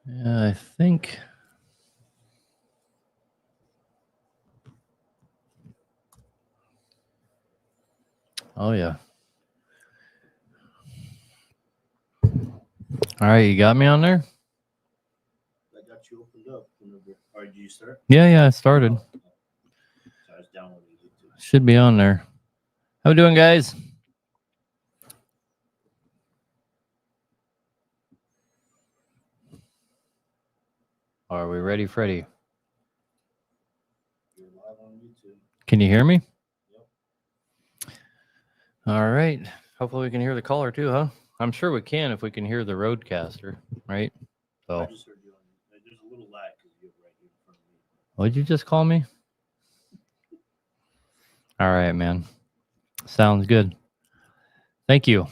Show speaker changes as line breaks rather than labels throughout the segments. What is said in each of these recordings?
Yeah, I think. Oh, yeah. All right, you got me on there?
I got you opened up. Or did you start?
Yeah, I started.
So I was downloading YouTube.
Should be on there. How we doing, guys? Are we ready, Freddie?
You're live on YouTube.
Can you hear me?
Yep.
All right. Hopefully we can hear the caller too, huh? I'm sure we can if we can hear the roadcaster, right? So.
I just heard you on. There's a little lag because you're right here in front of me.
What'd you just call me? All right, man. Sounds good. Thank you.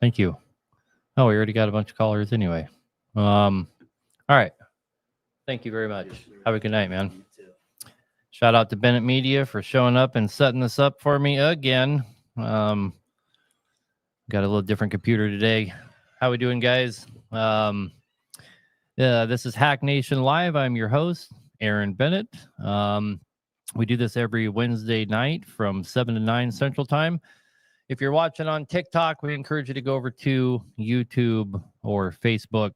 Oh, we already got a bunch of callers anyway. All right. Thank you very much.
Yes,
Have a good night, man.
You too.
Shout out to Bennett Media for showing up and setting this up for me again. Got a little different computer today. How we doing, guys? This is Hack Nation Live. I'm your host, Aaron Bennett. We do this every Wednesday night from 7 to 9 Central Time. If you're watching on TikTok, we encourage you to go over to YouTube or Facebook.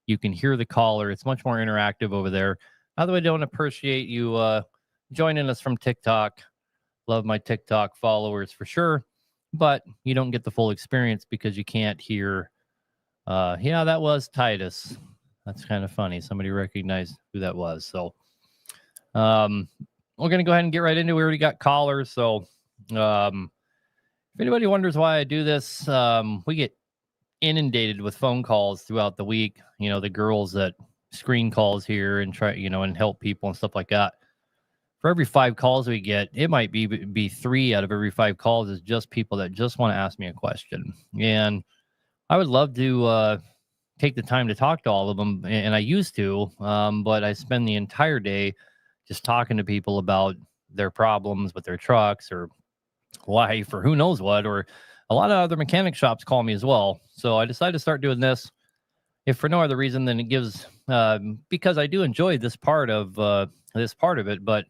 You can hear the caller. It's much more interactive over there. Although I don't appreciate you joining us from TikTok. Love my TikTok followers for sure. But you don't get the full experience because you can't hear. Yeah, that was Titus. That's kind of funny. Somebody recognized who that was. So we're going to go ahead and get right into it. We already got callers. So if anybody wonders why I do this, we get inundated with phone calls throughout the week. You know, the girls that screen calls here and try, and help people and stuff like that. For every 5 calls we get, it might be 3 out of every 5 calls is just people that just want to ask me a question. And I would love to take the time to talk to all of them. And I used to, but I spend the entire day just talking to people about their problems with their trucks or life or who knows what, or a lot of other mechanic shops call me as well. So I decided to start doing this, if for no other reason than it gives, because I do enjoy this part of it, but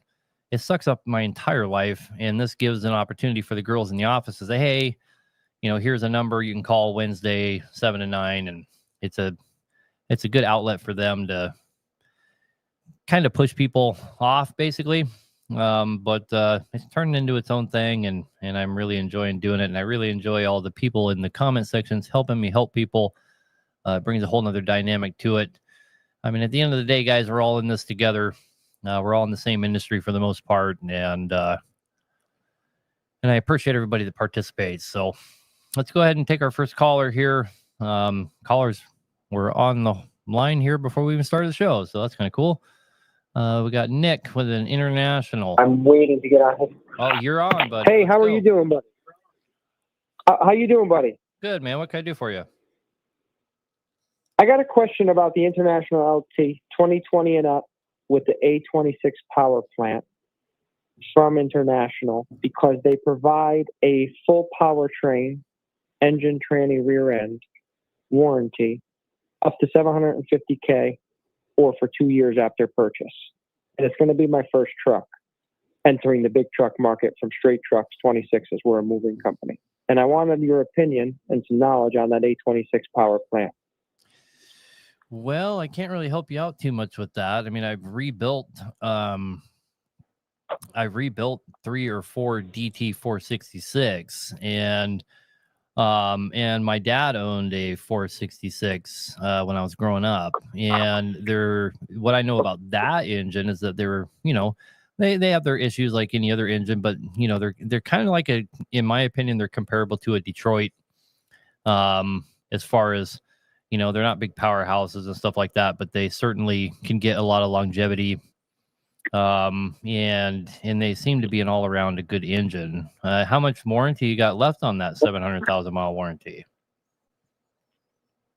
it sucks up my entire life. And this gives an opportunity for the girls in the office to say, hey, here's a number you can call Wednesday, 7 to 9. And it's a good outlet for them to kind of push people off basically. But it's turned into its own thing, and I'm really enjoying doing it. And I really enjoy all the people in the comment sections helping me help people. It brings a whole nother dynamic to it. I mean, at the end of the day, guys, we're all in this together. We're all in the same industry for the most part. And I appreciate everybody that participates. So let's go ahead and take our first caller here. Callers were on the line here before we even started the show. So that's kind of cool. We got Nick with an international.
I'm waiting to get on.
Oh, you're on, buddy.
Hey, how are you doing, buddy? How you doing, buddy?
Good, man. What can I do for you?
I got a question about the International LT 2020 and up with the A26 power plant from International, because they provide a full powertrain, engine, tranny, rear end warranty up to $750K or for 2 years after purchase. And it's going to be my first truck entering the big truck market from straight trucks. 26s, we're a moving company. And I wanted your opinion and some knowledge on that A26 power plant.
Well, I can't really help you out too much with that. I mean, I've rebuilt 3 or 4 DT 466, and my dad owned a 466 when I was growing up. And what I know about that engine is that they're, they have their issues like any other engine, but they're kind of like in my opinion, they're comparable to a Detroit, as far as, they're not big powerhouses and stuff like that, but they certainly can get a lot of longevity. And they seem to be an all around a good engine. How much warranty you got left on that 700,000 mile warranty?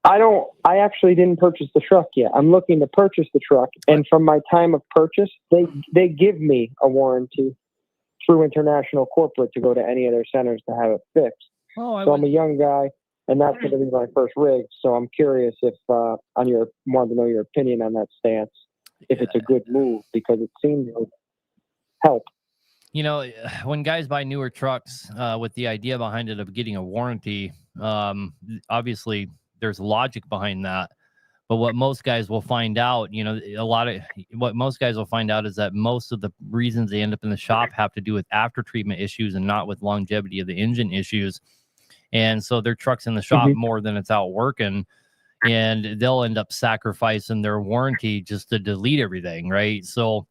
I actually didn't purchase the truck yet. I'm looking to purchase the truck. And from my time of purchase, they give me a warranty through International Corporate to go to any of their centers to have it fixed. So I'm a young guy. and that's going to be my first rig. So I'm curious if wanted to know your opinion on that stance, if it's a good move, because it seems to help.
You know, when guys buy newer trucks with the idea behind it of getting a warranty, obviously there's logic behind that. But what most guys will find out, you know, what most guys will find out is that most of the reasons they end up in the shop have to do with after treatment issues and not with longevity of the engine issues. And so their truck's in the shop more than it's out working, and they'll end up sacrificing their warranty just to delete everything, right? So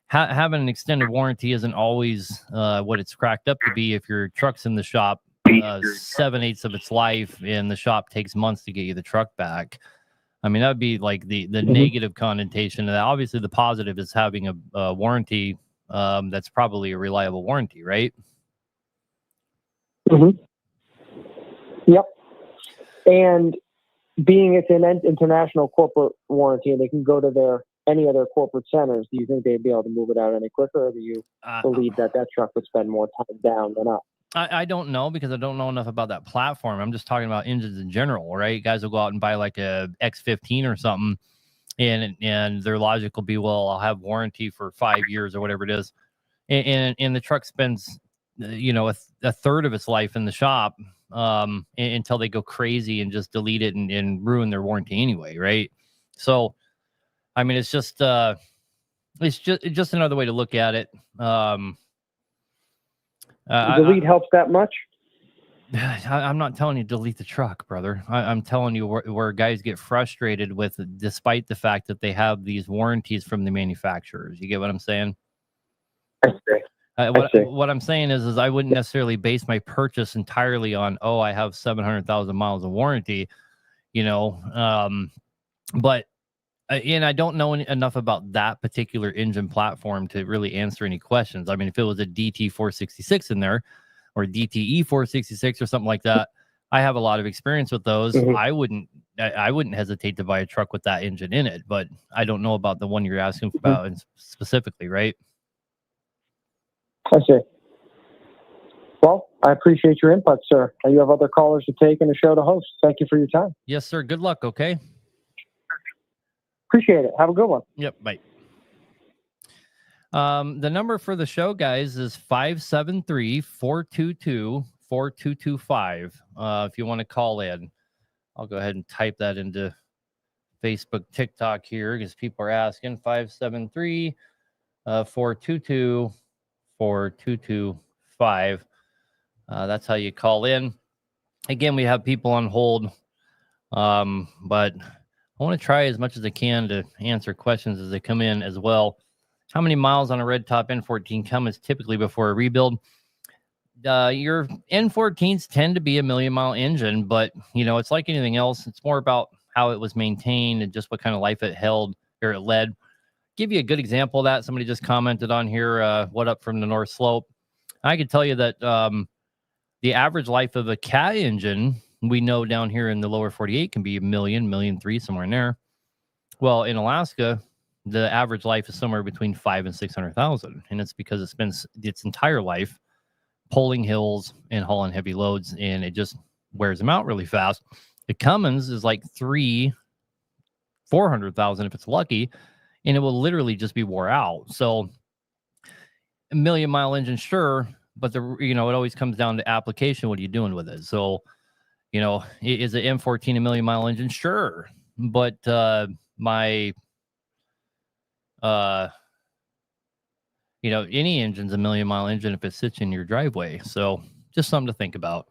having an extended warranty isn't always what it's cracked up to be. If your truck's in the shop 7/8 of its life and the shop takes months to get you the truck back, I mean, that would be like the negative connotation of that. Obviously, the positive is having a warranty that's probably a reliable warranty, right?
Yep. And being it's an international corporate warranty and they can go to any other corporate centers, do you think they'd be able to move it out any quicker, or do you believe that truck would spend more time down than up?
I don't know, because I don't know enough about that platform. I'm just talking about engines in general, right? Guys will go out and buy like a X15 or something, and their logic will be, well, I'll have warranty for 5 years or whatever it is, and the truck spends, you know, a third of its life in the shop until they go crazy and just delete it and ruin their warranty anyway, right? So, I mean, it's just another way to look at it.
Delete helps that much?
I'm not telling you delete the truck, brother. I'm telling you where guys get frustrated with, despite the fact that they have these warranties from the manufacturers. You get what I'm saying?
I see.
What I'm saying is I wouldn't necessarily base my purchase entirely on, I have 700,000 miles of warranty, you know, but and I don't know enough about that particular engine platform to really answer any questions. I mean, if it was a DT 466 in there, or DTE 466 or something like that, I have a lot of experience with those. I wouldn't hesitate to buy a truck with that engine in it, but I don't know about the one you're asking about specifically, right?
I see. Well, I appreciate your input, sir. You have other callers to take and a show to host. Thank you for your time.
Yes, sir. Good luck. Okay.
Appreciate it. Have a good one.
Yep. Bye. The number for the show, guys, is 573-422-4225. If you want to call in, I'll go ahead and type that into Facebook, TikTok here, because people are asking. 573-422-4225. That's how you call in. Again, we have people on hold, but I want to try as much as I can to answer questions as they come in as well. How many miles on a red top N14 Cummins typically before a rebuild? Your N14s tend to be a 1,000,000-mile engine, but you know, it's like anything else. It's more about how it was maintained and just what kind of life it held or it led. Give you a good example of that. Somebody just commented on here, what up from the North Slope. I could tell you that the average life of a Cat engine, we know down here in the lower 48 can be 1,000,000, 1,300,000, somewhere in there. Well, in Alaska, the average life is somewhere between 500,000 and 600,000, and it's because it spends its entire life pulling hills and hauling heavy loads, and it just wears them out really fast. The Cummins is like 400,000 if it's lucky, and it will literally just be wore out. So, a 1,000,000-mile engine, sure, but it always comes down to application. What are you doing with it? So, is an M14 a 1,000,000-mile engine? Sure, but any engine's a 1,000,000-mile engine if it sits in your driveway. So just something to think about.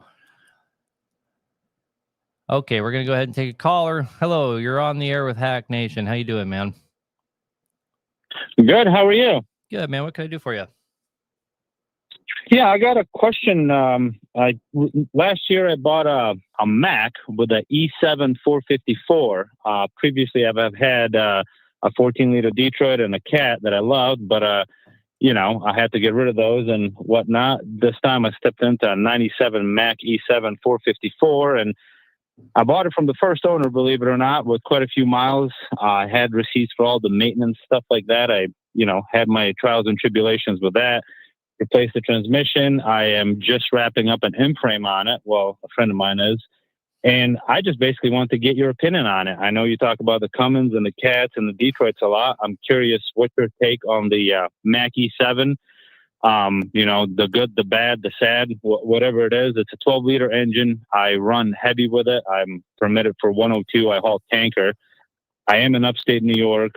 Okay, we're going to go ahead and take a caller. Hello, you're on the air with Hack Nation. How you doing, man?
Good. How are you?
Good, man. What can I do for you?
Yeah, I got a question. Last year I bought a Mack with an E7 454. Previously I've had a 14-liter Detroit and a Cat that I loved, but I had to get rid of those and whatnot. This time I stepped into a 97 Mack E7 454, and I bought it from the first owner, believe it or not, with quite a few miles. I had receipts for all the maintenance, stuff like that. I had my trials and tribulations with that. Replaced the transmission. I am just wrapping up an M-frame on it. Well, a friend of mine is. And I just basically want to get your opinion on it. I know you talk about the Cummins and the Cats and the Detroits a lot. I'm curious what your take on the Mack E7. You know, the good, the bad, the sad, whatever it is. It's a 12-liter engine. I run heavy with it. I'm permitted for 102. I haul tanker. I am in upstate New York.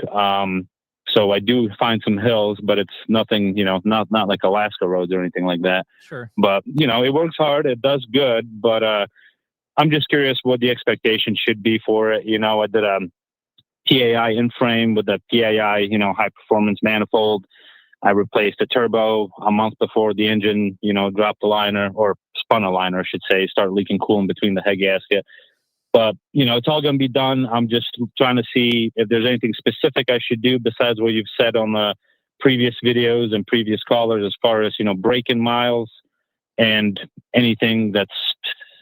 So I do find some hills, but it's nothing, you know, not like Alaska roads or anything like that.
Sure.
But, you know, it works hard. It does good. But I'm just curious what the expectation should be for it. You know, I did a PAI in frame with the PAI, you know, high performance manifold. I replaced the turbo a month before the engine, you know, dropped the liner, or spun a liner, I should say, start leaking coolant between the head gasket. But, you know, it's all going to be done. I'm just trying to see if there's anything specific I should do besides what you've said on the previous videos and previous callers as far as, you know, break-in miles and anything that's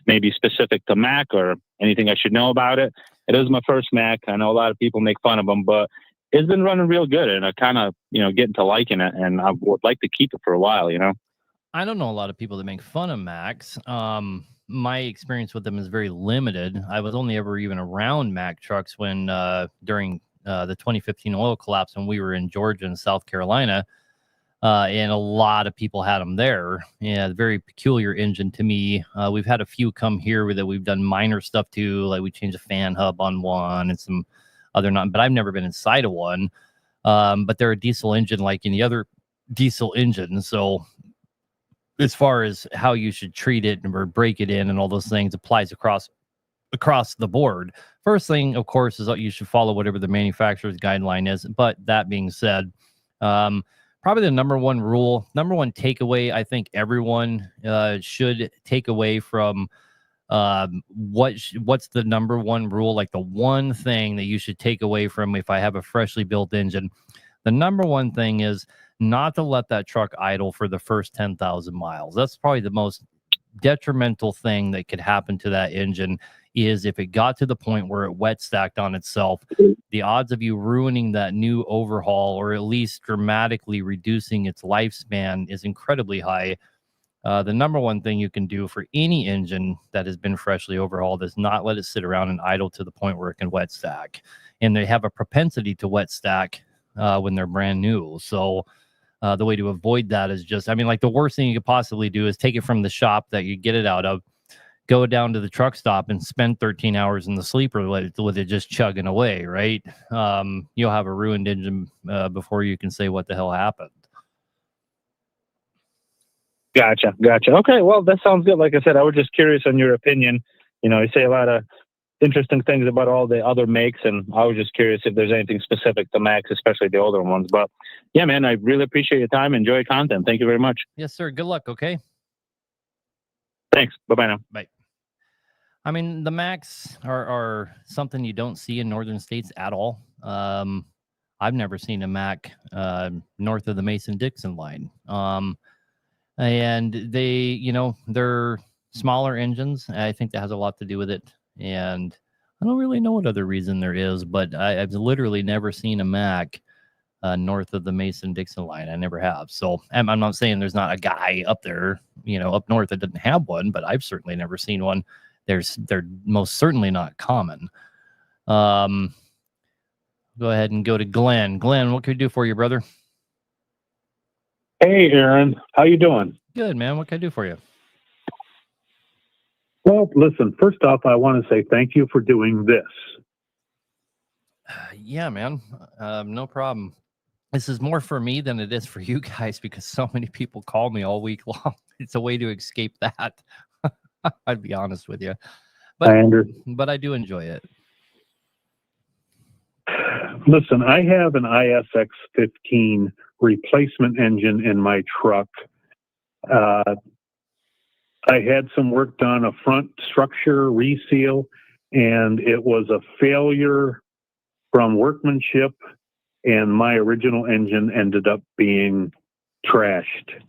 maybe specific to Mack or anything I should know about it. It is my first Mack. I know a lot of people make fun of them, but it's been running real good, and I kind of, you know, getting to liking it, and I would like to keep it for a while, you know?
I don't know a lot of people that make fun of Macks. My experience with them is very limited. I was only ever even around Mack trucks when during the 2015 oil collapse when we were in Georgia and South Carolina, and a lot of people had them there. Yeah, very peculiar engine to me. We've had a few come here that we've done minor stuff to, like we changed a fan hub on one and some other not, but I've never been inside of one. But they're a diesel engine like any other diesel engine. So as far as how you should treat it or break it in and all those things applies across the board. First thing, of course, is that you should follow whatever the manufacturer's guideline is. But that being said, probably the number one takeaway I think everyone should take away from what's the number one rule, like the one thing that you should take away from if I have a freshly built engine. The number one thing is not to let that truck idle for the first 10,000 miles. That's probably the most detrimental thing that could happen to that engine. Is if it got to the point where it wet stacked on itself, the odds of you ruining that new overhaul or at least dramatically reducing its lifespan is incredibly high. The number one thing you can do for any engine that has been freshly overhauled is not let it sit around and idle to the point where it can wet stack. And they have a propensity to wet stack when they're brand new. So the way to avoid that is just, I mean, like the worst thing you could possibly do is take it from the shop that you get it out of, go down to the truck stop and spend 13 hours in the sleeper with it just chugging away, right? You'll have a ruined engine before you can say what the hell happened.
Gotcha. Okay, well, that sounds good. Like I said, I was just curious on your opinion. You know, you say a lot of interesting things about all the other makes, and I was just curious if there's anything specific to Max, especially the older ones. But yeah, man, I really appreciate your time. Enjoy your content. Thank you very much.
Yes, sir. Good luck. Okay.
Thanks. Bye-bye now.
Bye. I mean, the Macks are something you don't see in northern states at all. I've never seen a Mack north of the Mason-Dixon line. And they, you know, they're smaller engines. I think that has a lot to do with it. And I don't really know what other reason there is, but I've literally never seen a Mack north of the Mason-Dixon line. I never have. So I'm not saying there's not a guy up there, you know, up north that didn't have one, but I've certainly never seen one. They're most certainly not common. Go ahead and go to Glenn. Glenn, what can we do for you, brother?
Hey, Aaron. How you doing?
Good, man. What can I do for you?
Well, listen, first off, I want to say thank you for doing this.
Yeah, man. No problem. This is more for me than it is for you guys because so many people call me all week long. It's a way to escape that. I'd be honest with you. But I do enjoy it.
Listen, I have an ISX-15 replacement engine in my truck. I had some work done, a front structure reseal, and it was a failure from workmanship, and my original engine ended up being trashed.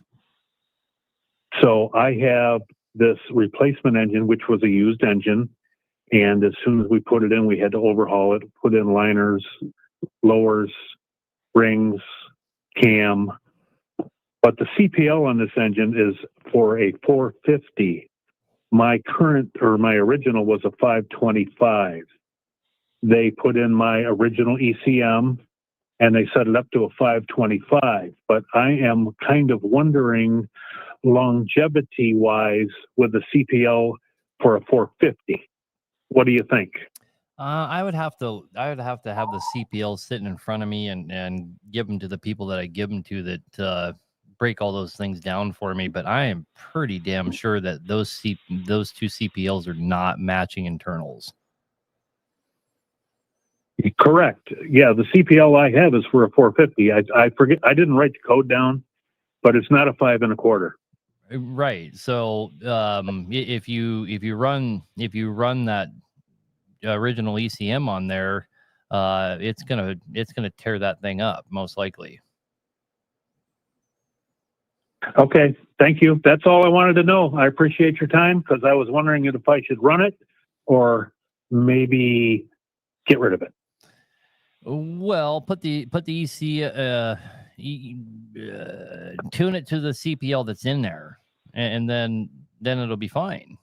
So I have this replacement engine, which was a used engine, and as soon as we put it in, we had to overhaul it, put in liners, lowers, rings, cam. But the CPL on this engine is for a 450 my original was a 525. They put in my original ECM and they set it up to a 525. But I am kind of wondering, longevity wise, with the CPL for a 450. What do you think?
I would have to have the CPL sitting in front of me and give them to the people that I give them to that break all those things down for me. But I am pretty damn sure that those two CPLs are not matching internals.
Correct. Yeah, the CPL I have is for a 450. I forget. I didn't write the code down, but it's not a 5 1/4.
Right. So if you run that original ECM on there, it's gonna tear that thing up most likely.
Okay, thank you. That's all I wanted to know. I appreciate your time because I was wondering if I should run it or maybe get rid of it.
Well, put the EC tune it to the CPL that's in there, and then it'll be fine.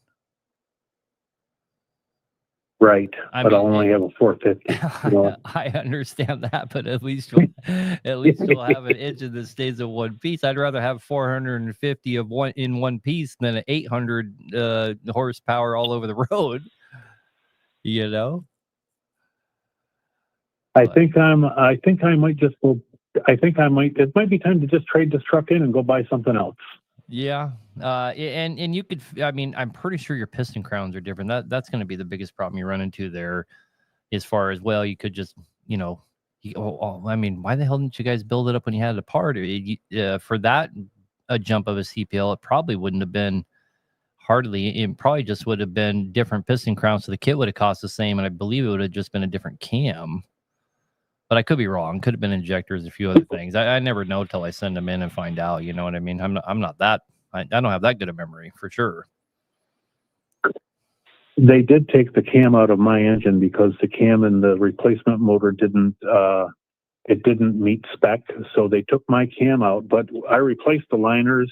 Right,
I
but
mean,
I'll only have a 450. You know?
I understand that, but at least you'll have an engine that stays in one piece. I'd rather have 450 of one in one piece than 800 horsepower all over the road. You know.
I think I might just go. It might be time to just trade this truck in and go buy something else.
Yeah. And you could, I mean, I'm pretty sure your piston crowns are different. That's going to be the biggest problem you run into there as far as, well, you could just, I mean, why the hell didn't you guys build it up when you had it apart? For that, a jump of a CPL, it probably wouldn't have been it probably just would have been different piston crowns. So the kit would have cost the same. And I believe it would have just been a different cam. But I could be wrong. Could have been injectors, a few other things. I never know till I send them in and find out. You know what I mean? I'm not that. I don't have that good a memory for sure.
They did take the cam out of my engine because the cam in the replacement motor didn't meet spec. So they took my cam out, but I replaced the liners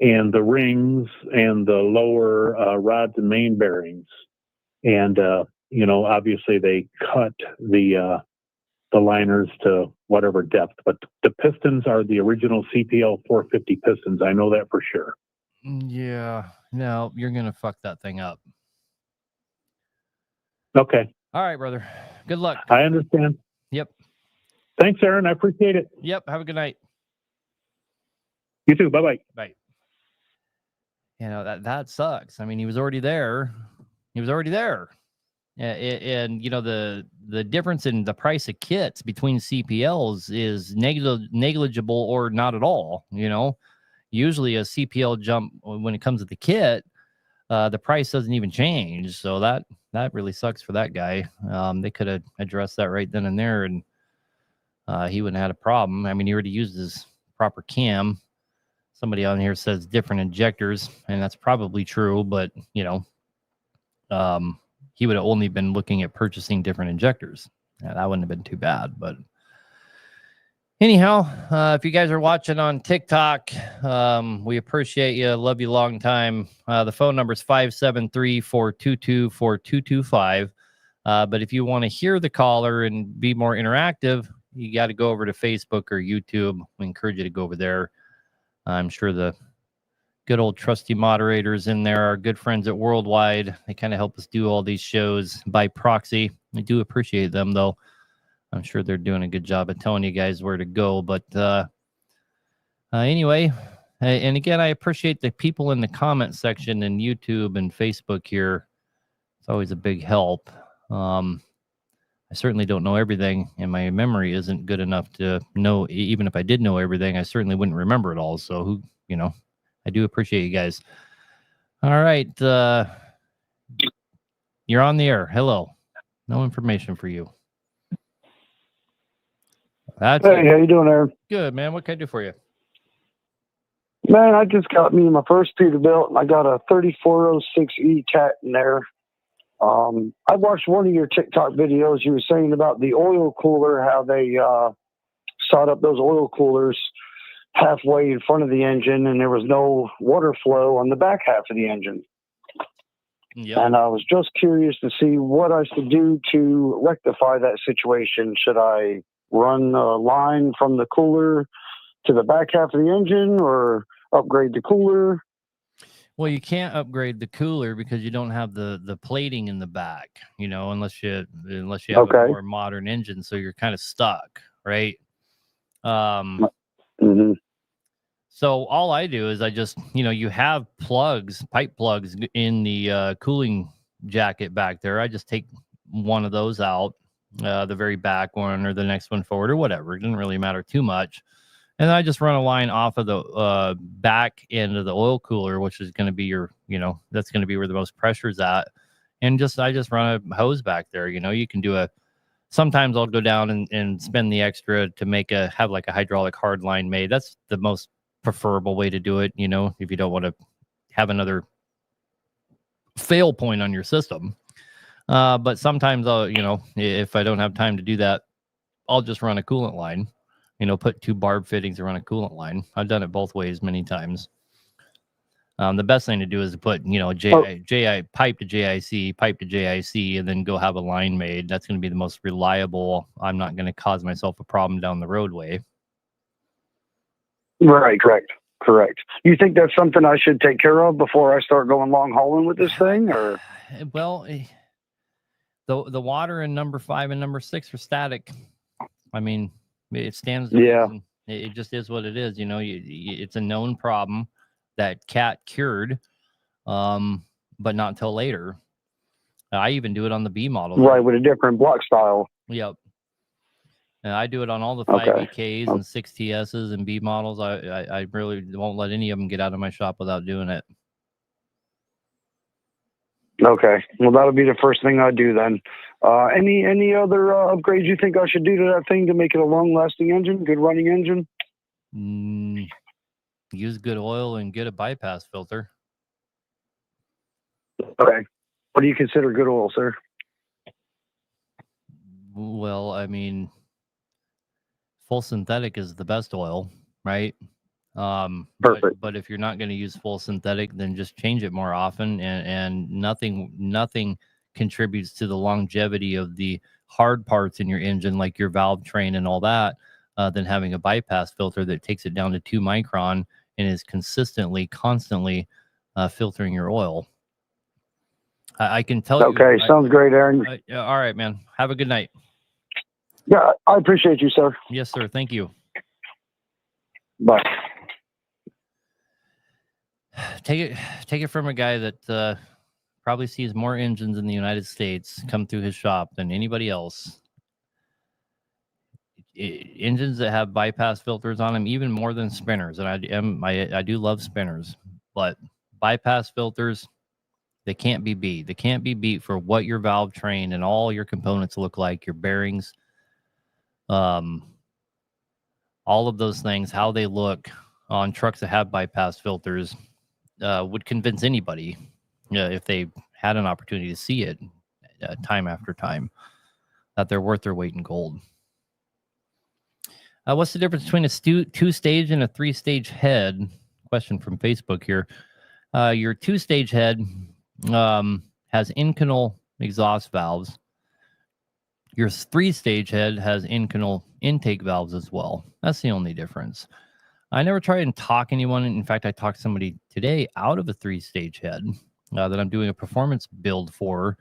and the rings and the lower rods and main bearings. And obviously they cut the liners to whatever depth, but the pistons are the original CPL 450 pistons. I know that for sure.
Yeah. No, you're going to fuck that thing up.
Okay.
All right, brother. Good luck.
I understand.
Yep.
Thanks, Aaron. I appreciate it.
Yep. Have a good night.
You too. Bye-bye.
Bye. That sucks. I mean, he was already there. And the difference in the price of kits between CPLs is negligible or not at all. Usually a CPL jump when it comes to the kit, the price doesn't even change. So that really sucks for that guy. They could have addressed that right then and there, and he wouldn't have had a problem. I mean, he already used his proper cam. Somebody on here says different injectors, and that's probably true, but he would have only been looking at purchasing different injectors. Yeah, that wouldn't have been too bad. But anyhow, if you guys are watching on TikTok, we appreciate you. Love you long time. The phone number is 573-422-4225. But if you want to hear the caller and be more interactive, you got to go over to Facebook or YouTube. We encourage you to go over there. I'm sure the good old trusty moderators in there are good friends at Worldwide. They kind of help us do all these shows by proxy. We do appreciate them, though. I'm sure they're doing a good job of telling you guys where to go. But anyway, and again, I appreciate the people in the comment section in YouTube and Facebook here. It's always a big help. I certainly don't know everything, and my memory isn't good enough to know. Even if I did know everything, I certainly wouldn't remember it all. So I do appreciate you guys. All right. You're on the air. Hello. No information for you.
Hey, how you doing, Aaron?
Good, man. What can I do for you?
Man, I just got me my first Peterbilt, and I got a 3406E cat in there. I watched one of your TikTok videos. You were saying about the oil cooler, how they sawed up those oil coolers halfway in front of the engine, and there was no water flow on the back half of the engine.
Yep.
And I was just curious to see what I should do to rectify that situation. Should I run a line from the cooler to the back half of the engine, or upgrade the cooler?
Well, you can't upgrade the cooler because you don't have the plating in the back, you know, unless you have a
Okay.
more modern engine, so you're kind of stuck, right? Um,
Hmm.
so all I do is I just, you know, you have plugs, pipe plugs in the cooling jacket back there. I just take one of those out, the very back one or the next one forward or whatever. It didn't really matter too much. And then I just run a line off of the back end of the oil cooler, which is going to be your, you know, that's going to be where the most pressure is at. And I just run a hose back there. You know, you can do sometimes I'll go down and spend the extra to have like a hydraulic hard line made. That's the most preferable way to do it. You know, if you don't want to have another fail point on your system. But sometimes if I don't have time to do that, I'll just run a coolant line. You know, put 2 barb fittings around a coolant line. I've done it both ways many times. The best thing to do is to put, you know, pipe to JIC, and then go have a line made. That's going to be the most reliable. I'm not going to cause myself a problem down the roadway.
Right, correct. You think that's something I should take care of before I start going long hauling with this thing, or?
Well, the water in number 5 and number 6 are static. I mean, it stands.
Yeah.
It just is what it is. You know, it's a known problem that Cat cured, but not until later. I even do it on the B model.
Right, with a different block style.
Yep. I do it on all the 5EKs and 6TSs and B models. I really won't let any of them get out of my shop without doing it.
Okay. Well, that'll be the first thing I do then. Any other upgrades you think I should do to that thing to make it a long-lasting engine, good running engine?
Use good oil and get a bypass filter.
Okay. What do you consider good oil, sir?
Well, I mean, full synthetic is the best oil, right?
Perfect.
But if you're not going to use full synthetic, then just change it more often, and nothing contributes to the longevity of the hard parts in your engine, like your valve train and all that, than having a bypass filter that takes it down to 2 micron and is constantly, constantly filtering your oil. I can tell you.
Okay, sounds great, Aaron.
All right, man. Have a good night.
Yeah, I appreciate you, sir.
Yes, sir. Thank you.
Bye.
Take it from a guy that probably sees more engines in the United States come through his shop than anybody else. Engines that have bypass filters on them, even more than spinners, and I do love spinners, but bypass filters, they can't be beat. They can't be beat for what your valve train and all your components look like, your bearings, all of those things, how they look on trucks that have bypass filters. Would convince anybody, if they had an opportunity to see it time after time, that they're worth their weight in gold. What's the difference between a 2-stage and a 3-stage head? Question from Facebook here. Your 2-stage head has incanal exhaust valves. Your 3-stage head has incanal intake valves as well. That's the only difference. I never tried and talk anyone. In fact, I talked somebody today out of a 3-stage head that I'm doing a performance build for,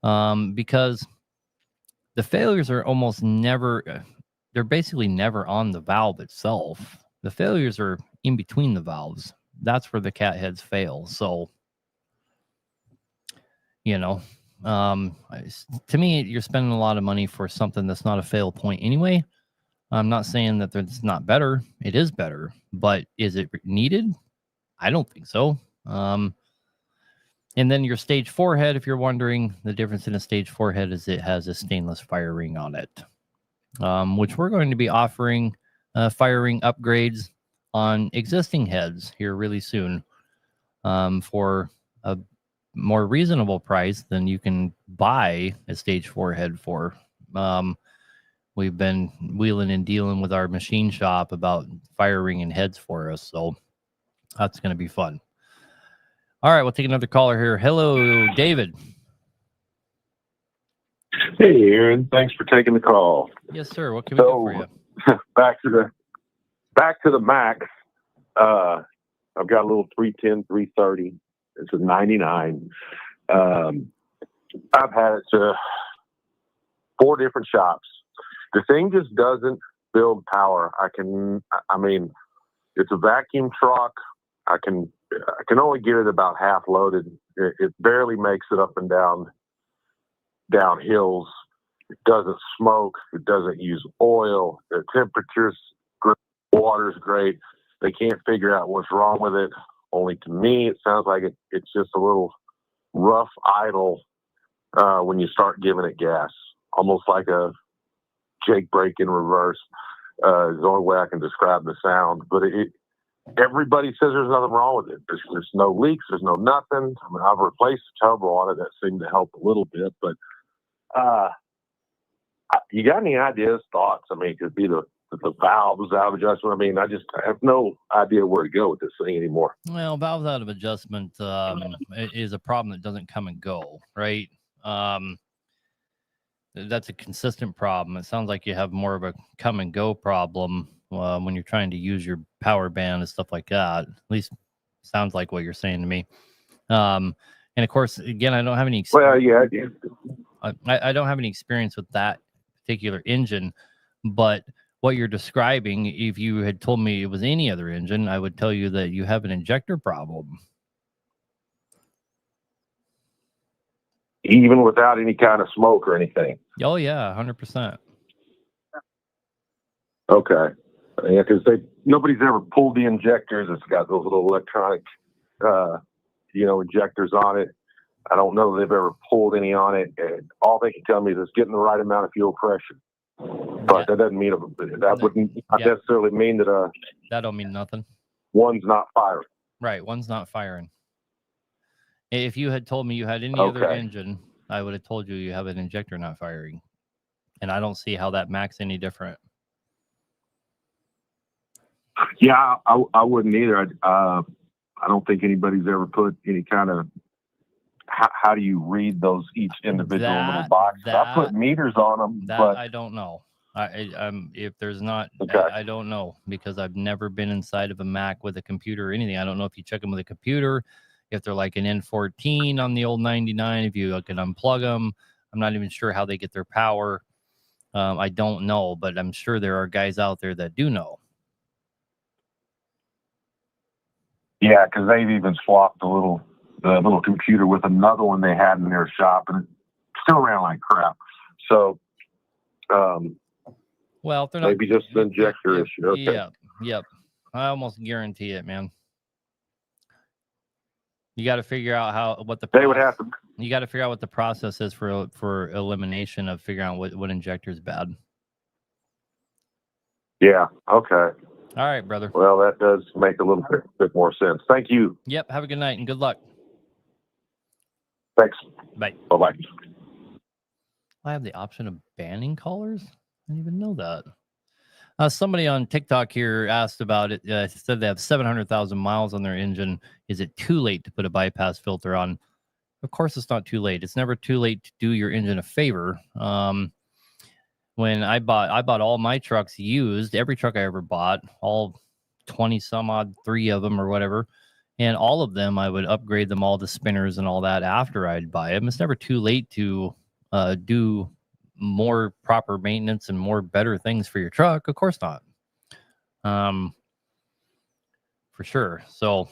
because the failures are almost never, they're basically never on the valve itself. The failures are in between the valves. That's where the cat heads fail. So, you know, to me, you're spending a lot of money for something that's not a fail point anyway. I'm not saying that it's not better. It is better, but is it needed? I don't think so. And then your stage 4 head, if you're wondering, the difference in a stage 4 head is it has a stainless fire ring on it, which we're going to be offering fire ring upgrades on existing heads here really soon, for a more reasonable price than you can buy a stage 4 head for. We've been wheeling and dealing with our machine shop about fire ringing heads for us, so that's going to be fun. All right, we'll take another caller here. Hello, David.
Hey, Aaron. Thanks for taking the call.
Yes, sir. What can we do for you?
back to the Mack. I've got a little 310, 330. It's a 99. I've had it to 4 different shops. The thing just doesn't build power. I mean, it's a vacuum truck. I can only get it about half loaded. It barely makes it up and down hills. It doesn't smoke. It doesn't use oil. The temperature's great. Water's great. They can't figure out what's wrong with it. Only to me, it sounds like it's just a little rough idle when you start giving it gas. Almost like a Jake brake in reverse is the only way I can describe the sound. But everybody says there's nothing wrong with it. There's no leaks. There's no nothing. I mean, I've replaced the turbo on it. That seemed to help a little bit. But you got any ideas, thoughts? I mean, it could be the valves out of adjustment. I mean, I have no idea where to go with this thing anymore.
Well, valves out of adjustment is a problem that doesn't come and go, right? That's a consistent problem. It sounds like you have more of a come and go problem when you're trying to use your power band and stuff like that. At least sounds like what you're saying to me. And of course, again, I don't have any experience.
Well, yeah,
I don't have any experience with that particular engine, but what you're describing, if you had told me it was any other engine, I would tell you that you have an injector problem.
even without any kind of smoke or anything.
Oh yeah, 100%.
Okay. Yeah, because nobody's ever pulled the injectors. It's got those little electronic, injectors on it. I don't know if they've ever pulled any on it. And all they can tell me is it's getting the right amount of fuel pressure. But that doesn't mean that wouldn't necessarily mean that
that don't mean nothing.
One's not firing.
Right, one's not firing. If you had told me you had any other engine, I would have told you have an injector not firing. And I don't see how that Mack's any different.
Yeah, I wouldn't either. I don't think anybody's ever put any kind of how do you read those each individual little boxes? I put meters on them, but
I don't know. If there's not,
okay.
I don't know, because I've never been inside of a Mack with a computer or anything. I don't know if you check them with a computer, if they're like an N14 on the old 99, if you can unplug them. I'm not even sure how they get their power. I don't know, but I'm sure there are guys out there that do know.
Yeah, because they've even swapped the little computer with another one they had in their shop, and it still ran like crap. So,
well, if they're not,
maybe just the injector issue. Okay.
Yep. I almost guarantee it, man. You got to figure out
They would have to.
You got to figure out what the process is for elimination of figuring out what injector is bad.
Yeah. Okay.
All right, brother.
Well, that does make a little bit more sense. Thank you.
Yep. Have a good night and good luck.
Thanks.
Bye.
Bye-bye.
I have the option of banning callers? I didn't even know that. Somebody on TikTok here asked about it. Said they have 700,000 miles on their engine. Is it too late to put a bypass filter on? Of course, it's not too late. It's never too late to do your engine a favor. When I bought all my trucks used, every truck I ever bought, all 20 some odd, 3 of them or whatever. And all of them, I would upgrade them all to spinners and all that after I'd buy them. It's never too late to do more proper maintenance and more better things for your truck. Of course not. For sure. So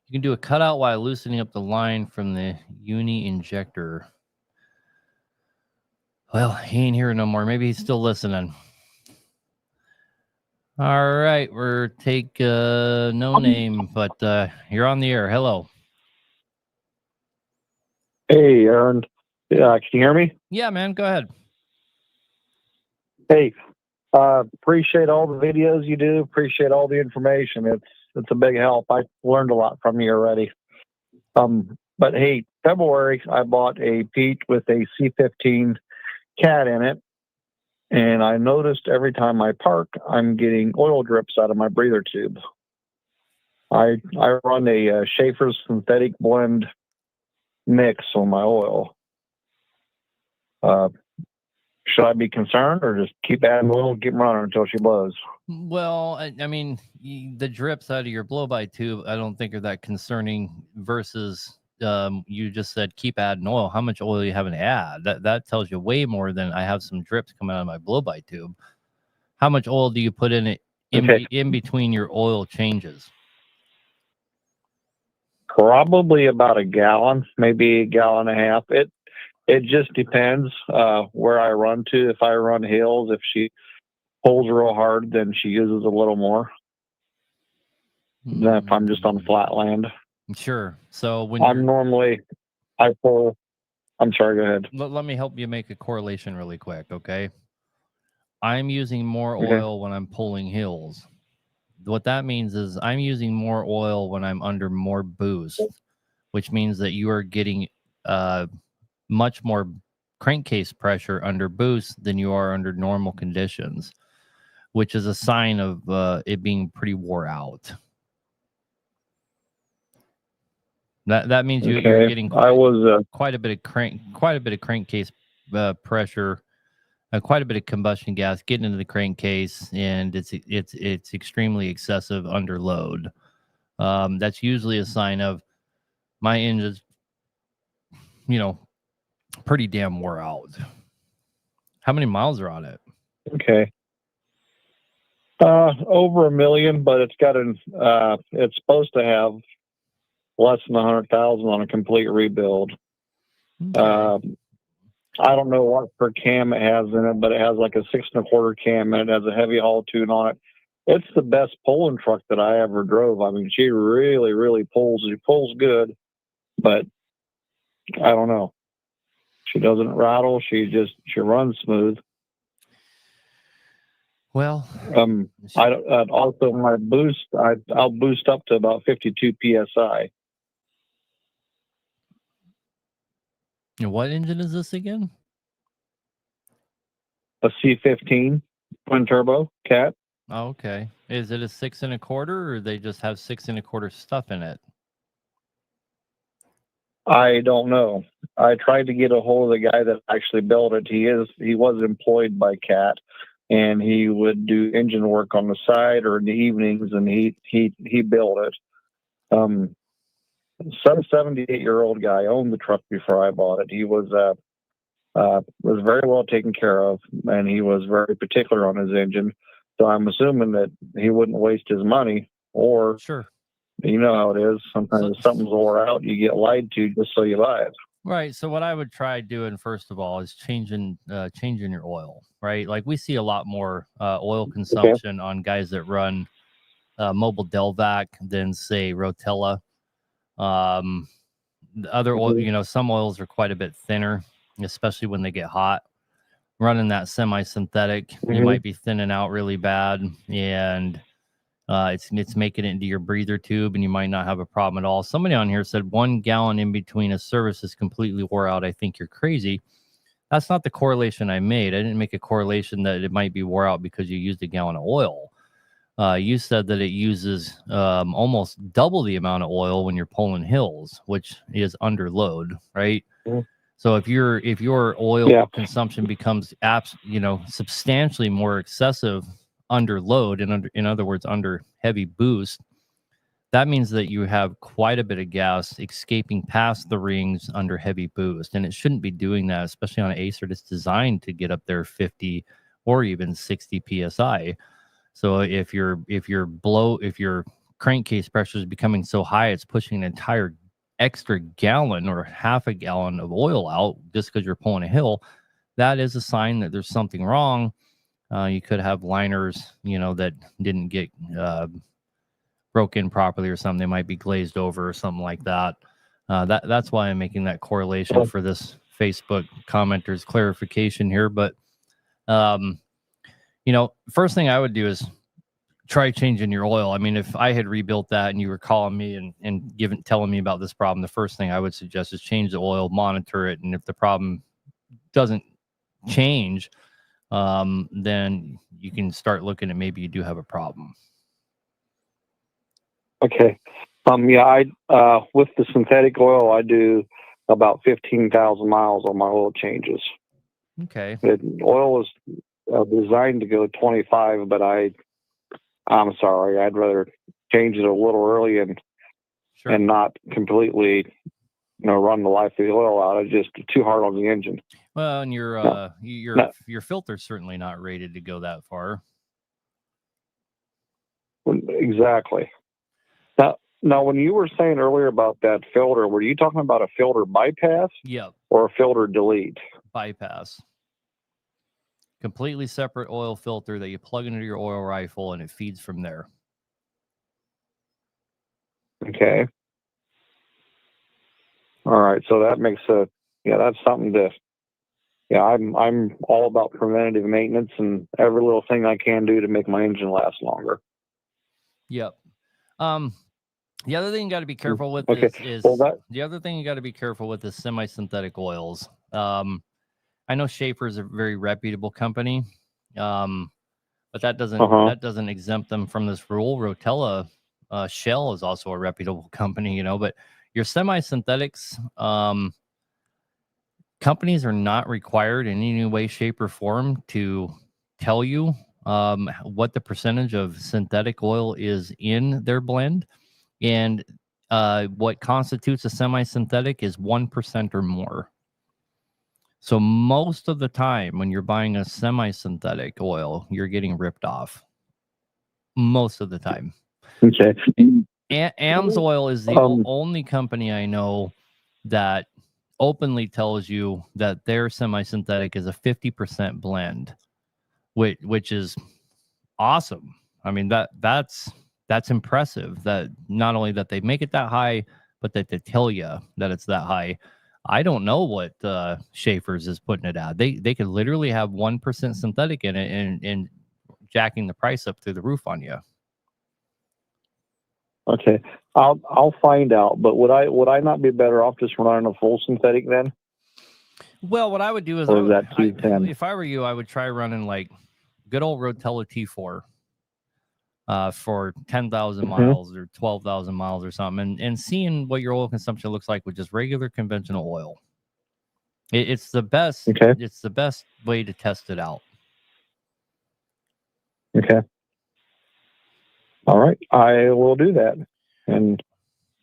you can do a cutout while loosening up the line from the uni injector. Well, he ain't here no more. Maybe he's still listening. All right, we're take no name, but you're on the air. Hello.
Hey, Aaron. Can you hear me?
Yeah, man. Go ahead.
Hey, appreciate all the videos you do. Appreciate all the information. It's a big help. I learned a lot from you already. But hey, February I bought a Pete with a C15 cat in it, and I noticed every time I park, I'm getting oil drips out of my breather tube.
I run a Schaefer's synthetic blend mix on my oil. Should I be concerned or just keep adding oil and keep running until she blows?
Well, I mean, the drips out of your blow-by tube, I don't think are that concerning versus you just said keep adding oil. How much oil you having to add? That tells you way more than I have some drips coming out of my blow-by tube. How much oil do you put in it in between your oil changes?
Probably about a gallon, maybe a gallon and a half. It just depends where I run to. If I run hills, if she pulls real hard, then she uses a little more than if I'm just on flat land.
Sure. So when
I'm sorry, go ahead.
Let me help you make a correlation really quick, okay? I'm using more oil when I'm pulling hills. What that means is I'm using more oil when I'm under more boost, which means that you are getting much more crankcase pressure under boost than you are under normal conditions, which is a sign of it being pretty wore out. That means you're getting quite a bit of crankcase pressure, quite a bit of combustion gas getting into the crankcase, and it's extremely excessive under load. That's usually a sign of my engine's, pretty damn wore out. How many miles are on it?
Okay. Over 1 million, but it's supposed to have less than 100,000 on a complete rebuild.
Okay.
I don't know what per cam it has in it, but it has like a 6 1/4 cam and it has a heavy haul tune on it. It's the best pulling truck that I ever drove. I mean, she really, really pulls. She pulls good, but I don't know. She doesn't rattle. She runs smooth.
Well,
also my boost, I'll boost up to about 52 psi.
What engine is this again?
A C15 twin turbo cat.
Oh, okay. Is it a 6 1/4, or they just have 6 1/4 stuff in it?
I don't know. I tried to get a hold of the guy that actually built it. He was employed by Cat, and he would do engine work on the side or in the evenings, and he built it. Some 78-year-old guy owned the truck before I bought it. He was very well taken care of, and he was very particular on his engine. So I'm assuming that he wouldn't waste his money, or
Sure.
You know how it is. Sometimes if something's wore out, you get lied to just so you buy it.
Right. So what I would try doing first of all is changing your oil. Right. Like we see a lot more oil consumption on guys that run mobile Delvac than say Rotella. The other oil, some oils are quite a bit thinner, especially when they get hot. Running that semi-synthetic, you might be thinning out really bad, and it's making it into your breather tube, and you might not have a problem at all. Somebody on here said 1 gallon in between a service is completely wore out. I think you're crazy. That's not the correlation I made. I didn't make a correlation that it might be wore out because you used a gallon of oil. You said that it uses almost double the amount of oil when you're pulling hills, which is under load, right? So if your oil consumption becomes substantially more excessive under load, and in other words under heavy boost, that means that you have quite a bit of gas escaping past the rings under heavy boost, and it shouldn't be doing that, especially on an ACERT. It's designed to get up there 50 or even 60 psi. So if your crankcase pressure is becoming so high it's pushing an entire extra gallon or half a gallon of oil out just because you're pulling a hill, that is a sign that there's something wrong. You could have liners, that didn't get broke in properly or something. They might be glazed over or something like that. That's why I'm making that correlation for this Facebook commenter's clarification here. But, first thing I would do is try changing your oil. I mean, if I had rebuilt that and you were calling me and telling me about this problem, the first thing I would suggest is change the oil, monitor it. And if the problem doesn't change, then you can start looking at maybe you do have a problem.
Okay. Yeah, with the synthetic oil, I do about 15,000 miles on my oil changes.
Okay.
The oil is designed to go 25, but I'm sorry, I'd rather change it a little early and
Sure.
and not completely, run the life of the oil out. It's just too hard on the engine.
Well, and your
No.
your filter's certainly not rated to go that far.
Exactly. Now, when you were saying earlier about that filter, were you talking about a filter bypass
Yep.
or a filter delete?
Bypass. Completely separate oil filter that you plug into your oil rifle and it feeds from there.
Okay. All right. So that makes that's something to, I'm all about preventative maintenance and every little thing I can do to make my engine last longer.
Yep. The other thing you got to be careful with is the other thing you got to be careful with is semi-synthetic oils. I know Schaefer is a very reputable company, but that doesn't exempt them from this rule. Rotella Shell is also a reputable company, but your semi-synthetics companies are not required in any way, shape, or form to tell you what the percentage of synthetic oil is in their blend. And what constitutes a semi-synthetic is 1% or more. So most of the time when you're buying a semi-synthetic oil, you're getting ripped off. Most of the time.
Okay.
AMSOIL is the only company I know that openly tells you that their semi-synthetic is a 50% blend, which is awesome. I mean, that's impressive, that not only that they make it that high, but that they tell you that it's that high. I don't know what Schaefer's is putting it at. They could literally have 1% synthetic in it and jacking the price up through the roof on you.
Okay, I'll find out. But would I not be better off just running a full synthetic then?
Well, what I would do is, if I were you, I would try running like good old Rotella T4 for 10,000 miles or 12,000 miles or something, and seeing what your oil consumption looks like with just regular conventional oil. It's the best.
Okay.
It's the best way to test it out.
Okay. All right, I will do that. And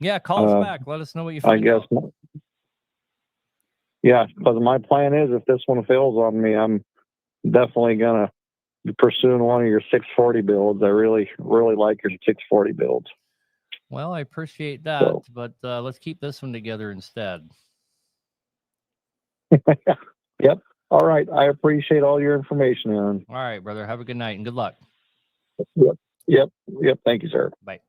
yeah, call us back. Let us know what you find out.
Yeah, because my plan is if this one fails on me, I'm definitely gonna be pursuing one of your 640 builds. I really, really like your 640 builds.
Well, I appreciate that, but let's keep this one together instead.
Yep. All right. I appreciate all your information, Aaron.
All right, brother. Have a good night and good luck.
Yep. Thank you, sir.
Bye.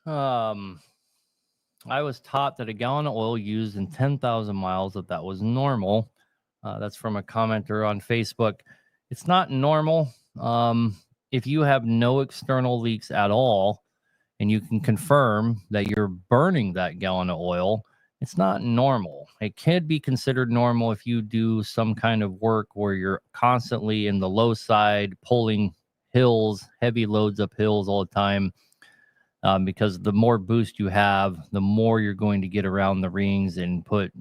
I was taught that a gallon of oil used in 10,000 miles, that was normal. That's from a commenter on Facebook. It's not normal. If you have no external leaks at all, and you can confirm that you're burning that gallon of oil, it's not normal. It can be considered normal if you do some kind of work where you're constantly in the low side, pulling hills, heavy loads up hills all the time. Because the more boost you have, the more you're going to get around the rings and put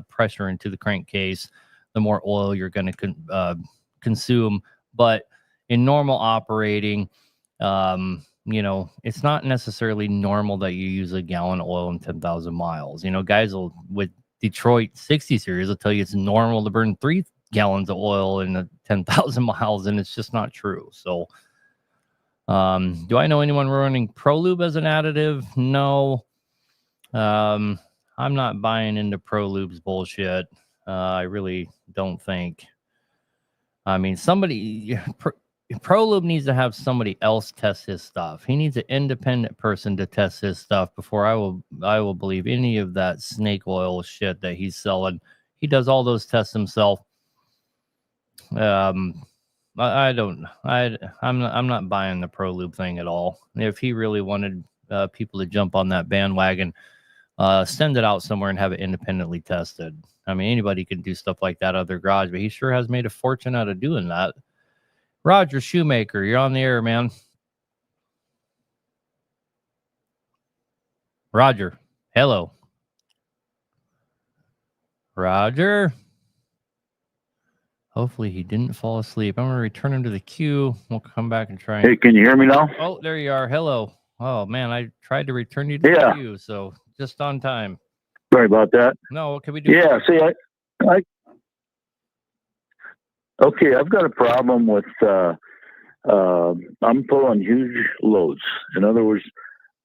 pressure into the crankcase, the more oil you're going to consume. But in normal operating, it's not necessarily normal that you use a gallon of oil in 10,000 miles. Guys with Detroit 60 series will tell you it's normal to burn 3 gallons of oil in 10,000 miles, and it's just not true. So, do I know anyone running ProLube as an additive? No. I'm not buying into ProLube's bullshit. I really don't think. I mean, ProLube needs to have somebody else test his stuff. He needs an independent person to test his stuff before I will believe any of that snake oil shit that he's selling. He does all those tests himself. I'm not buying the ProLube thing at all. If he really wanted people to jump on that bandwagon, send it out somewhere and have it independently tested. I mean, anybody can do stuff like that out of their garage, but he sure has made a fortune out of doing that. Roger Shoemaker, you're on the air, man. Roger, hello. Roger. Hopefully he didn't fall asleep. I'm going to return him to the queue. We'll come back and try.
Hey, can you hear me now?
Oh, there you are. Hello. Oh, man, I tried to return you to the queue, so just on time.
Sorry about that.
No, what can we do?
Yeah, see, okay, I've got a problem with, I'm pulling huge loads. In other words,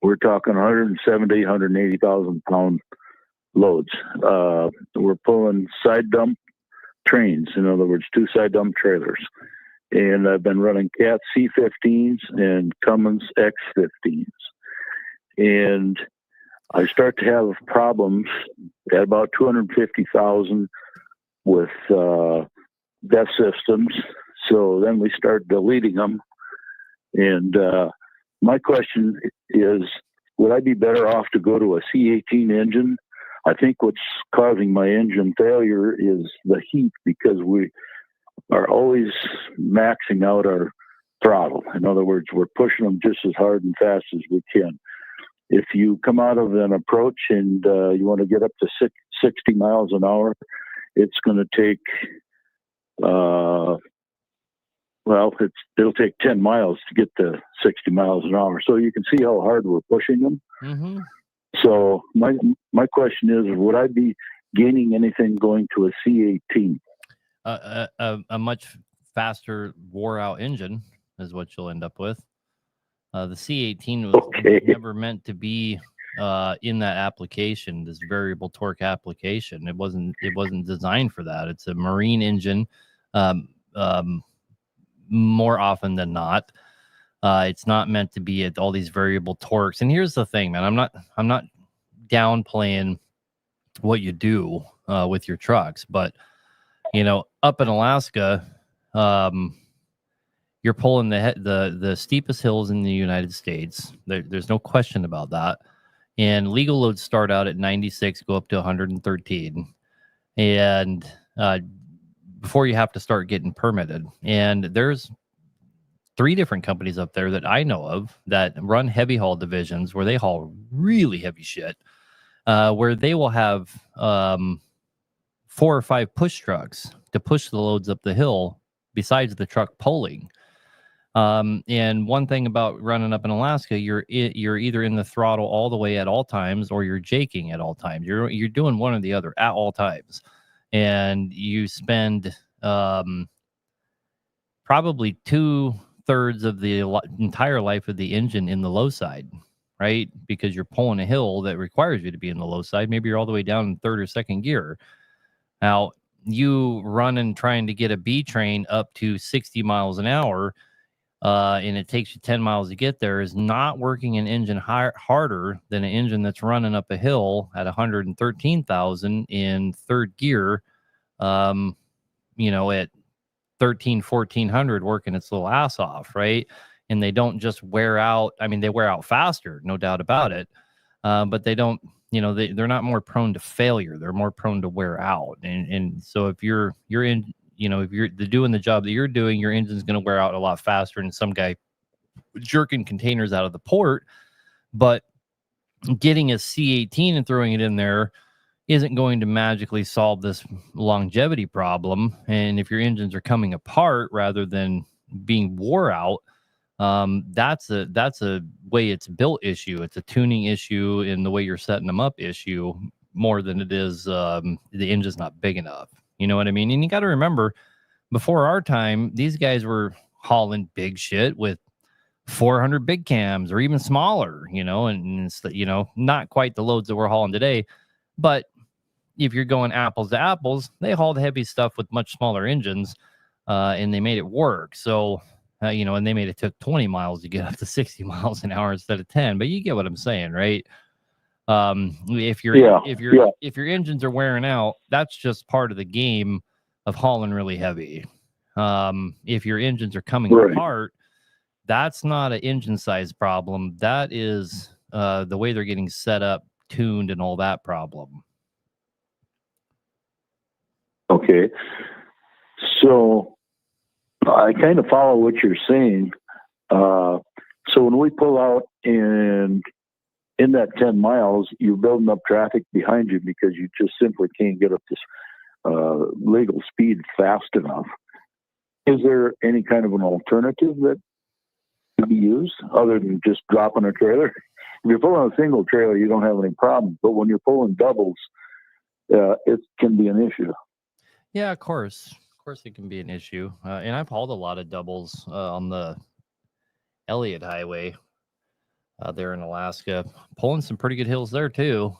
we're talking 170, 180,000 pound loads. We're pulling side dump trains. In other words, 2 side dump trailers. And I've been running Cat C15s and Cummins X15s. And I start to have problems at about 250,000 with death systems. So then we start deleting them. And my question is, would I be better off to go to a C18 engine? I think what's causing my engine failure is the heat, because we are always maxing out our throttle. In other words, we're pushing them just as hard and fast as we can. If you come out of an approach and you want to get up to 60 miles an hour, it's going to take, it'll take 10 miles to get to 60 miles an hour. So you can see how hard we're pushing them.
Mm-hmm.
So my question is, would I be gaining anything going to a C18?
A much faster wore out engine is what you'll end up with. The C18 was never meant to be in that application, this variable torque application. It wasn't designed for that. It's a marine engine, more often than not. It's not meant to be at all these variable torques. And here's the thing, man. I'm not downplaying what you do with your trucks, but up in Alaska, you're pulling the steepest hills in the United States. There's no question about that. And legal loads start out at 96, go up to 113, and before you have to start getting permitted. And there's 3 different companies up there that I know of that run heavy haul divisions where they haul really heavy shit, where they will have 4 or 5 push trucks to push the loads up the hill besides the truck pulling. And one thing about running up in Alaska, you're either in the throttle all the way at all times, or you're jaking at all times. You're doing one or the other at all times, and you spend probably 2/3 of the entire life of the engine in the low side, right? Because you're pulling a hill that requires you to be in the low side. Maybe you're all the way down in 3rd or 2nd gear. Now, you running trying to get a B train up to 60 miles an hour, and it takes you 10 miles to get there, is not working an engine harder than an engine that's running up a hill at 113,000 in 3rd gear, at 1,400 working its little ass off, right? And they don't just wear out. I mean, they wear out faster, no doubt about it. But they don't, they're not more prone to failure. They're more prone to wear out. And so if you're in, if you're doing the job that you're doing, your engine's going to wear out a lot faster than some guy jerking containers out of the port. But getting a C18 and throwing it in there isn't going to magically solve this longevity problem. And if your engines are coming apart rather than being wore out, that's a way it's built issue. It's a tuning issue in the way you're setting them up issue, more than it is the engine's not big enough. You know what I mean? And you got to remember, before our time, these guys were hauling big shit with 400 big cams or even smaller, and it's, not quite the loads that we're hauling today. But if you're going apples to apples, they hauled heavy stuff with much smaller engines, and they made it work. So, and they made it took 20 miles to get up to 60 miles an hour instead of 10. But you get what I'm saying, right? If your engines are wearing out, that's just part of the game of hauling really heavy. If your engines are coming apart, that's not an engine size problem. That is the way they're getting set up, tuned, and all that problem.
Okay. So I kind of follow what you're saying. So when we pull out in that 10 miles, you're building up traffic behind you because you just simply can't get up this legal speed fast enough. Is there any kind of an alternative that can be used other than just dropping a trailer? If you're pulling a single trailer, you don't have any problems. But when you're pulling doubles, it can be an issue.
Yeah, of course. Of course, it can be an issue. And I've hauled a lot of doubles on the Elliott Highway there in Alaska, pulling some pretty good hills there too.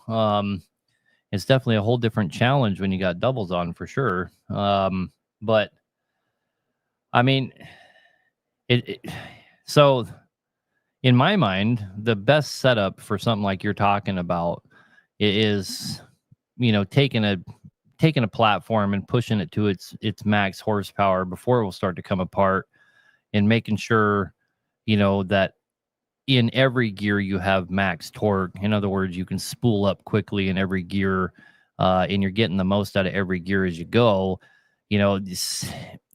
It's definitely a whole different challenge when you got doubles on for sure. But I mean, so in my mind, the best setup for something like you're talking about is, taking a platform and pushing it to its max horsepower before it will start to come apart, and making sure, that in every gear you have max torque. In other words, you can spool up quickly in every gear, and you're getting the most out of every gear as you go.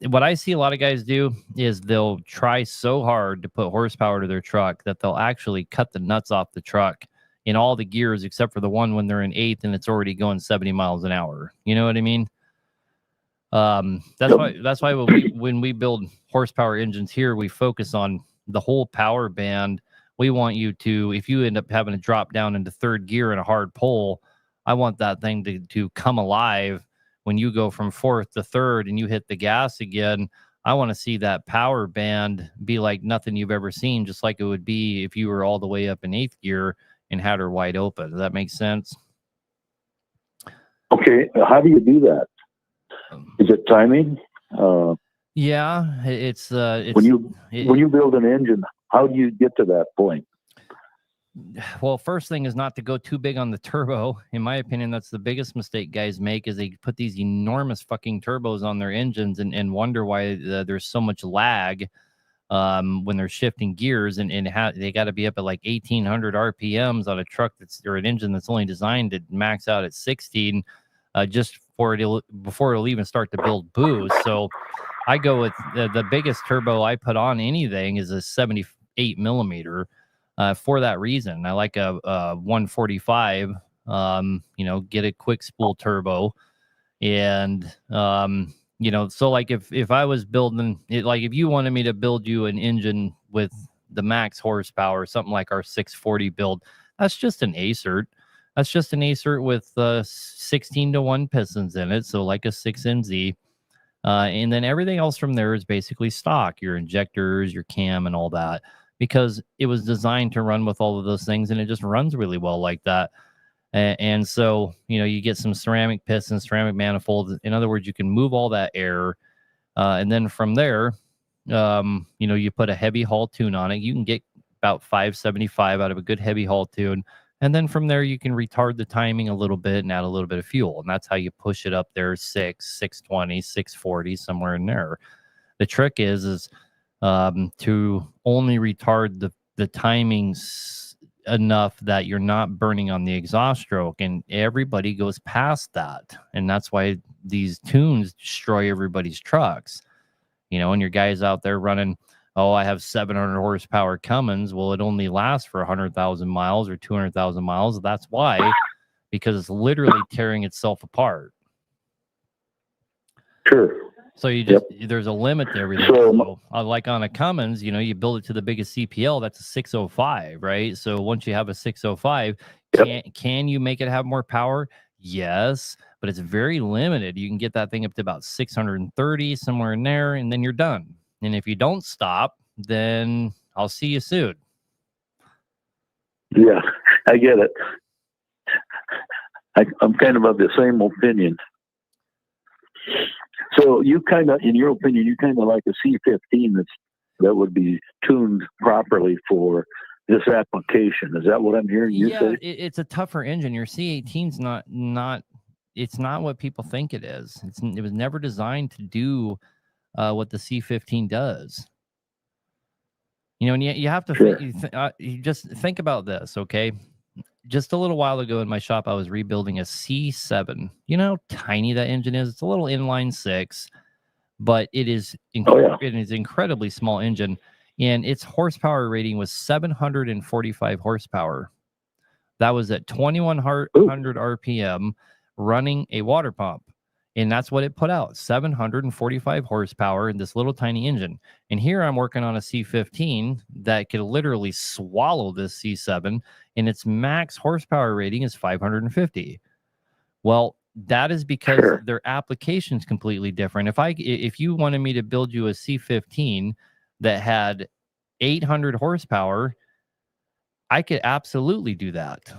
What I see a lot of guys do is they'll try so hard to put horsepower to their truck that they'll actually cut the nuts off the truck in all the gears except for the one when they're in 8th and it's already going 70 miles an hour. You know what I mean? That's why when we build horsepower engines here, we focus on the whole power band. We want you to, if you end up having to drop down into 3rd gear in a hard pull, I want that thing to come alive when you go from 4th to 3rd and you hit the gas again. I want to see that power band be like nothing you've ever seen, just like it would be if you were all the way up in 8th gear and had her wide open. Does that make sense?
Okay, how do you do that? Is it timing?
Yeah, it's
when you build an engine, how do you get to that point?
Well, first thing is not to go too big on the turbo. In my opinion, that's the biggest mistake guys make, is they put these enormous fucking turbos on their engines and wonder why there's so much lag when they're shifting gears, and they got to be up at like 1,800 RPMs on a truck or an engine that's only designed to max out at 16 just before it'll even start to build boost. So I go with the biggest turbo I put on anything is a 78 millimeter. For that reason, I like a 145. Get a quick spool turbo, and so like if I was building it, like if you wanted me to build you an engine with the max horsepower, something like our 640 build, that's just an ACERT. That's just an ACERT with 16-to-1 pistons in it, so like a 6NZ. And then everything else from there is basically stock, your injectors, your cam, and all that, because it was designed to run with all of those things, and it just runs really well like that. And so, you get some ceramic pistons, ceramic manifolds. In other words, you can move all that air. And then from there, you put a heavy haul tune on it. You can get about 575 out of a good heavy haul tune. And then from there, you can retard the timing a little bit and add a little bit of fuel. And that's how you push it up there, 620, 640, somewhere in there. The trick is to only retard the timings enough that you're not burning on the exhaust stroke, and everybody goes past that, and that's why these tunes destroy everybody's trucks. And your guys out there running, I have 700 horsepower Cummins. Well, it only lasts for 100,000 miles or 200,000 miles. That's why, because it's literally tearing itself apart.
Sure.
So there's a limit to everything. So, like on a Cummins, you build it to the biggest CPL, that's a 605, right? So once you have a 605, can you make it have more power? Yes, but it's very limited. You can get that thing up to about 630, somewhere in there, and then you're done. And if you don't stop, then I'll see you soon.
Yeah, I get it. I'm kind of the same opinion. So you kind of, in your opinion, you kind of like a C15 that would be tuned properly for this application. Is that what I'm hearing you say?
It's a tougher engine. Your C18's not. It's not what people think it is. It was never designed to do what the C15 does. And you have to you just think about this, okay? Just a little while ago in my shop, I was rebuilding a C7. You know how tiny that engine is? It's a little inline 6, but it is it is incredibly small engine, and its horsepower rating was 745 horsepower. That was at 2100 RPM running a water pump. And that's what it put out, 745 horsepower in this little tiny engine. And here I'm working on a C15 that could literally swallow this C7, and its max horsepower rating is 550. Well, that is because their application is completely different. If you wanted me to build you a C15 that had 800 horsepower, I could absolutely do that.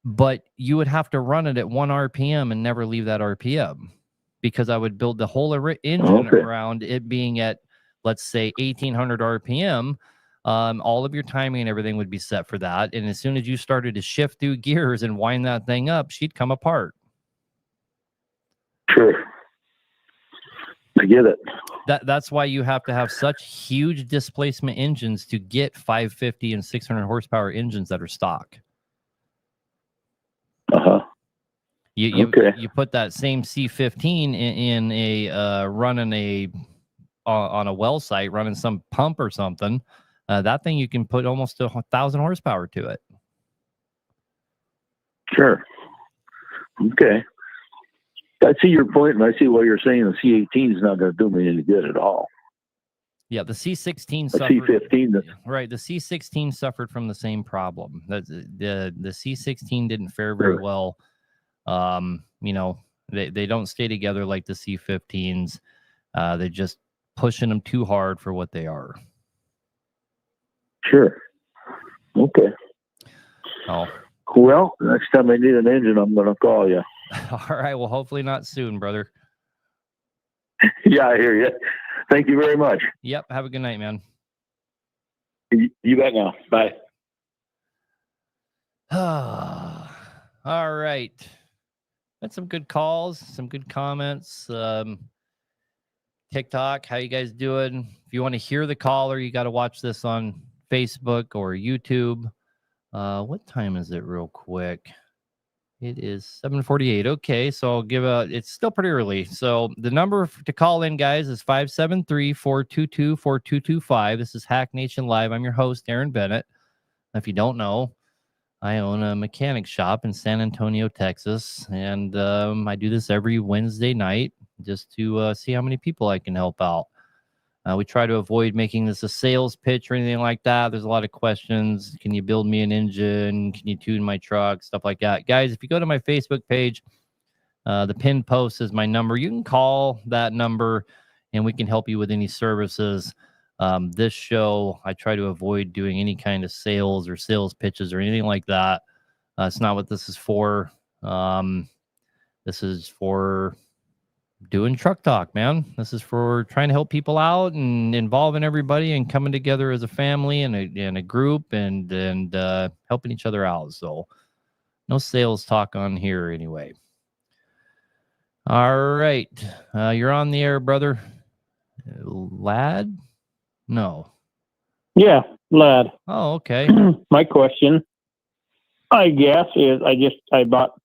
But you would have to run it at 1 RPM and never leave that RPM, because I would build the whole engine around it being at, let's say, 1800 RPM. All of your timing and everything would be set for that. And as soon as you started to shift through gears and wind that thing up, she'd come apart.
Sure. I get it.
That's why you have to have such huge displacement engines to get 550 and 600 horsepower engines that are stock. You put that same C15 in a running on a well site, running some pump or something. That thing, you can put almost 1,000 horsepower to it.
Sure. Okay. I see your point, and I see why you're saying the C18 is not going to do me any good at all.
Yeah, the C16
suffered. C15,
right? The C16 suffered from the same problem. The C16 didn't fare very well. You know, they don't stay together like the C15s. They're just pushing them too hard for what they are.
Sure. Okay.
Oh.
Well, next time I need an engine, I'm going to call you.
All right. Well, hopefully not soon, brother.
Yeah, I hear you. Thank you very much.
Yep. Have a good night, man.
You bet now. Bye.
All right. That's some good calls, some good comments. TikTok, how you guys doing? If you want to hear the caller, you got to watch this on Facebook or YouTube. What time is it real quick? It is 7:48. Okay, so I'll give it's still pretty early. So the number to call in, guys, is 573-422-4225. This is Hack Nation Live. I'm your host, Aaron Bennett. If you don't know, I own a mechanic shop in San Antonio, Texas, and I do this every Wednesday night just to see how many people I can help out. We try to avoid making this a sales pitch or anything like that. There's a lot of questions. Can you build me an engine? Can you tune my truck? Stuff like that. Guys, if you go to my Facebook page, the pinned post is my number. You can call that number, and we can help you with any services. This show, I try to avoid doing any kind of sales or sales pitches or anything like that. It's not what this is for. This is for doing truck talk, man. This is for trying to help people out and involving everybody and coming together as a family and a group and helping each other out. So no sales talk on here anyway. All right. You're on the air, brother. Lad? No.
Yeah, Lad.
Oh, okay.
My question, I guess, is I just bought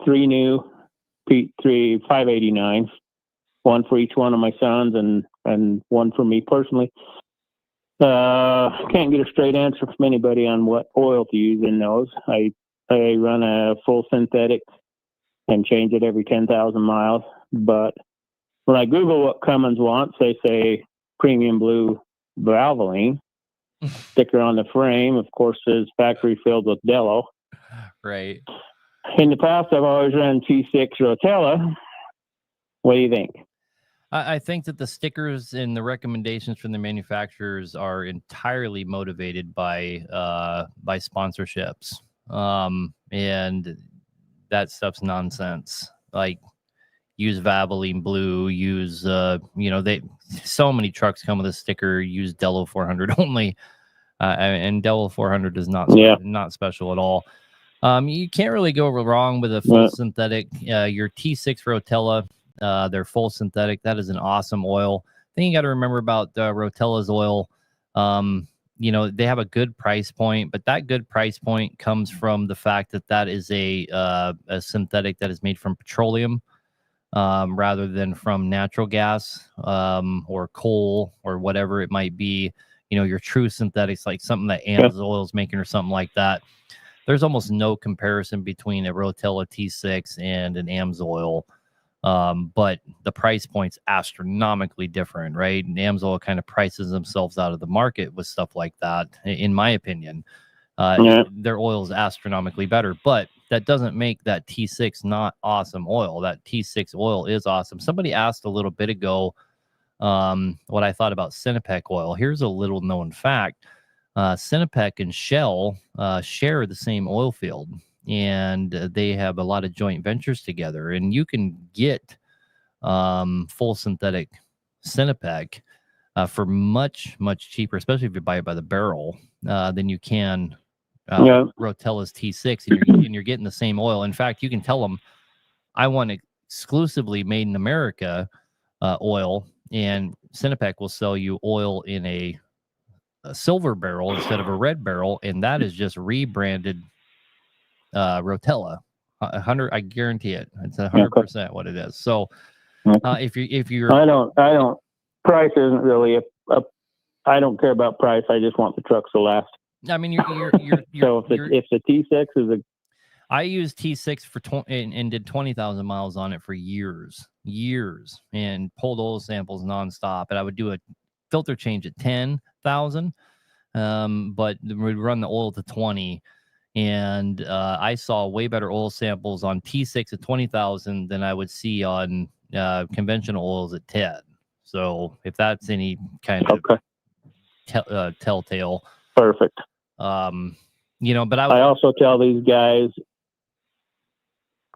3 new P3 589s, one for each one of my sons and one for me personally. Can't get a straight answer from anybody on what oil to use in those. I run a full synthetic and change it every 10,000 miles. But when I Google what Cummins wants, they say premium blue Valvoline. Sticker on the frame, of course, says factory filled with Dello.
Right.
In the past, I've always run T6 Rotella. What do you think?
I think that the stickers and the recommendations from the manufacturers are entirely motivated by sponsorships. And that stuff's nonsense. Like, use Valvoline Blue, use, so many trucks come with a sticker, use Dello 400 only. And Dello 400 is not special at all. You can't really go wrong with a full synthetic. Your T6 Rotella, they're full synthetic. That is an awesome oil. Thing you got to remember about Rotella's oil, they have a good price point, but that good price point comes from the fact that is a synthetic that is made from petroleum. rather than from natural gas or coal or whatever it might be. You know, your true synthetics, like something that AMSOIL is making or something like that. There's almost no comparison between a Rotella T6 and an AMSOIL. But the price point's astronomically different, right? And AMSOIL kind of prices themselves out of the market with stuff like that, in my opinion. Their oil is astronomically better, but that doesn't make that T6 not awesome oil. That T6 oil is awesome. Somebody asked a little bit ago what I thought about Sinopec oil. Here's a little known fact. Sinopec and Shell share the same oil field, and they have a lot of joint ventures together, and you can get full synthetic Sinopec for much cheaper, especially if you buy it by the barrel, than you can Rotella's T6, and you're getting the same oil. In fact, you can tell them, I want exclusively made in America oil, and Sinopec will sell you oil in a silver barrel instead of a red barrel, and that is just rebranded Rotella. 100, I guarantee it. It's 100% what it is. So if you're,
I don't. Price isn't really I don't care about price. I just want the trucks to last.
I mean, you're
so if the T6 is
I used T6 for and did 20,000 miles on it for years, and pulled oil samples nonstop. And I would do a filter change at 10,000, but we'd run the oil to 20. And I saw way better oil samples on T6 at 20,000 than I would see on conventional oils at 10. So if that's any kind of telltale.
Perfect.
But
I also tell these guys,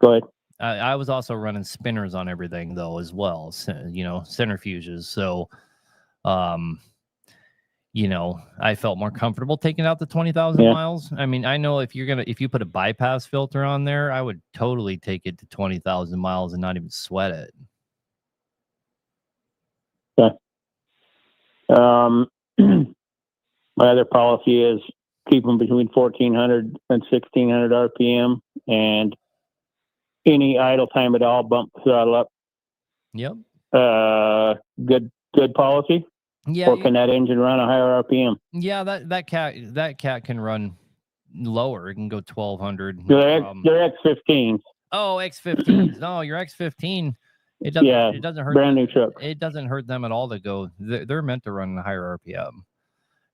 go ahead.
I was also running spinners on everything though, as well. So, centrifuges. So, I felt more comfortable taking out the 20,000 miles. I mean, I know if you put a bypass filter on there, I would totally take it to 20,000 miles and not even sweat it.
Okay. My other policy is keep them between 1,400 and 1,600 RPM, and any idle time at all, bump the throttle up.
Yep.
Good policy.
Yeah.
Or can that engine run a higher RPM?
Yeah, that cat can run lower. It can go 1,200.
They're X15s.
Oh, X15s. No, your X15. It doesn't hurt.
Brand new truck.
It doesn't hurt them at all to go. They're meant to run a higher RPM.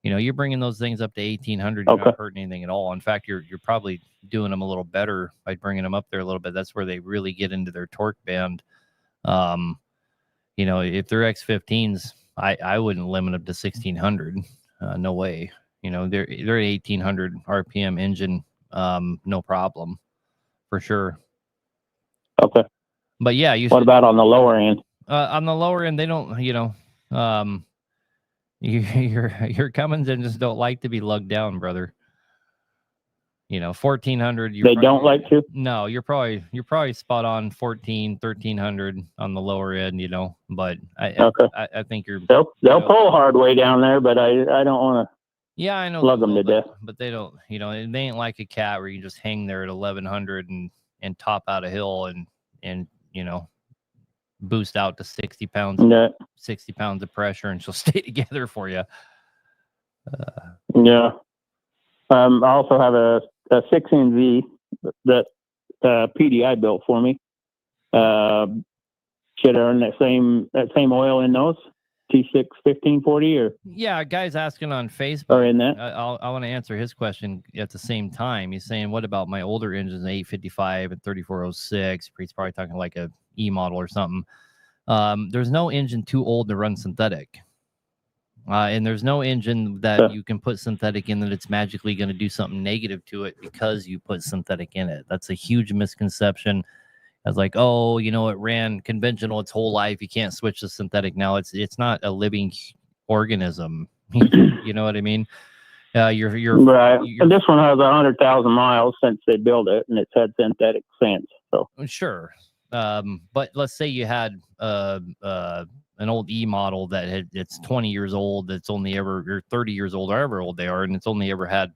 You're bringing those things up to 1,800. You're not hurting anything at all. In fact, you're probably doing them a little better by bringing them up there a little bit. That's where they really get into their torque band. If they're X15s, I wouldn't limit them to 1,600. No way. They're 1,800 RPM engine. No problem, for sure.
Okay.
But yeah,
what about on the lower end?
On the lower end, they don't. Your Cummins engines don't like to be lugged down, brother. 1,400.
They don't like to?
No, you're probably spot on 1,300 on the lower end, but I think
they'll pull hard way down there, but I don't want to.
Yeah, I know.
Lug them to death.
But they don't, they ain't like a cat where you can just hang there at 1,100 and top out a hill and boost out to 60 pounds, 60 pounds of pressure, and she'll stay together for you.
I also have a 6NZ that PDI built for me. Should I run that same oil in those T6 1540 or?
Yeah, a guy's asking on Facebook.
Or in that.
I want to answer his question at the same time. He's saying, "What about my older engines, 855 and 3406?" He's probably talking like a E model or something. There's no engine too old to run synthetic. And there's no engine that you can put synthetic in that it's magically going to do something negative to it because you put synthetic in it. That's a huge misconception. It's like, oh, it ran conventional its whole life. You can't switch to synthetic now. It's not a living organism. You know what I mean? You're
right. And this one has 100,000 miles since they built it, and it's had synthetic since. So
sure. But let's say you had an old E model that it's 20 years old, that's only or 30 years old, however old they are, and it's only ever had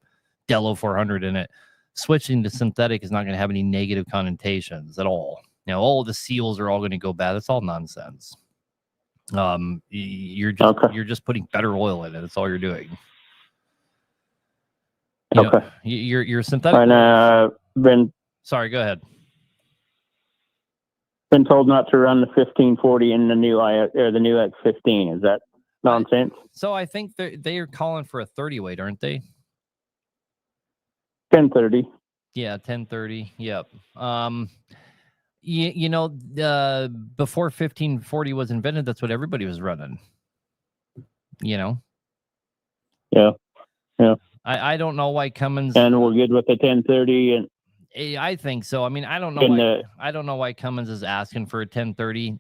Dello 400 in it. Switching to synthetic is not going to have any negative connotations at all. the seals are all going to go bad. That's all nonsense. You're just putting better oil in it. That's all you're doing. Your synthetic.
And
sorry, go ahead.
Been told not to run the 1540 in the new X15. Is that nonsense?
So I think they are calling for a 30 weight, aren't they?
1030.
Yeah, 1030. Yep. Before 1540 was invented, that's what everybody was running.
Yeah.
I don't know why Cummins.
And we're good with the 1030 and.
I think so. I mean, I don't know why Cummins is asking for a 1030.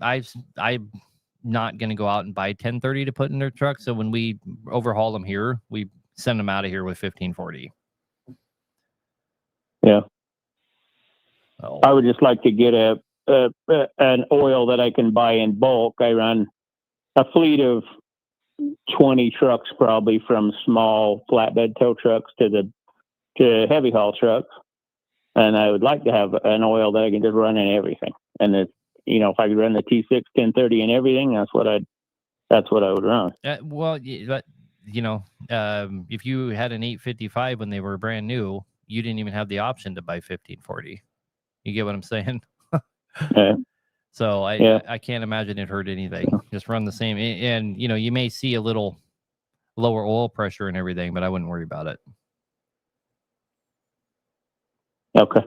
I'm not going to go out and buy 1030 to put in their truck. So when we overhaul them here, we send them out of here with 1540.
Yeah.
Oh.
I would just like to get an oil that I can buy in bulk. I run a fleet of 20 trucks, probably from small flatbed tow trucks to heavy haul trucks. And I would like to have an oil that I can just run in everything. And if I could run the T6 1030 and everything, that's what I would run.
If you had an 855 when they were brand new, you didn't even have the option to buy 1540. You get what I'm saying?
Yeah.
So I can't imagine it hurt anything. Just run the same. And, you may see a little lower oil pressure and everything, but I wouldn't worry about it.
Okay.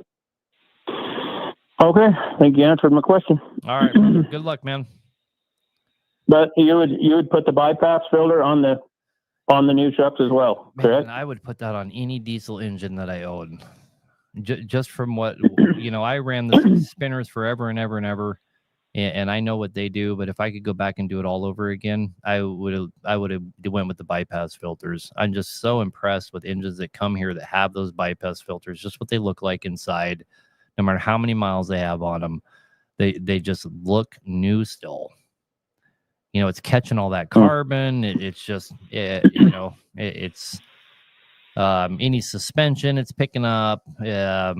I think you answered my question.
All right. Good luck, man.
But you would put the bypass filter on the new trucks as well, correct?
Man, I would put that on any diesel engine that I own. Just from what I ran the spinners forever and ever and ever, and I know what they do. But if I could go back and do it all over again, I would have went with the bypass filters. I'm just so impressed with engines that come here that have those bypass filters. Just what they look like inside, no matter how many miles they have on them, they just look new still. It's catching all that carbon. It's just it's any suspension it's picking up. I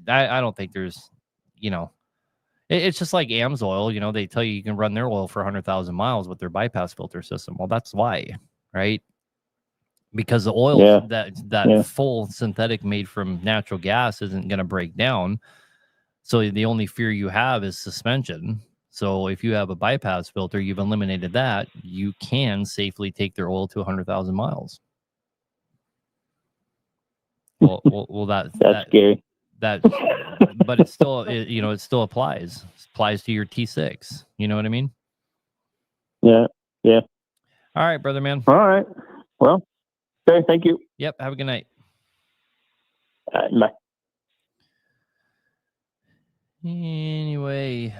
don't think there's it's just like AMSOIL. They tell you can run their oil for 100,000 miles with their bypass filter system. Well, that's why, right? Because the oil that full synthetic made from natural gas isn't going to break down. So the only fear you have is suspension. So if you have a bypass filter, you've eliminated that. You can safely take their oil to 100,000 miles. Well, that's
scary.
But it still, it still applies. It applies to your T6. You know what I mean?
Yeah. All
right, brother, man.
All right. Well, okay. Thank you.
Yep. Have a good night.
Bye.
Anyway,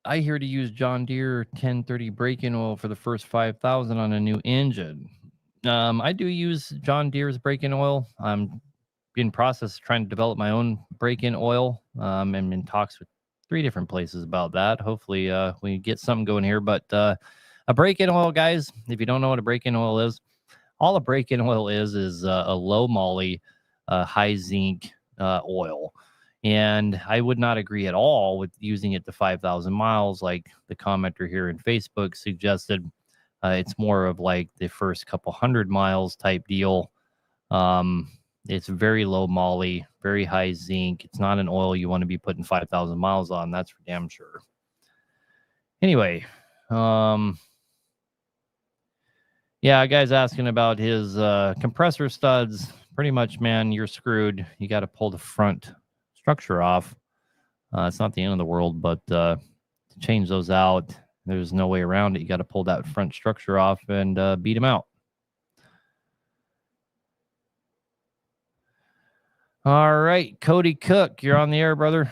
I hear to use John Deere 1030 break-in oil for the first 5,000 on a new engine. I do use John Deere's break-in oil. I'm in process of trying to develop my own break-in oil. I'm in talks with 3 different places about that. Hopefully we get something going here. But a break-in oil, guys, if you don't know what a break-in oil is, all a break-in oil is a low moly, high zinc oil. And I would not agree at all with using it to 5,000 miles like the commenter here in Facebook suggested. It's more of like the first couple 100 miles type deal. It's very low moly, very high zinc. It's not an oil you want to be putting 5,000 miles on. That's for damn sure. Anyway, yeah, a guy's asking about his compressor studs. Pretty much, man, you're screwed. You got to pull the front structure off. It's not the end of the world, but to change those out, there's no way around it. You got to pull that front structure off and beat them out. All right, Cody Cook, you're on the air, brother.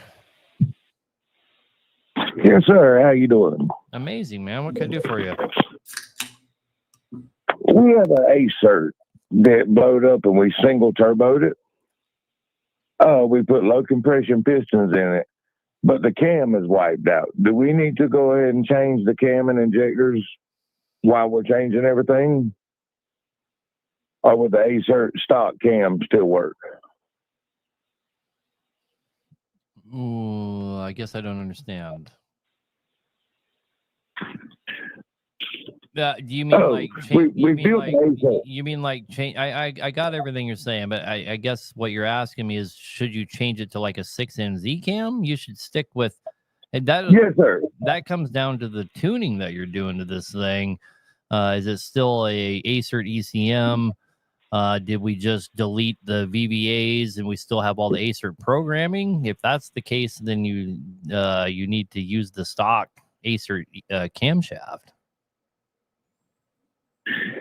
Yes, sir. How you doing?
Amazing, man. What can I do for you?
We have an ACERT that blowed up and we single turboed it. We put low compression pistons in it, but the cam is wiped out. Do we need to go ahead and change the cam and injectors while we're changing everything? Or would the ACERT stock cam still work?
Ooh, I guess I don't understand. Do you mean like change?
we built ACERT.
You mean like change? I got everything you're saying, but I guess what you're asking me is, should you change it to like a 6NZ cam? You should stick with, and that.
Yes, sir.
That comes down to the tuning that you're doing to this thing. Is it still a ACERT ECM? Did we just delete the VBAs and we still have all the ACERT programming? If that's the case, then you need to use the stock ACERT camshaft.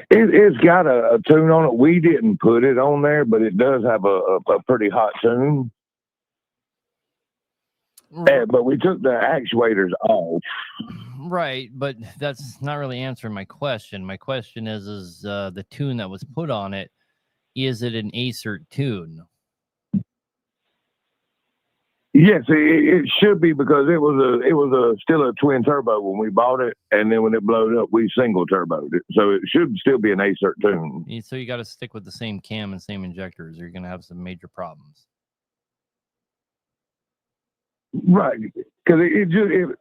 It's got a tune on it. We didn't put it on there, but it does have a pretty hot tune. But we took the actuators off.
Right, but that's not really answering my question. My question is the tune that was put on it, is it an ACERT tune?
Yes, it should be, because it was still a twin turbo when we bought it, and then when it blowed up, we single turboed it. So it should still be an ACERT tune.
So you got to stick with the same cam and same injectors, or you're going to have some major problems.
Right, because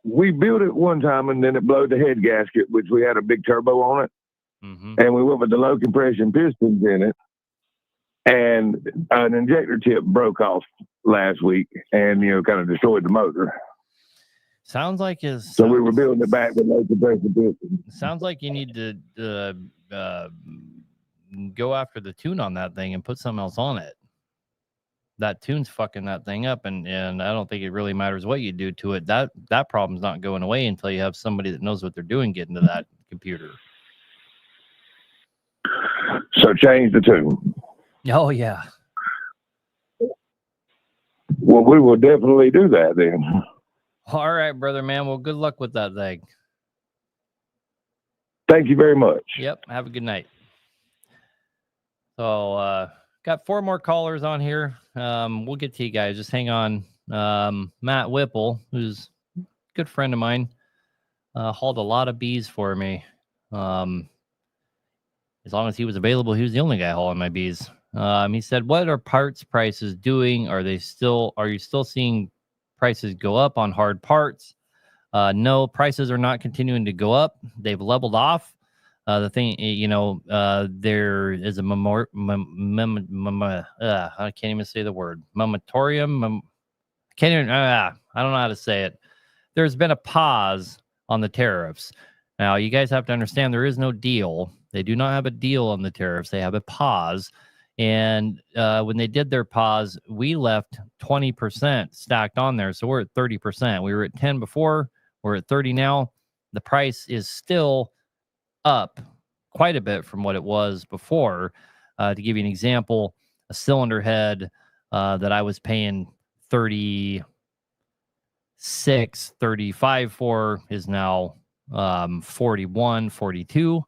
we built it one time and then it blowed the head gasket, which we had a big turbo on it, and we went with the low compression pistons in it, and an injector tip broke off last week, and kind of destroyed the motor.
Sounds like
so we were building it back with low compression pistons.
Sounds like you need to go after the tune on that thing and put something else on it. That tune's fucking that thing up, and I don't think it really matters what you do to it. That problem's not going away until you have somebody that knows what they're doing get into that computer.
So change the tune.
Oh yeah.
Well, we will definitely do that then.
All right, brother, man. Well, good luck with that thing.
Thank you very much.
Yep. Have a good night. So, got 4 more callers on here. We'll get to you guys. Just hang on. Matt Whipple, who's a good friend of mine, hauled a lot of bees for me. As long as he was available, he was the only guy hauling my bees. He said, "What are parts prices doing? Are you still seeing prices go up on hard parts?" No, prices are not continuing to go up. They've leveled off. The thing, there is a I can't even say the word. Moratorium. I don't know how to say it. There's been a pause on the tariffs. Now, you guys have to understand there is no deal. They do not have a deal on the tariffs. They have a pause. And when they did their pause, we left 20% stacked on there. So we're at 30%. We were at 10 before. We're at 30 now. The price is still up quite a bit from what it was before. To give you an example, a cylinder head that I was paying $36, $35 for is now $41, $42.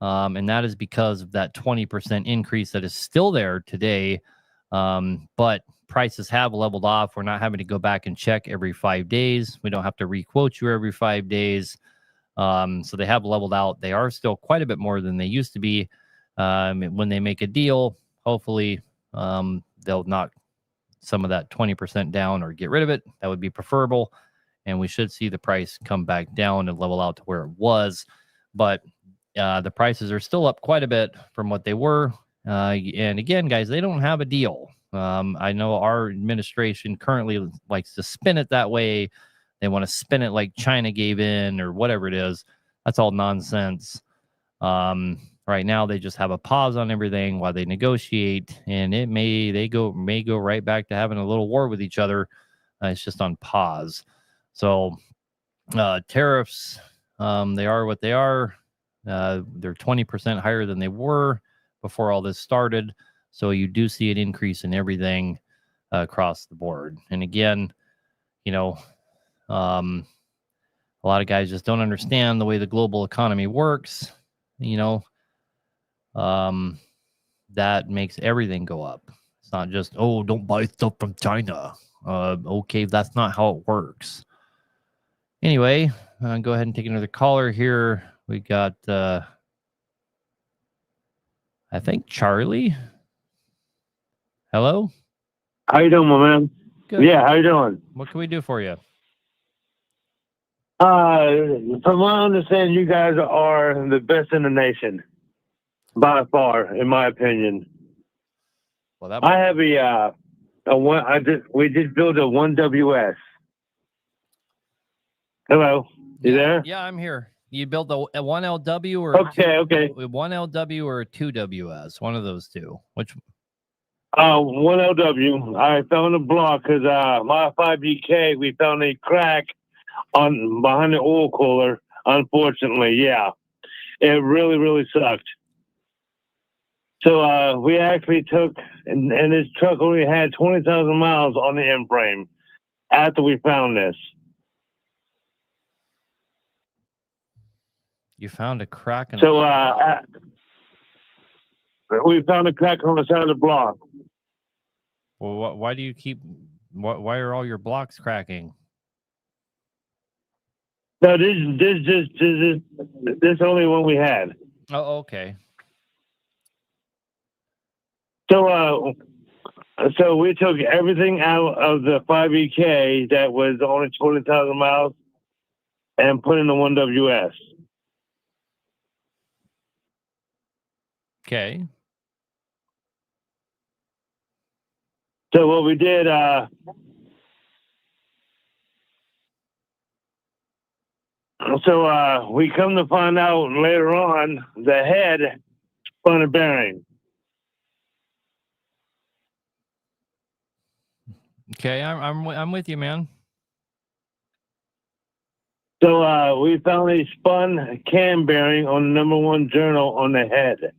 And that is because of that 20% increase that is still there today. But prices have leveled off. We're not having to go back and check every 5 days. We don't have to re-quote you every 5 days. So they have leveled out. They are still quite a bit more than they used to be. When they make a deal, hopefully they'll knock some of that 20% down or get rid of it. That would be preferable. And we should see the price come back down and level out to where it was. But the prices are still up quite a bit from what they were. And again, guys, they don't have a deal. I know our administration currently likes to spin it that way. They want to spin it like China gave in or whatever it is. That's all nonsense. Right now, they just have a pause on everything while they negotiate, and it may go right back to having a little war with each other. It's just on pause. So tariffs, they are what they are. They're 20% higher than they were before all this started. So you do see an increase in everything across the board. And again, a lot of guys just don't understand the way the global economy works. That makes everything go up. It's not just, oh, don't buy stuff from China. Okay, that's not how it works. Anyway, go ahead and take another caller here. We got, I think, Charlie. Hello?
How you doing, my man?
Good.
Yeah, how you doing?
What can we do for you?
From what I understand, you guys are the best in the nation, by far, in my opinion.
Well, that
I have we just built a 1WS. Hello, you there?
Yeah, I'm here. You built a 1LW or
Okay.
1LW or a 2WS, one of those two. Which?
1LW. I found a block because my 5BK, we found a crack behind the oil cooler. Unfortunately, yeah, it really, really sucked. So we actually took, and this truck only had 20,000 miles on the end frame after we found this.
You found a crack in.
So we found a crack on the side of the block.
Well, why do you keep? Why are all your blocks cracking?
No, this only one we had.
Oh, okay.
So we took everything out of the 5EK that was only 20,000 miles and put in the 1WS.
Okay.
So what we did, we come to find out later on the head spun a bearing.
Okay, I'm with you, man.
So we found a spun cam bearing on the number 1 journal on the head.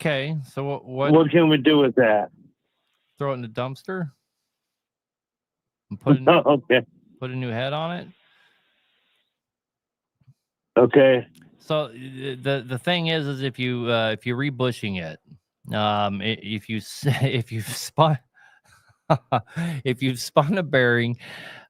Okay, so
what can we do with that?
Throw it in the dumpster and put a new head on it.
Okay.
So the thing is if you rebushing it, if you've spun if you've spun a bearing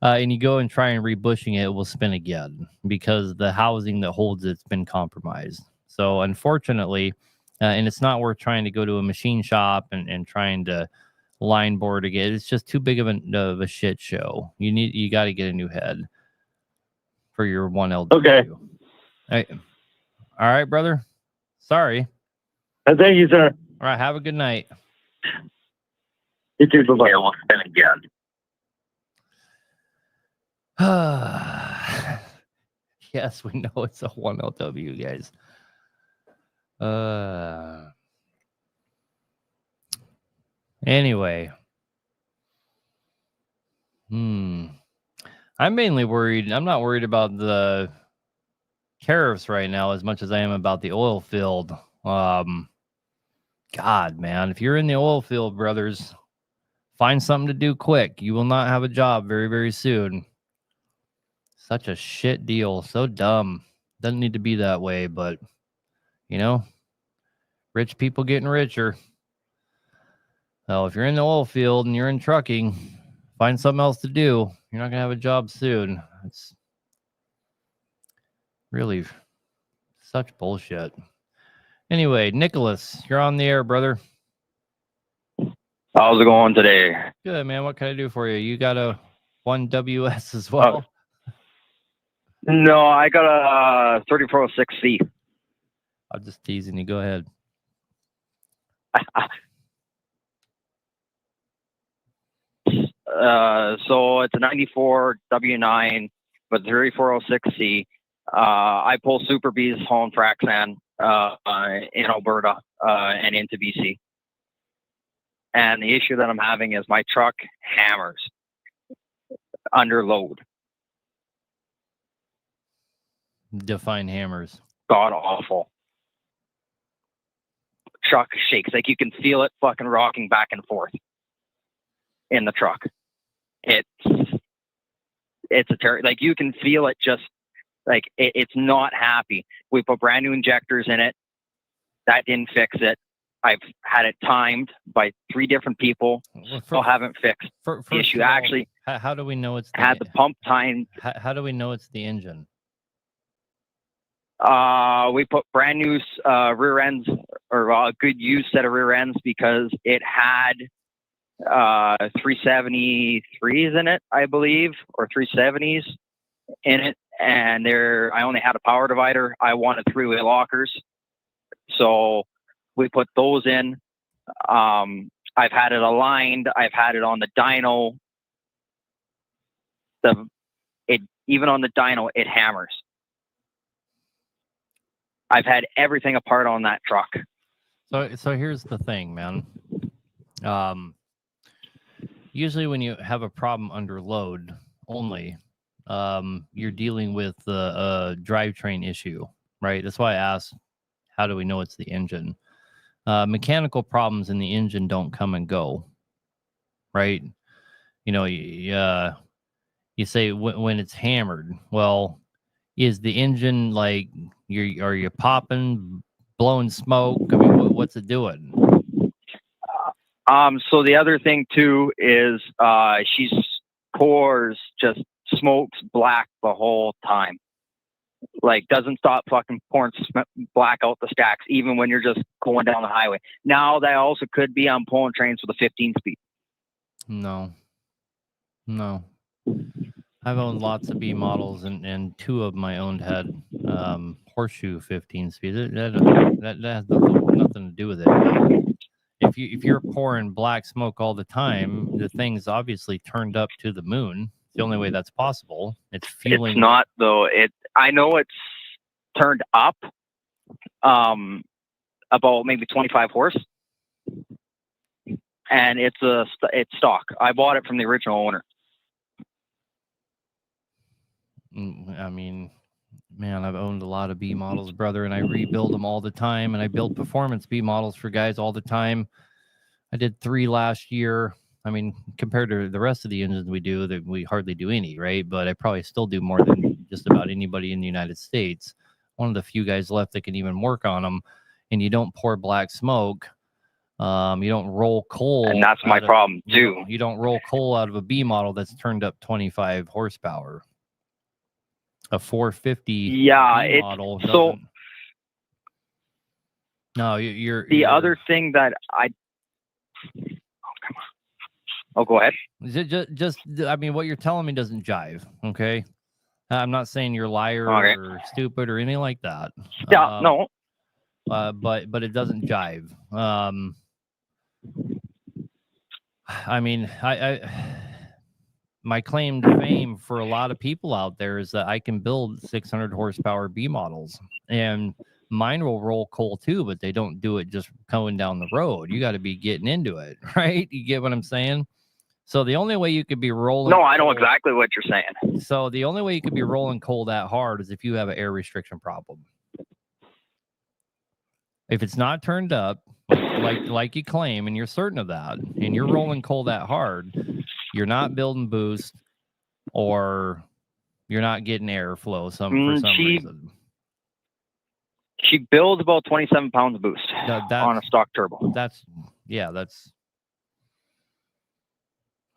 and you go and try and rebushing it, it will spin again because the housing that holds it's been compromised. So unfortunately, and it's not worth trying to go to a machine shop and trying to line board again. It's just too big of a shit show. You got to get a new head for your 1LW.
Okay.
All right, brother. Sorry.
Thank you, sir.
All right. Have a good night.
You too. Bye-bye.
Yeah, we'll spin again.
Yes, we know it's a 1LW, guys. Anyway. I'm mainly worried. I'm not worried about the tariffs right now as much as I am about the oil field. God, man, if you're in the oil field, brothers, find something to do quick. You will not have a job very, very soon. Such a shit deal. So dumb. Doesn't need to be that way, but, rich people getting richer. So if you're in the oil field and you're in trucking, find something else to do. You're not going to have a job soon. It's really such bullshit. Anyway, Nicholas, you're on the air, brother.
How's it going today?
Good, man. What can I do for you? You got a 1WS as well?
No, I got a 3406C.
I'm just teasing you. Go ahead.
So it's a 94 W9 with 3406C. I pull Super B's home frac sand in Alberta and into BC. And the issue that I'm having is my truck hammers under load.
Define hammers.
God awful. Truck shakes. Like you can feel it fucking rocking back and forth in the truck. It's a like you can feel it just like it's not happy. We put brand new injectors in it. That didn't fix it. I've had it timed by 3 different people. Still haven't fixed the issue. Actually,
how do we know it's
had the pump timed?
How do we know it's the engine?
We put brand new rear ends or a good used set of rear ends because it had 373s in it, I believe, or 370s in it. And I only had a power divider. I wanted three-way lockers. So we put those in. I've had it aligned. I've had it on the dyno. Even on the dyno, it hammers. I've had everything apart on that truck.
So here's the thing, man. Usually when you have a problem under load only, you're dealing with the drivetrain issue, right? That's why I asked, how do we know it's the engine? Mechanical problems in the engine don't come and go, right? You know, you say when it's hammered. Well, is the engine like are you popping, blowing smoke? I mean, what's it doing?
So the other thing too is she pours just smokes black the whole time. Like doesn't stop fucking pouring black out the stacks, even when you're just going down the highway. Now that also could be I'm pulling trains with a 15 speed.
No. I've owned lots of B models, and two of my owned had horseshoe 15 speed. That has nothing to do with it. If you're pouring black smoke all the time, the thing's obviously turned up to the moon. It's the only way that's possible. It's fueling.
It's not though. I know it's turned up about maybe 25 horse, and it's stock. I bought it from the original owner.
I mean, man, I've owned a lot of B models, brother, and I rebuild them all the time, and I build performance B models for guys all the time. I did 3 last year. I mean, compared to the rest of the engines we do, that we hardly do any, right? But I probably still do more than just about anybody in the United States. One of the few guys left that can even work on them. And you don't pour black smoke. You don't roll coal.
And that's my problem too.
You don't roll coal out of a B model that's turned up 25 horsepower. A 450 B model.
So
no, you're
the other thing that Oh, go ahead.
Just, I mean, what you're telling me doesn't jive. Okay, I'm not saying you're a liar or stupid or anything like that.
Yeah, no.
But it doesn't jive. I mean, my claim to fame for a lot of people out there is that I can build 600 horsepower B models, and mine will roll coal too, but they don't do it just going down the road. You got to be getting into it, right? You get what I'm saying? So the only way you could be rolling.
No, I know exactly what you're saying.
So the only way you could be rolling coal that hard is if you have an air restriction problem. If it's not turned up, like you claim, and you're certain of that, and you're rolling coal that hard, you're not building boost, or you're not getting airflow for some reason.
She builds about 27 pounds of boost on a stock turbo.
That's.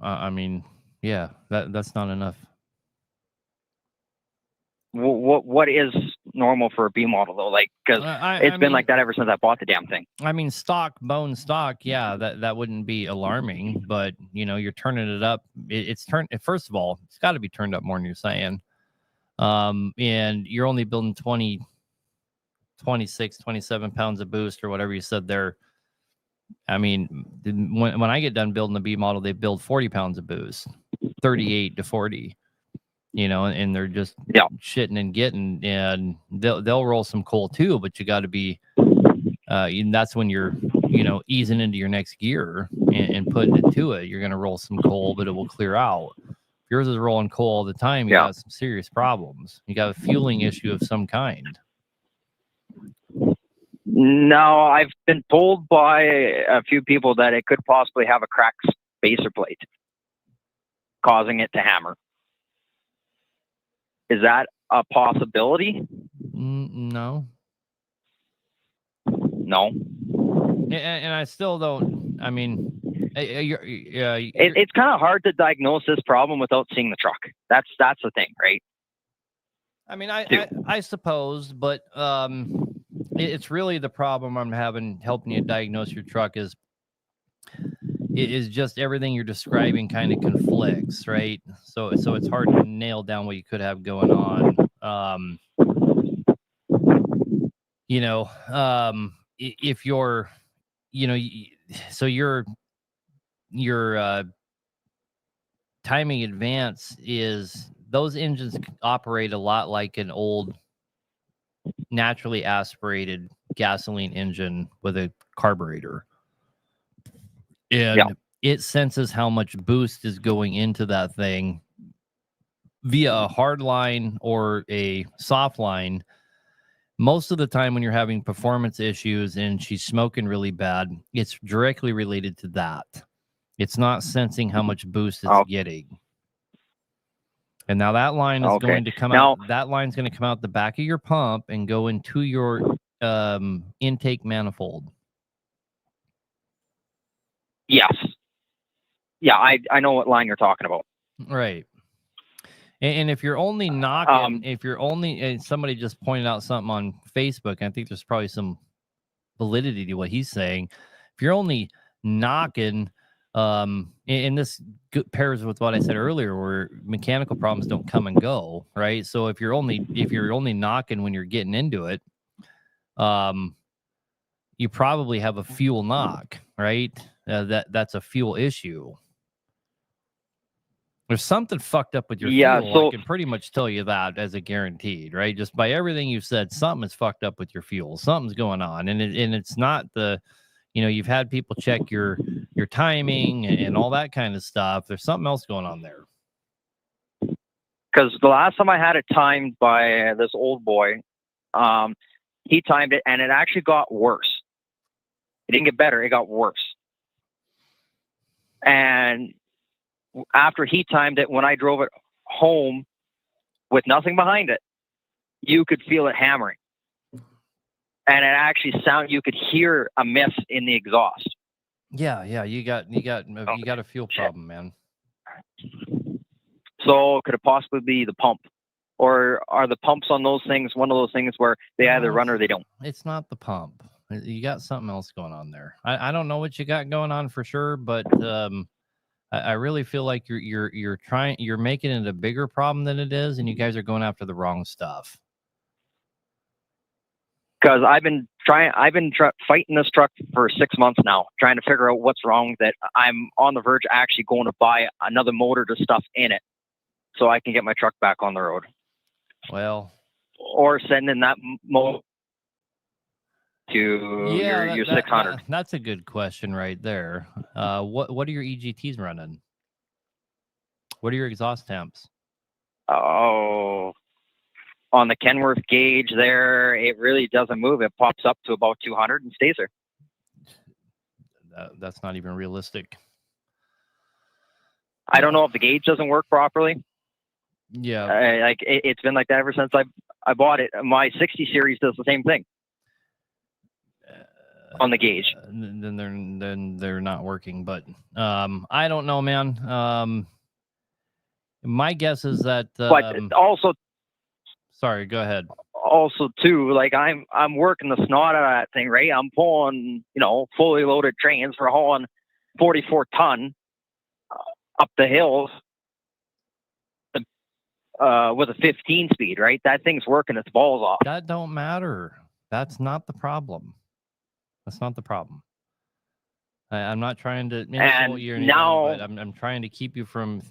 I mean, yeah, that's not enough.
What is normal for a B model though? Like, because it's been like that ever since I bought the damn thing.
I mean, bone stock, yeah, that wouldn't be alarming, but you know, you're turning it up. First of all, it's got to be turned up more than you're saying. And you're only building 26, 27 pounds of boost or whatever you said there. I mean, when I get done building the B model, they build 40 pounds of boost, 38 to 40, you know, and they're just shitting and getting, and they'll roll some coal too, but you got to be, that's when you're, you know, easing into your next gear and putting it to it. You're going to roll some coal, but it will clear out. If yours is rolling coal all the time, you got some serious problems. You got a fueling issue of some kind.
No, I've been told by a few people that it could possibly have a cracked spacer plate, causing it to hammer. Is that a possibility?
No.
No.
And I still don't. I mean,
it's kind of hard to diagnose this problem without seeing the truck. That's the thing, right?
I mean, I suppose, but it's really the problem I'm having helping you diagnose your truck is it is just everything you're describing kind of conflicts, right? So it's hard to nail down what you could have going on. If you're, so your timing advance is those engines operate a lot like an old naturally aspirated gasoline engine with a carburetor. And it senses how much boost is going into that thing via a hard line or a soft line. Most of the time when you're having performance issues and she's smoking really bad, it's directly related to that. It's not sensing how much boost it's getting. And now that line is going to come out. That line's going to come out the back of your pump and go into your intake manifold.
Yes. Yeah, I know what line you're talking about.
Right. And if you're only knocking, and somebody just pointed out something on Facebook, and I think there's probably some validity to what he's saying. If you're only knocking, and this pairs with what I said earlier, where mechanical problems don't come and go, right? So if you're only knocking when you're getting into it, you probably have a fuel knock, right? That's a fuel issue. There's something fucked up with your fuel. So I can pretty much tell you that as a guaranteed, right? Just by everything you've said, something is fucked up with your fuel. Something's going on, and it's not the, you've had people check your timing and all that kind of stuff. There's something else going on there.
Because the last time I had it timed by this old boy, he timed it, and it actually got worse. It didn't get better; it got worse. And after he timed it, when I drove it home with nothing behind it, you could feel it hammering. And it actually you could hear a miss in the exhaust.
Yeah, you got a fuel problem, man.
So could it possibly be the pump? Or are the pumps on those things one of those things where they either run or they don't?
It's not the pump. You got something else going on there. I don't know what you got going on for sure, but I really feel like you're making it a bigger problem than it is, and you guys are going after the wrong stuff.
Because I've been fighting this truck for 6 months now, trying to figure out what's wrong, that I'm on the verge of actually going to buy another motor to stuff in it so I can get my truck back on the road.
Well,
or sending that motor to your 600.
That's a good question right there. What are your EGTs running? What are your exhaust temps?
Oh, on the Kenworth gauge there, it really doesn't move. It pops up to about 200 and stays there.
That's not even realistic.
I don't know if the gauge doesn't work properly.
Yeah.
It's been like that ever since I bought it. My 60 series does the same thing on the gauge.
Then they're not working, but I don't know, man. My guess is that
but also,
sorry, go ahead.
Also too, like I'm working the snot out of that thing, right? I'm pulling, fully loaded trains for hauling 44 ton up the hills with a 15 speed, right? That thing's working its balls off.
That don't matter. That's not the problem. That's not the problem. I'm not trying to insult you or anything, but I'm trying to keep you from.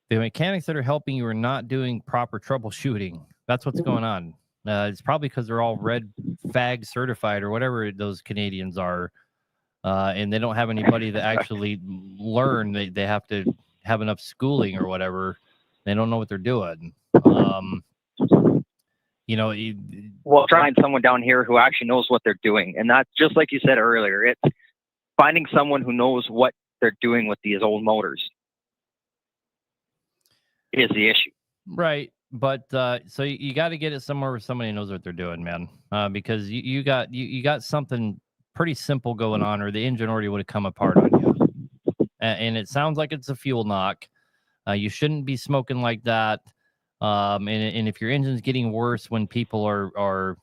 The mechanics that are helping you are not doing proper troubleshooting. That's what's going on. It's probably because they're all red fag certified or whatever those Canadians are, and they don't have anybody that actually learn. They have to have enough schooling or whatever. They don't know what they're doing.
Well, find someone down here who actually knows what they're doing, and that's just like you said earlier. It's finding someone who knows what they're doing with these old motors is the issue.
Right. But so you got to get it somewhere where somebody knows what they're doing, man. Because you got something pretty simple going on, or the engine already would have come apart on you. And it sounds like it's a fuel knock. You shouldn't be smoking like that. And if your engine's getting worse when people are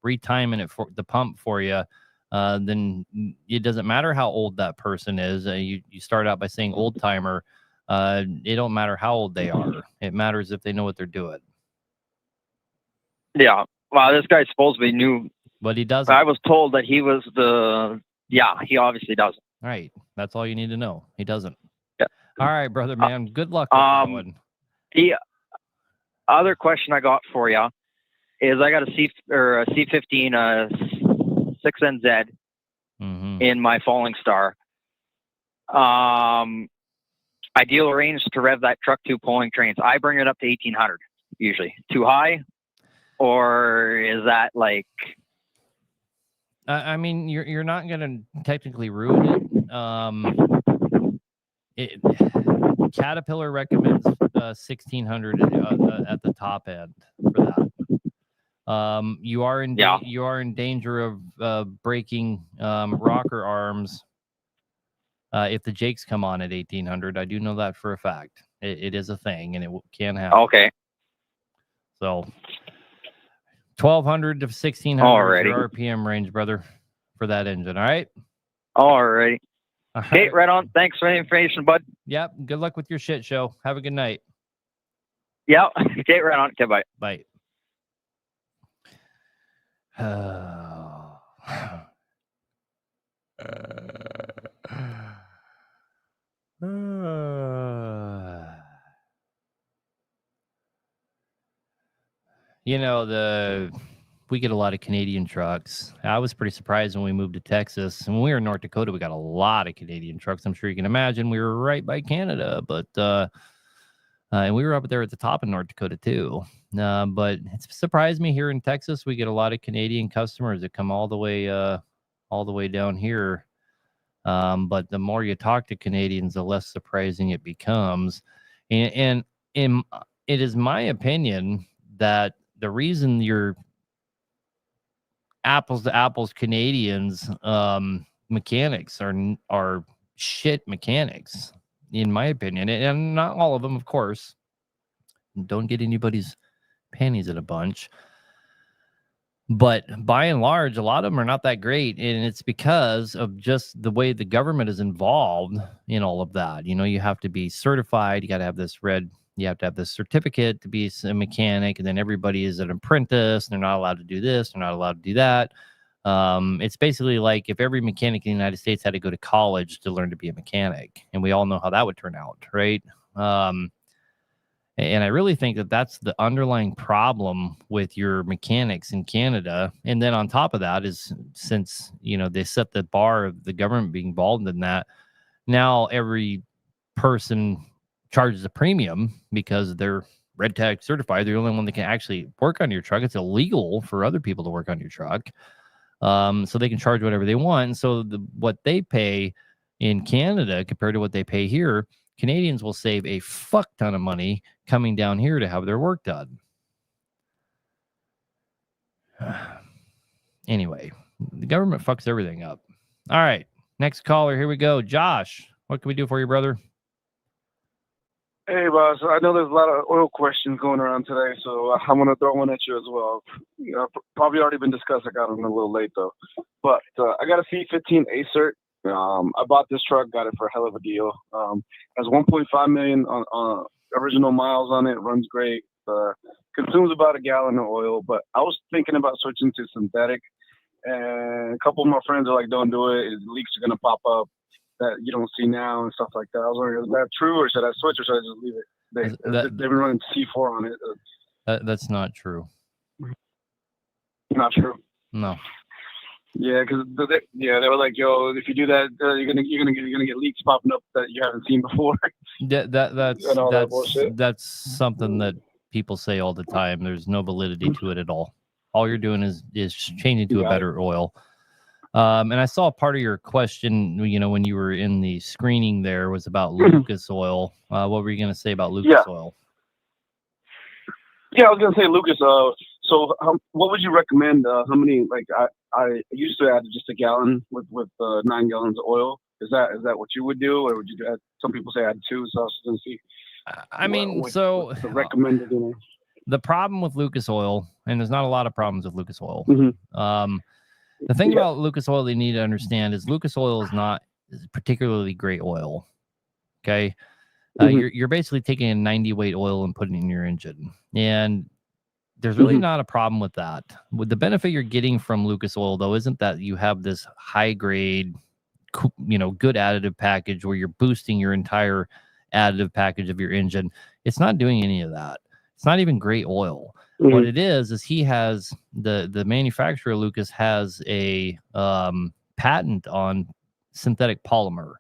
retiming it for the pump for you, then it doesn't matter how old that person is. You start out by saying old timer. It don't matter how old they are. It matters if they know what they're doing.
Yeah. Well, this guy supposedly knew,
but he doesn't.
I was told that he was he obviously doesn't.
Right. That's all you need to know. He doesn't.
Yeah.
All right, brother, man. Good luck with that one.
The other question I got for you is I got a C15 6NZ in my Falling Star. Ideal range to rev that truck to pulling trains. I bring it up to 1800 usually. Too high, or is that like?
I mean, you're not going to technically ruin it. Caterpillar recommends 1600 at the top end for that. You are in danger of breaking rocker arms if the jakes come on at 1800. I do know that for a fact. It is a thing, and it can happen.
Okay.
So 1200 to 1600 is your RPM range, brother, for that engine. All right.
All right. Okay, right on. Thanks for the information, bud.
Yep. Good luck with your shit show. Have a good night.
Yeah. Okay, right on. Okay, bye.
Bye. You know, we get a lot of Canadian trucks. I was pretty surprised when we moved to Texas. And when we were in North Dakota, we got a lot of Canadian trucks. I'm sure you can imagine we were right by Canada, but and we were up there at the top of North Dakota too. But it surprised me here in Texas. We get a lot of Canadian customers that come all the way down here. But the more you talk to Canadians, the less surprising it becomes. And it is my opinion that the reason you're apples to apples Canadians mechanics are shit mechanics, in my opinion, and not all of them, of course. Don't get anybody's panties in a bunch. But by and large, a lot of them are not that great. And it's because of just the way the government is involved in all of that. You know, you have to be certified. You got to have this you have to have this certificate to be a mechanic. And then everybody is an apprentice. They're not allowed to do this. They're not allowed to do that. It's basically like if every mechanic in the United States had to go to college to learn to be a mechanic. And we all know how that would turn out, right? And I really think that that's the underlying problem with your mechanics in Canada. And then on top of that is, since, you know, they set the bar of the government being involved in that, now every person charges a premium because they're Red Tag certified. They're the only one that can actually work on your truck. It's illegal for other people to work on your truck. So they can charge whatever they want. And so what they pay in Canada compared to what they pay here, Canadians will save a fuck ton of money coming down here to have their work done. Anyway, the government fucks everything up. All right, next caller. Here we go. Josh, what can we do for you, brother?
Hey, boss. I know there's a lot of oil questions going around today, so I'm going to throw one at you as well. You know, probably already been discussed. I got it a little late, though. But I got a C15 ACERT. I bought this truck, got it for a hell of a deal. Has 1.5 million on original miles on it. Runs great. Consumes about a gallon of oil. But I was thinking about switching to synthetic. And a couple of my friends are like, don't do it. Leaks are going to pop up that you don't see now and stuff like that. I was wondering, is that true, or should I switch, or should I just leave it? They've been running C4 on it.
That's not true.
Not true.
No.
Yeah, because they were like, "Yo, if you do that, you're gonna get leaks popping up that you haven't seen before."
That's something that people say all the time. There's no validity to it at all. All you're doing is changing to a better oil. And I saw part of your question, you know, when you were in the screening there, was about Lucas oil. What were you going to say about Lucas oil?
Yeah, I was going to say Lucas. So what would you recommend? How many? Like I used to add just a gallon with 9 gallons of oil. Is that what you would do, or would you add? Some people say add 2. So I was going to see.
I mean, what's the
recommended. You know?
The problem with Lucas oil, and there's not a lot of problems with Lucas oil. The thing about Lucas Oil they need to understand is Lucas Oil is not particularly great oil. Okay. You're basically taking a 90 weight oil and putting it in your engine. And there's really not a problem with that. With the benefit you're getting from Lucas Oil, though, isn't that you have this high grade, good additive package where you're boosting your entire additive package of your engine. It's not doing any of that. It's not even great oil. What it is he has the manufacturer Lucas has a patent on synthetic polymer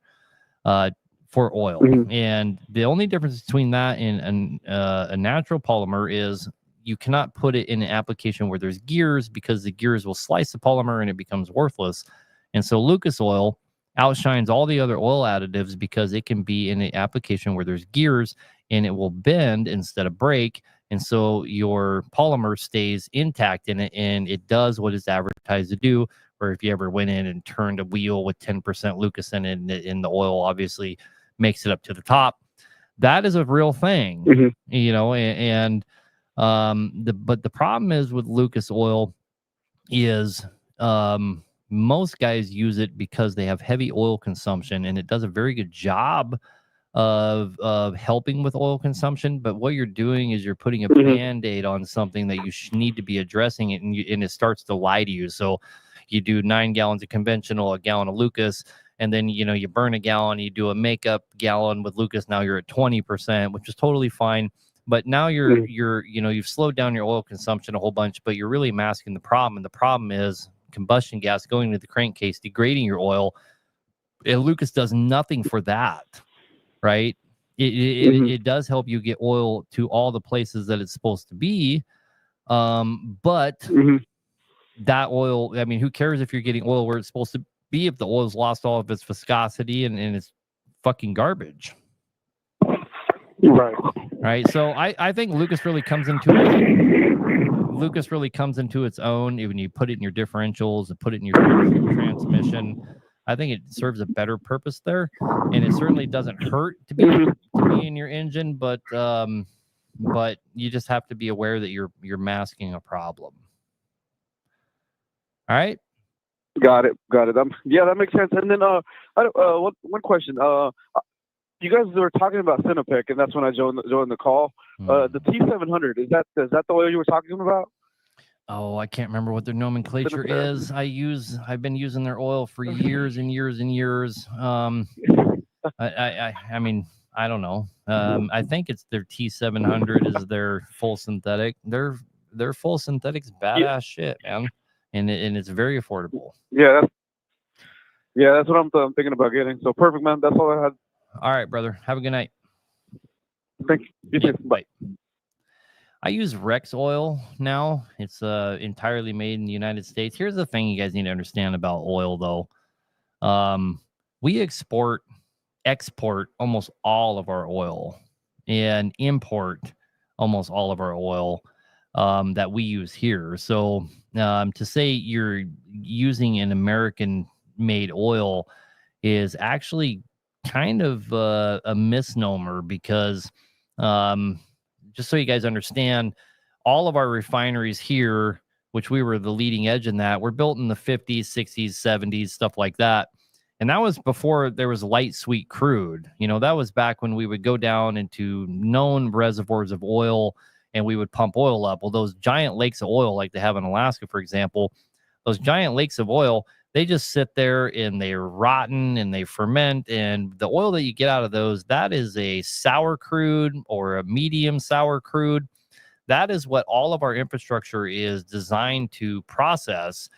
for oil, and the only difference between that and a natural polymer is you cannot put it in an application where there's gears, because the gears will slice the polymer and it becomes worthless. And so Lucas Oil outshines all the other oil additives because it can be in an application where there's gears and it will bend instead of break. And so your polymer stays intact in it, and it does what it's advertised to do. Or if you ever went in and turned a wheel with 10% Lucas in it, and the oil obviously makes it up to the top, that is a real thing, but the problem is with Lucas Oil is most guys use it because they have heavy oil consumption, and it does a very good job of helping with oil consumption. But what you're doing is you're putting a band-aid on something that you need to be addressing it, and it starts to lie to you. So you do 9 gallons of conventional, a gallon of Lucas, and then you burn a gallon, you do a makeup gallon with Lucas. Now you're at 20%, which is totally fine. But now you've slowed down your oil consumption a whole bunch, but you're really masking the problem. And the problem is combustion gas going into the crankcase, degrading your oil. And Lucas does nothing for that, right? It does help you get oil to all the places that it's supposed to be. But that oil, I mean, who cares if you're getting oil where it's supposed to be if the oil's lost all of its viscosity and it's fucking garbage. Right. So I think Lucas really comes into its own when you put it in your differentials and put it in your transmission. I think it serves a better purpose there, and it certainly doesn't hurt to be in your engine, but you just have to be aware that you're masking a problem. All right.
Got it. Yeah, that makes sense. And then one question. You guys were talking about Cinepec, and that's when I joined the call. The T700, is that the oil you were talking about?
Oh, I can't remember what their nomenclature is. I've been using their oil for years and years and years. I mean, I don't know. I think it's their T700 is their full synthetic. Their full synthetic's badass shit, man. And it's very affordable.
Yeah, that's what I'm thinking about getting. So perfect, man. That's all I had.
All right, brother. Have a good night.
Thank you. You too.
Bye. I use Rex oil now. It's entirely made in the United States. Here's the thing you guys need to understand about oil, though. We export almost all of our oil and import almost all of our oil that we use here. So to say you're using an American-made oil is actually kind of a misnomer, because just so you guys understand, all of our refineries here, which we were the leading edge in that, were built in the 50s, 60s, 70s, stuff like that. And that was before there was light sweet crude. That was back when we would go down into known reservoirs of oil and we would pump oil up. Well, those giant lakes of oil, like they have in Alaska, for example, those giant lakes of oil, they just sit there and they're rotten and they ferment. And the oil that you get out of those, that is a sour crude or a medium sour crude. That is what all of our infrastructure is designed to process.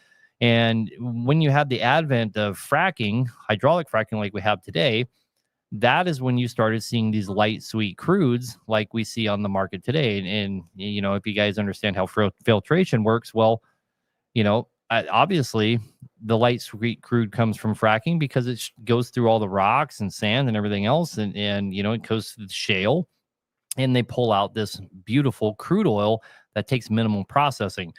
And when you had the advent of fracking, hydraulic fracking like we have today, that is when you started seeing these light sweet crudes like we see on the market today. And if you guys understand how filtration works, well, obviously the light sweet crude comes from fracking because it goes through all the rocks and sand and everything else. And it goes through the shale, and they pull out this beautiful crude oil that takes minimal processing.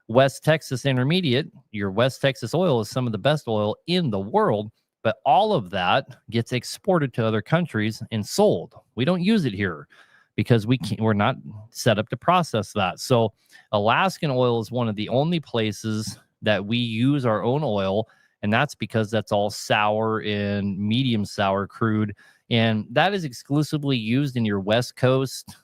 West Texas Intermediate, your West Texas oil, is some of the best oil in the world, but all of that gets exported to other countries and sold. We don't use it here because we're not set up to process that. So Alaskan oil is one of the only places that we use our own oil, and that's because that's all sour and medium sour crude, and that is exclusively used in your West Coast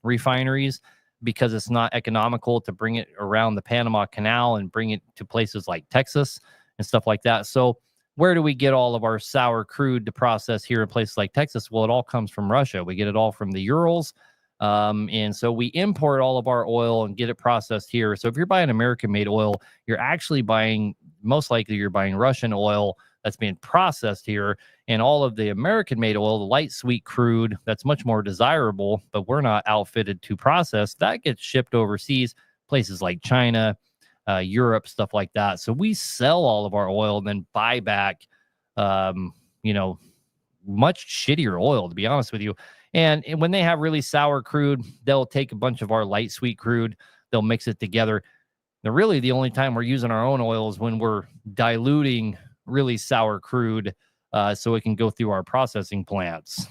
refineries because it's not economical to bring it around the Panama Canal and bring it to places like Texas and stuff like that. So where do we get all of our sour crude to process here in places like Texas? Well, it all comes from Russia. We get it all from the Urals. And so we import all of our oil and get it processed here. So if you're buying American-made oil, you're actually buying, most likely you're buying Russian oil that's being processed here. And all of the American-made oil, the light sweet crude, that's much more desirable, but we're not outfitted to process, that gets shipped overseas, places like China, Europe, stuff like that. So we sell all of our oil and then buy back, you know, much shittier oil, to be honest with you. And when they have really sour crude, they'll take a bunch of our light sweet crude, they'll mix it together. Now, really, the only time we're using our own oil is when we're diluting really sour crude so it can go through our processing plants.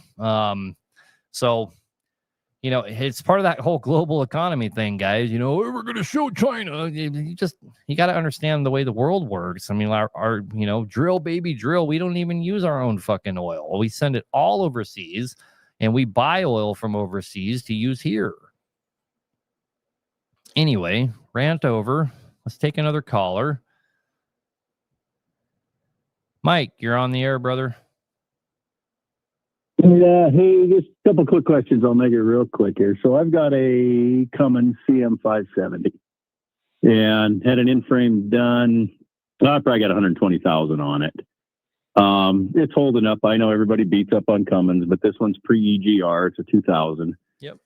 So, you know, it's part of that whole global economy thing, guys. You know, we're going to show China. You got to understand the way the world works. I mean, our, you know, drill, baby, drill. We don't even use our own fucking oil. We send it all overseas, and we buy oil from overseas to use here. Anyway, rant over. Let's take another caller. Mike, you're on the air, brother.
Yeah, hey, just a couple quick questions. I'll make it real quick here. So I've got a Cummins CM570 and had an in-frame done. I probably got 120,000 on it. It's holding up. I know everybody beats up on Cummins, but this one's pre-EGR. It's a 2000.
Yep.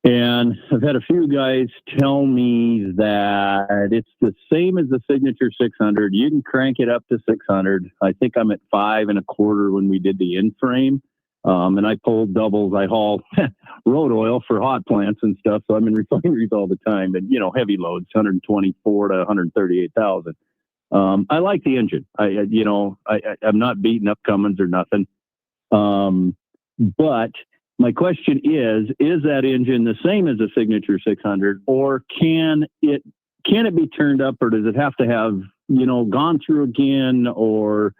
And I've had a few guys tell me that it's the same as the Signature 600. You can crank it up to 600. I think I'm at 5 1/4 when we did the in-frame. And I pull doubles. I haul road oil for hot plants and stuff. So I'm in refineries all the time. And, you know, heavy loads, 124 to 138,000. I like the engine. I'm not beating up Cummins or nothing. But my question is that engine the same as a Signature 600, or can it be turned up, or does it have to have, you know, gone through again, or,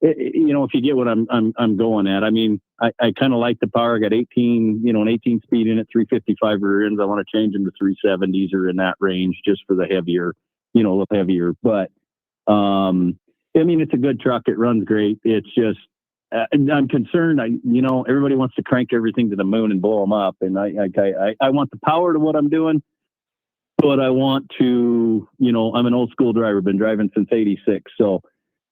you know, if you get what I'm going at? I mean, I kind of like the power. I got 18, you know, an 18 speed in it, 355 rear ends. I want to change them to 370s or in that range just for the heavier, you know, a little heavier. But, I mean, it's a good truck. It runs great. It's just, I'm concerned. Everybody wants to crank everything to the moon and blow them up. And I want the power to what I'm doing, but I want to, you know, I'm an old school driver, been driving since 86. So,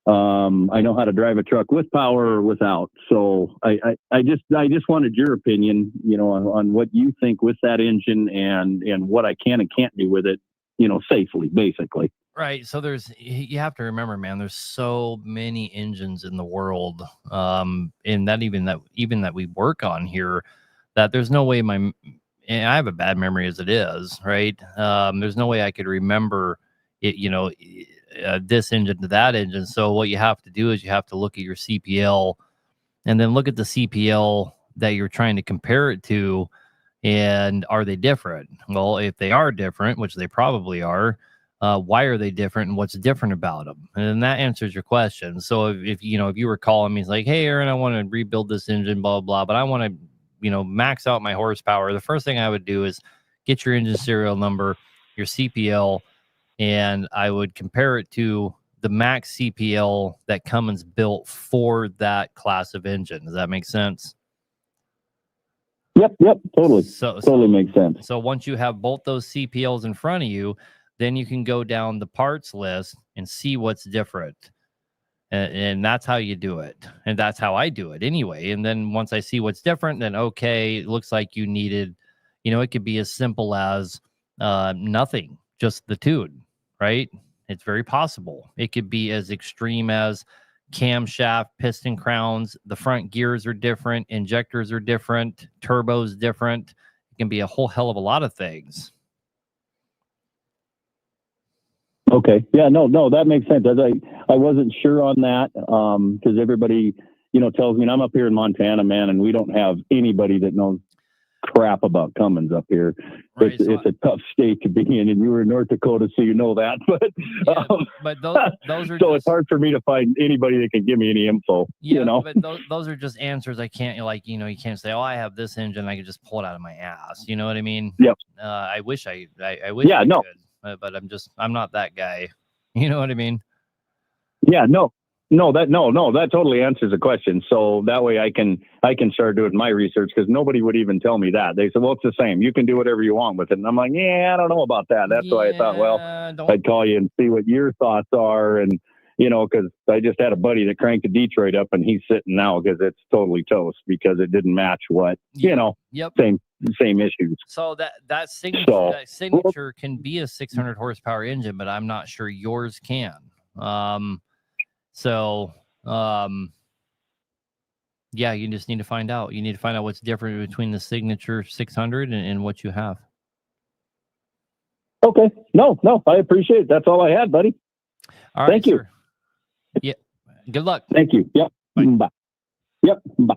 I know how to drive a truck with power or without. So I just wanted your opinion, you know, on what you think with that engine and what I can and can't do with it, you know, safely, basically.
Right. So you have to remember, man, there's so many engines in the world, and that even that we work on here, that there's no way and I have a bad memory as it is, right? There's no way I could remember it, you know, this engine to that engine. So what you have to do is you have to look at your CPL and then look at the CPL that you're trying to compare it to, and are they different? Well, if they are different, which they probably are, why are they different and what's different about them? And then that answers your question. So if you were calling me, it's like, hey, Aaron, I want to rebuild this engine, blah, blah, but I want to, you know, max out my horsepower. The first thing I would do is get your engine serial number, your CPL, and I would compare it to the max CPL that Cummins built for that class of engine. Does that make sense?
Yep, totally. Totally makes sense.
So once you have both those CPLs in front of you, then you can go down the parts list and see what's different. And that's how you do it. And that's how I do it anyway. And then once I see what's different, then, okay, it looks like you needed, you know, it could be as simple as nothing, just the tune, right? It's very possible. It could be as extreme as camshaft, piston crowns, the front gears are different, injectors are different, turbos different. It can be a whole hell of a lot of things.
Okay. Yeah, no, that makes sense. I wasn't sure on that because everybody, you know, tells me, and I'm up here in Montana, man, and we don't have anybody that knows crap about Cummins up here.
Right,
It's,
so
it's a tough state to be in, and you were in North Dakota, so you know that. But
yeah, but those are
so
just,
it's hard for me to find anybody that can give me any info.
yeah,
You know,
but those are just answers. I can't you can't say, oh, I have this engine, I can just pull it out of my ass. You know what I mean?
Yep.
I wish I wish
Yeah,
I
no.
could, but I'm not that guy. You know what I mean?
Yeah, no, that totally answers the question. So that way I can start doing my research, because nobody would even tell me that. They said, well, it's the same. You can do whatever you want with it. And I'm like, yeah, I don't know about that. That's why I thought, well, I'd call you and see what your thoughts are. And, you know, because I just had a buddy that cranked a Detroit up, and he's sitting now because it's totally toast because it didn't match what, you know, same issues.
So that signature can be a 600 horsepower engine, but I'm not sure yours can. Yeah, you just need to find out. You need to find out what's different between the signature 600 and what you have.
Okay. No, I appreciate it. That's all I had, buddy.
All right,
Thank you.
sir. Yeah. Good luck.
Thank you. Yep. Bye. Yep. Bye.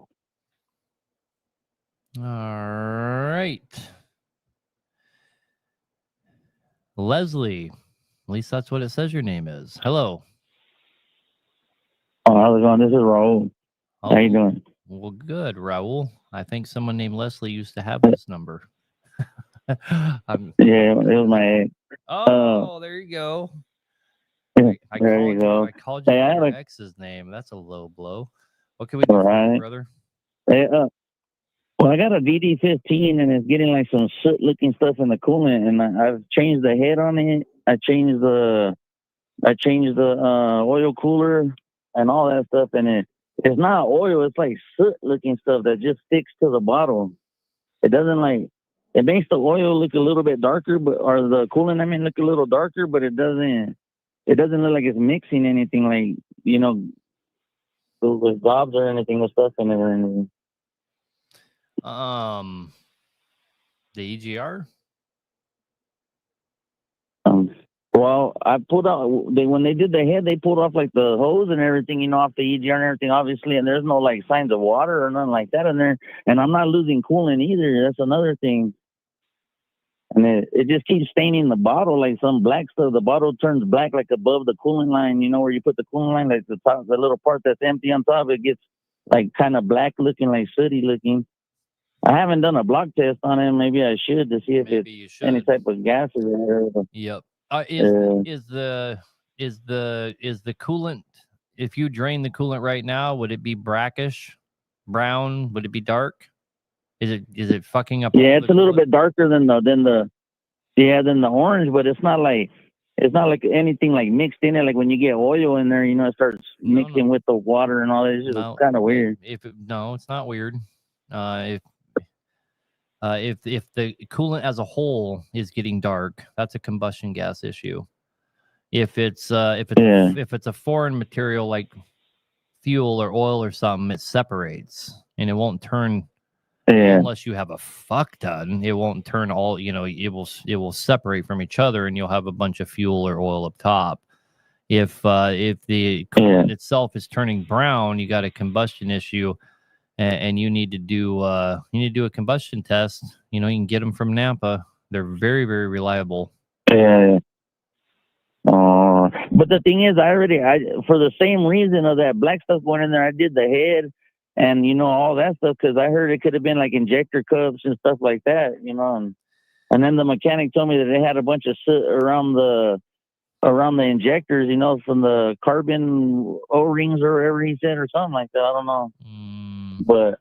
All right. Leslie. At least that's what it says your name is. Hello.
Oh, how's it going? This is Raul. How you doing?
Well, good, Raul. I think someone named Leslie used to have this number.
Yeah, it was my ex.
Oh, there you go. I called you by your ex's name. That's a low blow. What can we do for you, brother?
Hey, well, I got a VD15, and it's getting like some soot-looking stuff in the coolant, and I've changed the head on it. I changed the oil cooler and all that stuff, and it's not oil. It's like soot-looking stuff that just sticks to the bottle. It doesn't it makes the oil look a little bit darker, or the coolant, look a little darker, but it doesn't look like it's mixing anything, like, you know, with gobs or anything with stuff in it or anything.
The EGR?
Well, I pulled out, when they did the head, they pulled off like the hose and everything, you know, off the EGR and everything, obviously, and there's no like signs of water or nothing like that in there. And I'm not losing coolant either. That's another thing. And it just keeps staining the bottle, like some black stuff. The bottle turns black, like above the coolant line, you know, where you put the coolant line, like the top, the little part that's empty on top, it gets like kind of black looking, like sooty looking. I haven't done a block test on it. Maybe I should, to see if it's any type of gases in there.
Yep. Is the coolant, if you drain the coolant right now, would it be brackish, brown? Would it be dark? Is it fucking up?
Yeah, it's a little bit darker than the orange, but it's not like anything like mixed in it. Like when you get oil in there, you know, it starts mixing with the water and all that. It's just kind of weird.
No, it's not weird. If the coolant as a whole is getting dark, that's a combustion gas issue. If it's a foreign material like fuel or oil or something, it separates and it won't turn. Unless you have a fuck ton, it won't turn all. You know, it will separate from each other, and you'll have a bunch of fuel or oil up top. If the coolant itself is turning brown, you got a combustion issue. And you need to do a combustion test. You know, you can get them from Napa. They're very, very reliable.
Yeah. But the thing is, for the same reason of that black stuff going in there, I did the head and, you know, all that stuff, because I heard it could have been like injector cups and stuff like that, you know. And then the mechanic told me that they had a bunch of soot around the injectors, you know, from the carbon O-rings or whatever he said, or something like that. I don't know. But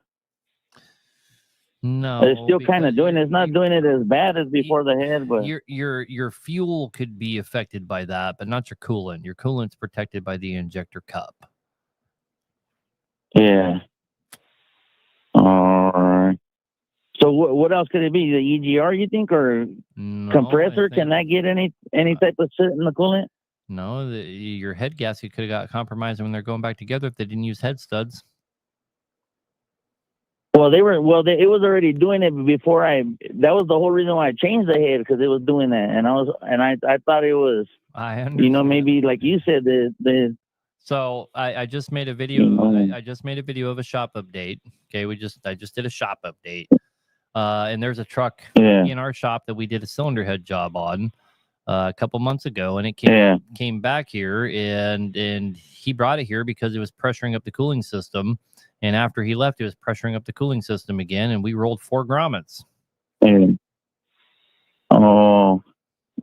no,
it's still kind of doing it. It's not doing it as bad as before the head, but
your fuel could be affected by that, but not your coolant. Your coolant's protected by the injector cup.
Yeah. All right. So what else could it be? The EGR, you think, or compressor? Can that get any type of soot in the coolant?
No, your head gasket could have got compromised when they're going back together if they didn't use head studs.
Well, it was already doing it before that was the whole reason why I changed the head, because it was doing that. And I thought it was, you know, maybe like you said,
So I just made a video. I just made a video of a shop update. Okay. I just did a shop update. And there's a truck
Yeah.
in our shop that we did a cylinder head job on a couple months ago, and it came back here, and he brought it here because it was pressuring up the cooling system. And after he left, it was pressuring up the cooling system again, and we rolled 4 grommets.
Yeah. Oh,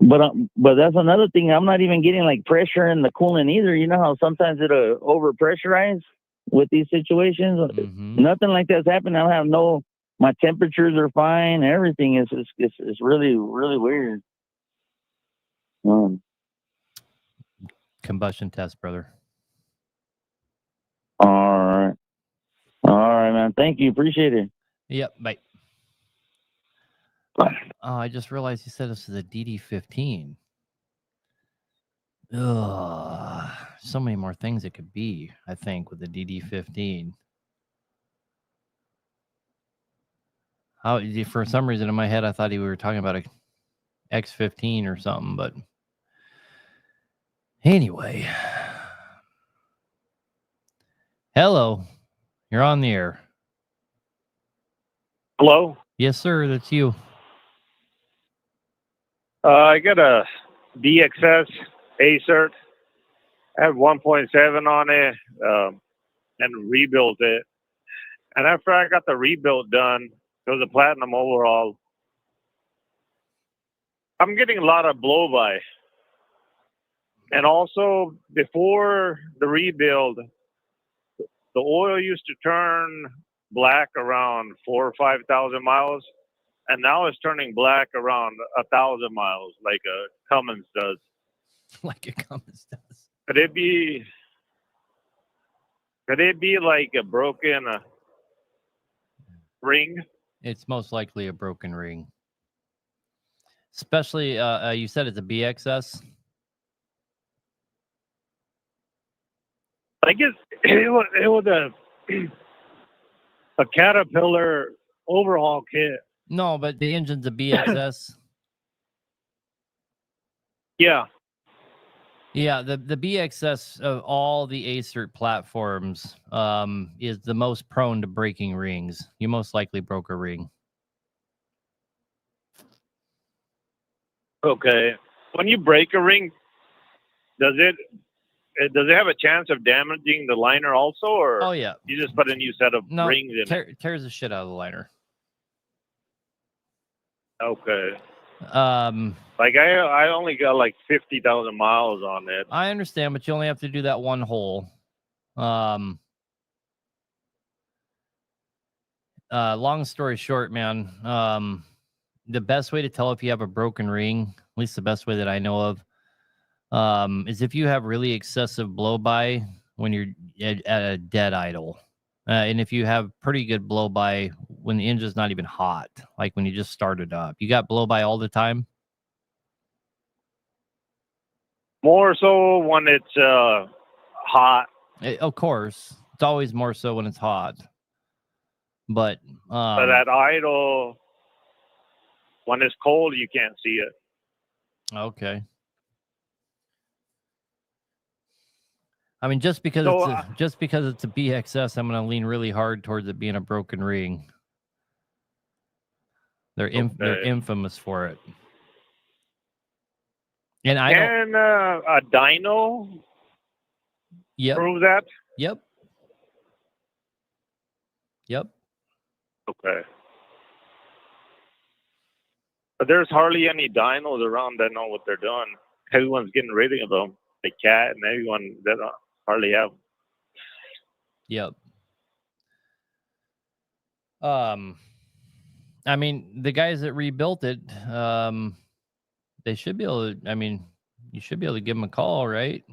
but that's another thing. I'm not even getting like pressure in the coolant either. You know how sometimes it'll over pressurize with these situations. Nothing like that's happened. I have my temperatures are fine. Everything is really, really weird.
Combustion test, brother.
All right, man. Thank you. Appreciate it.
Yep. Bye. Oh, I just realized you said this is a DD15. Ugh, so many more things it could be, I think, with the DD15. For some reason in my head, I thought we were talking about a X15 or something, but anyway. Hello, you're on the air.
Hello?
Yes, sir, that's you.
I got a DXS ACERT. I have 1.7 on it and rebuilt it. And after I got the rebuild done, it was a platinum overall. I'm getting a lot of blow-by. And also, before the rebuild, the oil used to turn black around 4,000 or 5,000 miles. And now it's turning black around 1,000 miles, like a Cummins does.
Like a Cummins does.
Could it be like a broken ring?
It's most likely a broken ring. Especially, you said it's a BXS.
I guess it was a Caterpillar overhaul kit.
No, but the engine's a BXS.
Yeah.
Yeah, the BXS of all the ACERT platforms is the most prone to breaking rings. You most likely broke a ring.
Okay. When you break a ring, does it have a chance of damaging the liner also, or
oh yeah,
you just put a new set of rings in it?
Tears the shit out of the liner.
Okay. Like I only got like 50,000 miles on it.
I understand, but you only have to do that one hole. Long story short, man, the best way to tell if you have a broken ring, at least the best way that I know of, is if you have really excessive blow-by when you're at a dead idle. And if you have pretty good blow-by when the engine's not even hot, like when you just started up. You got blow-by all the time?
More so when it's hot.
Of course. It's always more so when it's hot. But
at idle, when it's cold, you can't see it.
Okay. I mean, just because it's a BXS, I'm going to lean really hard towards it being a broken ring. They're infamous for it. And
Can a dyno prove that?
Yep.
Okay. But there's hardly any dynos around that know what they're doing. Everyone's getting rid of them. The cat and everyone that hardly have.
Yep. I mean, the guys that rebuilt it, they should be able to, I mean, you should be able to give them a call, right?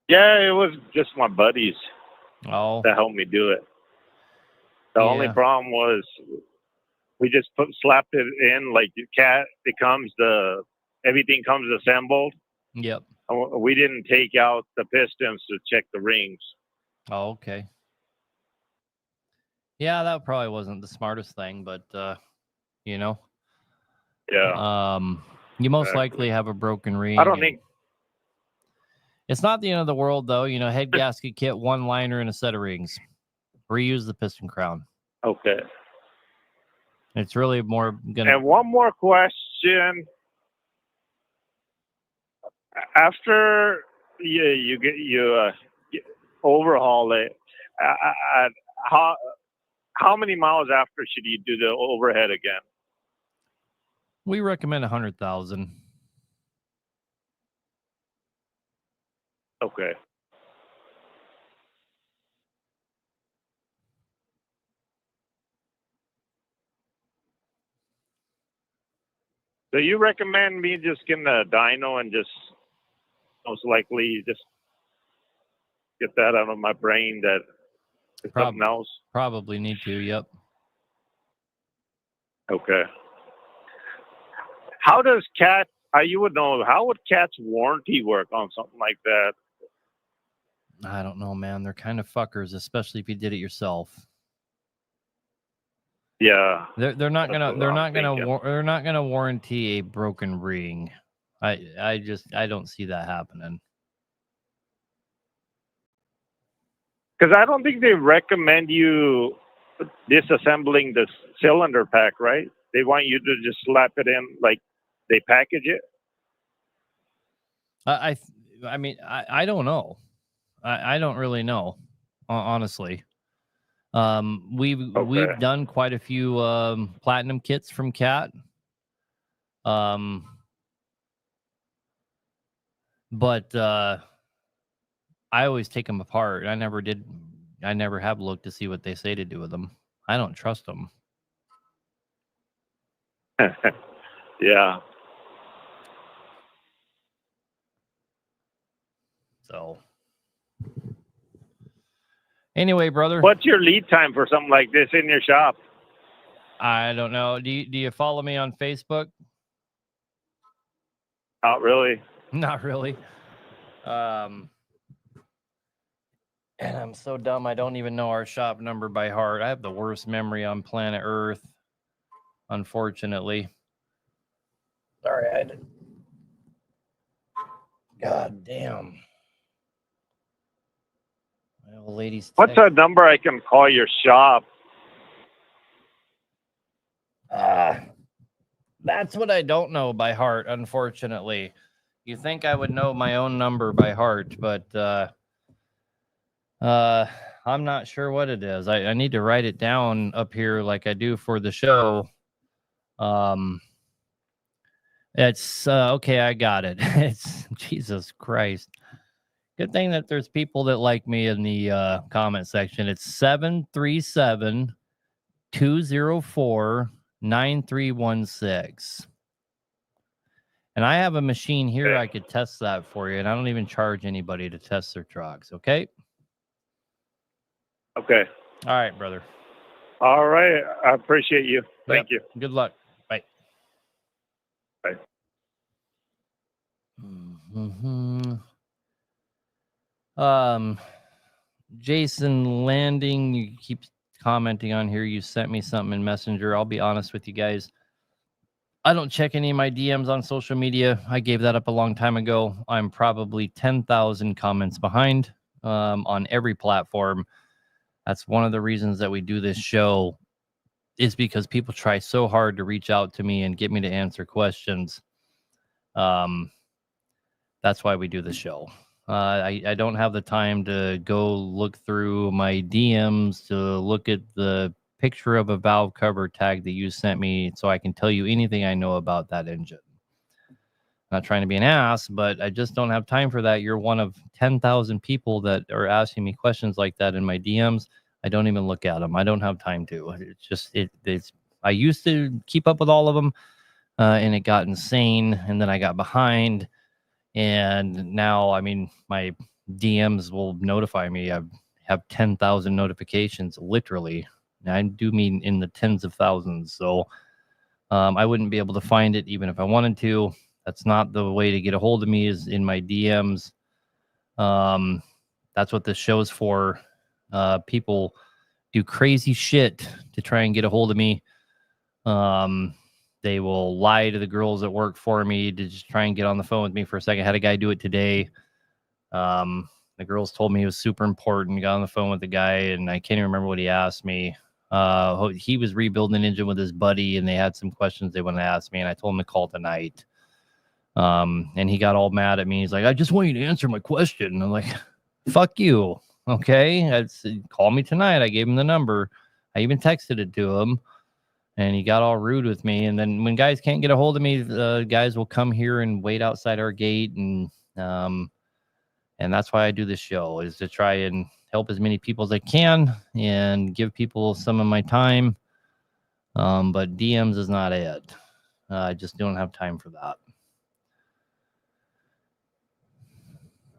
Yeah, it was just my buddies
that
helped me do it. The only problem was we just slapped it in like the cat. Everything comes assembled.
Yep.
We didn't take out the pistons to check the rings.
Oh, okay. Yeah, that probably wasn't the smartest thing, but you know.
Yeah.
You most likely have a broken ring.
I don't think
it's not the end of the world, though. You know, head gasket kit, one liner, and a set of rings. Reuse the piston crown.
Okay.
It's really more gonna.
And one more question. After you overhaul it, how many miles after should you do the overhead again?
We recommend 100,000.
Okay. So you recommend me just getting a dyno and just most likely just get that out of my brain that it's something else?
Probably need to. Yep.
Okay. How does Cat? You would know. How would Cat's warranty work on something like that?
I don't know, man. They're kind of fuckers, especially if you did it yourself.
Yeah.
They're not gonna warranty a broken ring. I don't see that happening.
Because I don't think they recommend you disassembling the cylinder pack, right? They want you to just slap it in, like they package it.
I mean, I don't know. I don't really know, honestly. We've done quite a few platinum kits from Cat. But I always take them apart. I never have looked to see what they say to do with them. I don't trust them.
Yeah.
So anyway, brother.
What's your lead time for something like this in your shop?
I don't know. Do you follow me on Facebook?
Not really.
Not really. And I'm so dumb, I don't even know our shop number by heart. I have the worst memory on planet Earth, unfortunately. Sorry, I had to... God damn. My old lady's...
What's a number I can call your shop?
That's what I don't know by heart, unfortunately. You think I would know my own number by heart, but I'm not sure what it is. I need to write it down up here like I do for the show. It's okay, I got it. It's Jesus Christ. Good thing that there's people that like me in the comment section. It's 737-204-9316. And I have a machine here I could test that for you, and I don't even charge anybody to test their trucks, okay?
Okay.
All right, brother.
All right. I appreciate you. Thank you.
Good luck. Bye.
Bye.
Jason Landing, you keep commenting on here. You sent me something in Messenger. I'll be honest with you guys. I don't check any of my DMs on social media. I gave that up a long time ago. I'm probably 10,000 comments behind on every platform. That's one of the reasons that we do this show, is because people try so hard to reach out to me and get me to answer questions. That's why we do the show. I don't have the time to go look through my DMs to look at the picture of a valve cover tag that you sent me so I can tell you anything I know about that engine. Not trying to be an ass, but I just don't have time for that. You're one of 10,000 people that are asking me questions like that in my DMs. I don't even look at them. I don't have time to. It's just, I used to keep up with all of them, and it got insane, and then I got behind, and now, I mean, my DMs will notify me. I have 10,000 notifications, literally. I do mean in the tens of thousands. So I wouldn't be able to find it even if I wanted to. That's not the way to get a hold of me, is in my DMs. That's what this show's for. People do crazy shit to try and get a hold of me. They will lie to the girls that work for me to just try and get on the phone with me for a second. I had a guy do it today. The girls told me he was super important. Got on the phone with the guy, and I can't even remember what he asked me. He was rebuilding an engine with his buddy, and they had some questions they wanted to ask me, and I told him to call tonight. And he got all mad at me. He's like, I just want you to answer my question. And I'm like, fuck you. Okay. Call me tonight. I gave him the number. I even texted it to him, and he got all rude with me. And then when guys can't get a hold of me, guys will come here and wait outside our gate. And that's why I do this show, is to try and help as many people as I can and give people some of my time. But DMs is not it. I just don't have time for that.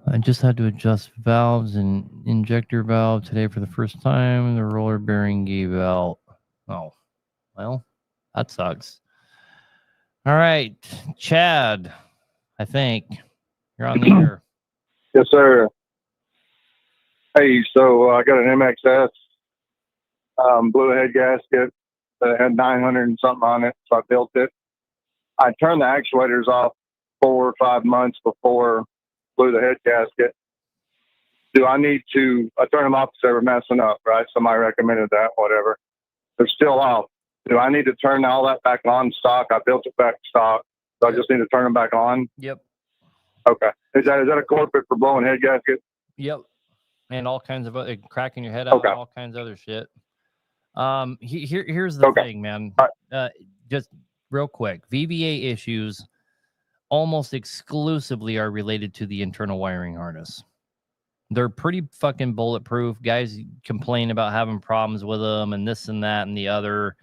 I just had to adjust valves and injector valve today for the first time. The roller bearing gave out. Oh, well, that sucks. All right, Chad, I think you're on the air.
Yes, sir. Hey, so I got an MXS, blew a head gasket that had 900 and something on it, so I built it. I turned the actuators off 4 or 5 months before blew the head gasket. Do I need to, I turned them off because they were messing up, right? Somebody recommended that, whatever. They're still off. Do I need to turn all that back on stock? I built it back stock, so I just need to turn them back on?
Yep.
Okay. Is that a corporate for blowing head gaskets?
Yep. And all kinds of other, cracking your head out, all kinds of other shit. Here's the thing, man. Just real quick, VVA issues almost exclusively are related to the internal wiring harness. They're pretty fucking bulletproof. Guys complain about having problems with them and this and that and the other.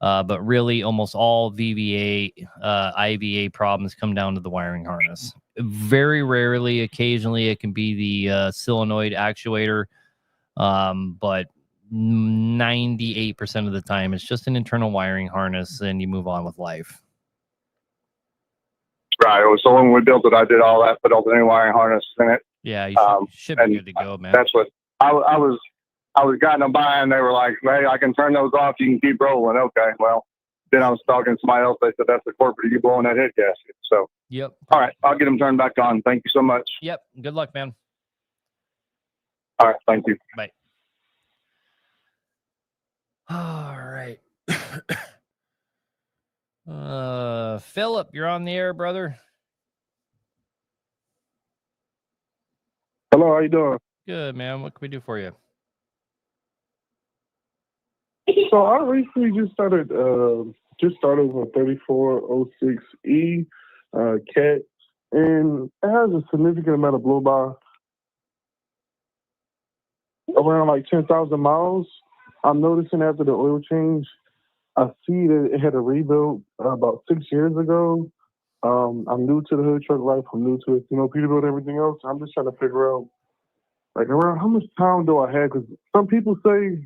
But really, almost all VVA, IVA problems come down to the wiring harness. Very rarely, occasionally, it can be the solenoid actuator. But 98% of the time, it's just an internal wiring harness, and you move on with life.
Right. So when we built it, I did all that, put all the new wiring harness in it.
Yeah, you should be good to go, man.
That's what I was guiding them by, and they were like, "Hey, I can turn those off. You can keep rolling." Okay. Well, then I was talking to somebody else. They said, "That's the corporate. You blowing that head gasket." So.
Yep.
All right. I'll get them turned back on. Thank you so much.
Yep. Good luck, man.
All right. Thank you.
Bye. All right. Philip, you're on the air, brother.
Hello, how you doing?
Good, man. What can we do for you?
So I recently just started with a 3406E cat, and it has a significant amount of blow-by, around like 10,000 miles. I'm noticing after the oil change, I see that it had a rebuild about 6 years ago. I'm new to the hood truck life. I'm new to it, Peterbilt, everything else. I'm just trying to figure out, like, around how much time do I have? Because some people say,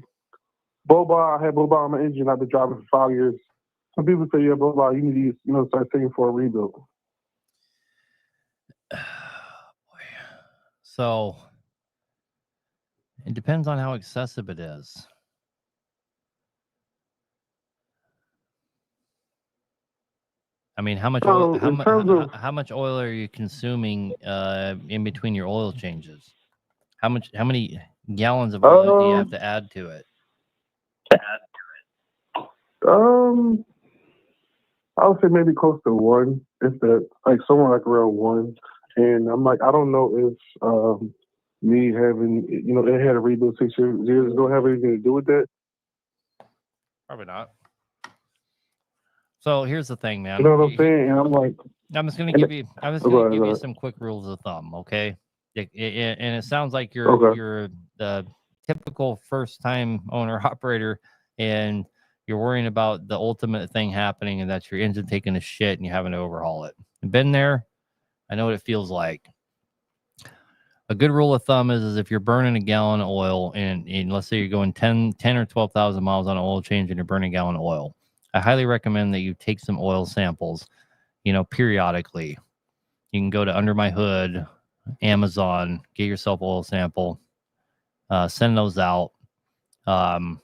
I had blow-by on my engine. I've been driving for 5 years. Some people say, yeah, blow-by, you need to, start thinking for a rebuild.
So it depends on how excessive it is. I mean, how much oil, how much oil are you consuming in between your oil changes? How many gallons of oil do you have to add to it?
I would say maybe close to 1, if that, like somewhere like around 1. And I'm like, I don't know if me having, it had a rebuild 6 years ago have anything to do with that.
Probably not. So here's the thing, man.
You know what I'm saying? And I'm like,
I'm just going to give you some quick rules of thumb, okay? And it sounds like you're the typical first-time owner operator, and you're worrying about the ultimate thing happening, and that's your engine taking a shit and you having to overhaul it. I've been there. I know what it feels like. A good rule of thumb is if you're burning a gallon of oil, and let's say you're going 10 or 12,000 miles on an oil change and you're burning a gallon of oil, I highly recommend that you take some oil samples, periodically. You can go to Under My Hood, Amazon, get yourself an oil sample, send those out, and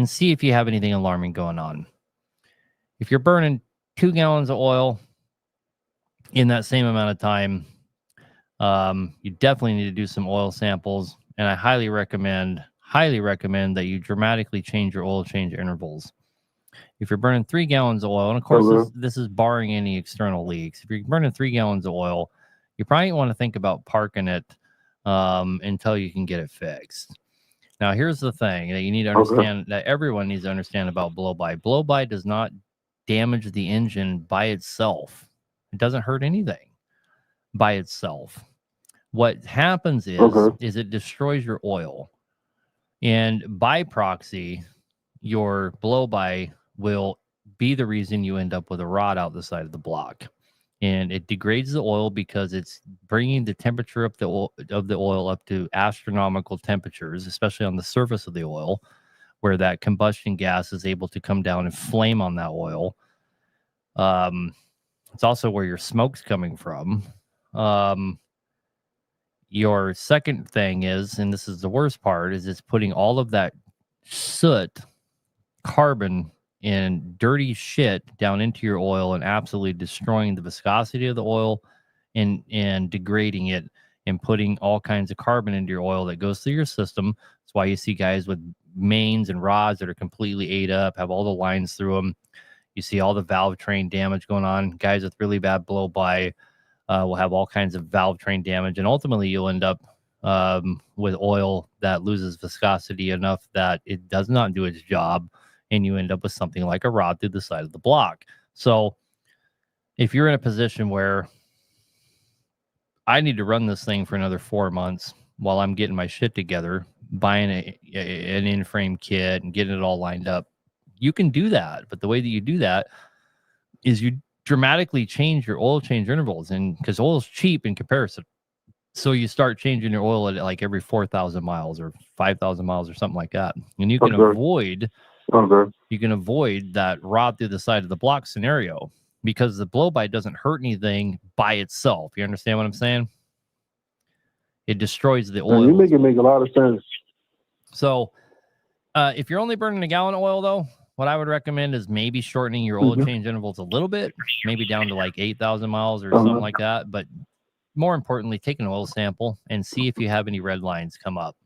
see if you have anything alarming going on. If you're burning 2 gallons of oil in that same amount of time, you definitely need to do some oil samples. And I highly recommend highly recommend that you dramatically change your oil change intervals. If you're burning 3 gallons of oil, and of course this is barring any external leaks. If you're burning 3 gallons of oil, you probably want to think about parking it until you can get it fixed. Now, here's the thing that you need to understand, that everyone needs to understand about blow-by. Blow-by does not damage the engine by itself. It doesn't hurt anything by itself. What happens is it destroys your oil. And by proxy, your blow-by will be the reason you end up with a rod out the side of the block. And it degrades the oil because it's bringing the temperature of the oil up to astronomical temperatures, especially on the surface of the oil, where that combustion gas is able to come down and flame on that oil. It's also where your smoke's coming from. Your second thing is, and this is the worst part, is it's putting all of that soot, carbon, and dirty shit down into your oil and absolutely destroying the viscosity of the oil and degrading it and putting all kinds of carbon into your oil that goes through your system. That's why you see guys with mains and rods that are completely ate up, have all the lines through them. You see all the valve train damage going on. Guys with really bad blow-by will have all kinds of valve train damage, and ultimately you'll end up with oil that loses viscosity enough that it does not do its job, and you end up with something like a rod through the side of the block. So if you're in a position where I need to run this thing for another 4 months while I'm getting my shit together, buying an in-frame kit and getting it all lined up, you can do that. But the way that you do that is you dramatically change your oil change intervals, and because oil is cheap in comparison. So you start changing your oil at like every 4,000 miles or 5,000 miles or something like that. And you can avoid that rod through the side of the block scenario, because the blow-by doesn't hurt anything by itself. You understand what I'm saying? It destroys the oil.
You make it make a lot of sense.
So if you're only burning a gallon of oil, though, what I would recommend is maybe shortening your oil change intervals a little bit, maybe down to like 8,000 miles or something like that. But more importantly, take an oil sample and see if you have any red lines come up.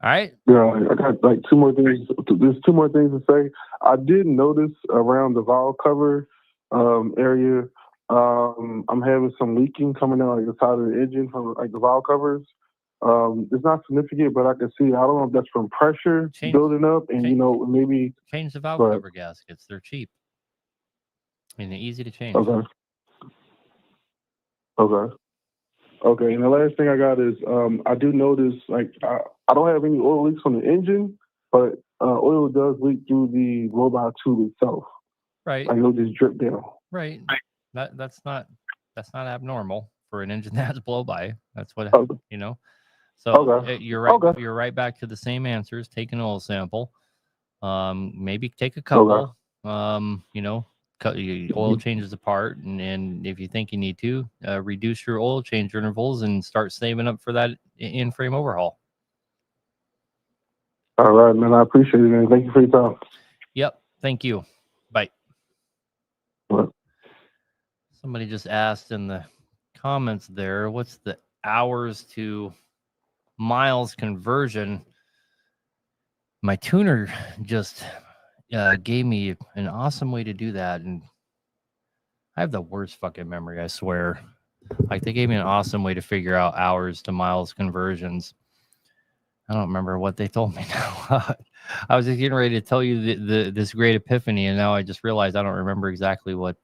All right.
Yeah, I got like 2 more things. There's 2 more things to say. I did notice around the valve cover area, I'm having some leaking coming out like the side of the engine from like the valve covers. It's not significant, but I can see. I don't know if that's from pressure building up, and maybe
change the valve cover gaskets. They're cheap and they're easy to change.
Okay. And the last thing I got is I do notice like I don't have any oil leaks on the engine, but oil does leak through the blow-by tube itself.
Right.
Like it'll just drip down.
Right. That's not abnormal for an engine that has blow-by. That's what So you're right. You're right back to the same answers. Take an oil sample. Maybe take a couple. Cut your oil changes apart, and if you think you need to, reduce your oil change intervals and start saving up for that in-frame overhaul.
All right, man. I appreciate it, man. Thank you for your time.
Yep. Thank you. Bye.
What?
Somebody just asked in the comments there, what's the hours to miles conversion? My tuner just gave me an awesome way to do that, and I have the worst fucking memory, I swear. Like, they gave me an awesome way to figure out hours to miles conversions. I don't remember what they told me now. I was just getting ready to tell you this great epiphany, and now I just realized I don't remember exactly what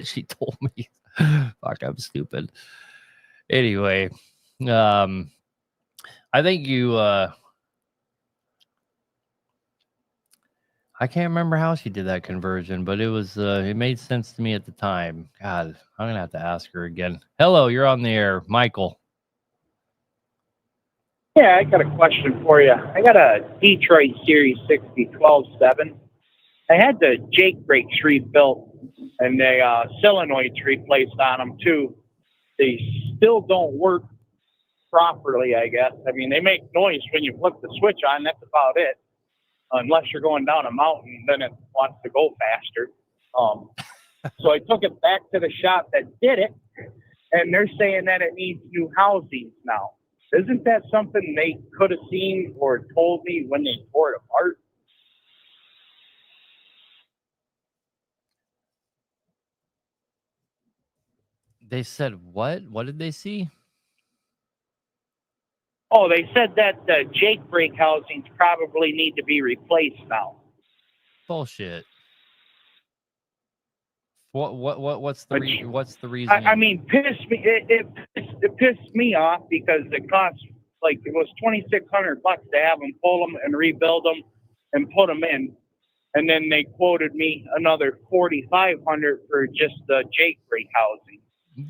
she told me. Fuck, I'm stupid. Anyway, I think you I can't remember how she did that conversion, but it made sense to me at the time. God, I'm gonna have to ask her again. Hello, you're on the air, Michael.
Yeah, I got a question for you. I got a Detroit Series 60 12.7. I had the Jake brakes rebuilt and the solenoids replaced on them too. They still don't work properly, I guess. I mean, they make noise when you flip the switch on. That's about it. Unless you're going down a mountain, then it wants to go faster. So I took it back to the shop that did it, and they're saying that it needs new housings now. Isn't that something they could have seen or told me when they tore it apart?
They said what? What did they see?
Oh, they said that the Jake brake housings probably need to be replaced now.
Bullshit. What's the reason?
I mean, it pissed me off because it cost like it was $2,600 to have them pull them and rebuild them and put them in, and then they quoted me another $4,500 for just the Jake brake housing.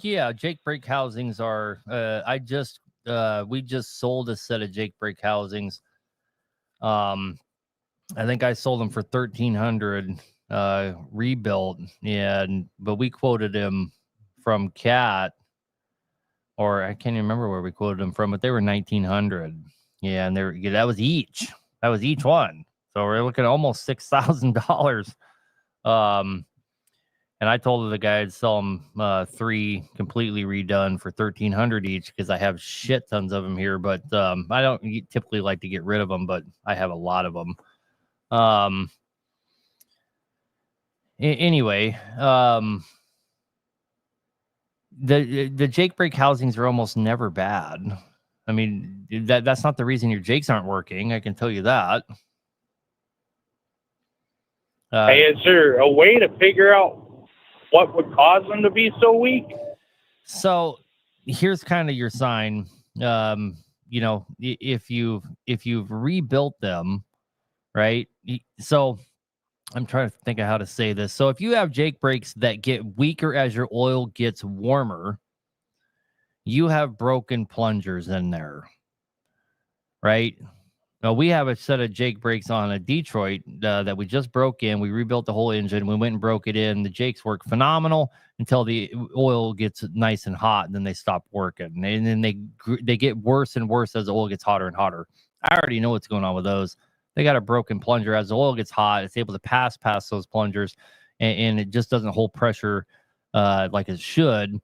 Yeah, Jake brake housings are. We just sold a set of Jake brake housings. I think I sold them for $1,300 rebuilt, but we quoted him from Cat, or I can't even remember where we quoted them from, but they were $1,900. Yeah, and that was each. That was each one. So we're looking at almost $6,000. And I told the guy I'd sell them 3 completely redone for $1,300 each because I have shit tons of them here. But I don't typically like to get rid of them, but I have a lot of them. Anyway, the Jake brake housings are almost never bad. I mean, that's not the reason your Jakes aren't working. I can tell you that.
Hey, is there a way to figure out what would cause them to be so weak?
So here's kind of your sign. You know, if you've rebuilt them, right? So I'm trying to think of how to say this. So if you have Jake brakes that get weaker as your oil gets warmer, you have broken plungers in there, right? Now, we have a set of Jake brakes on a Detroit that we just broke in. We rebuilt the whole engine. We went and broke it in. The Jakes work phenomenal until the oil gets nice and hot, and then they stop working. And then they get worse and worse as the oil gets hotter and hotter. I already know what's going on with those. They got a broken plunger. As the oil gets hot, it's able to pass past those plungers, and it just doesn't hold pressure like it should.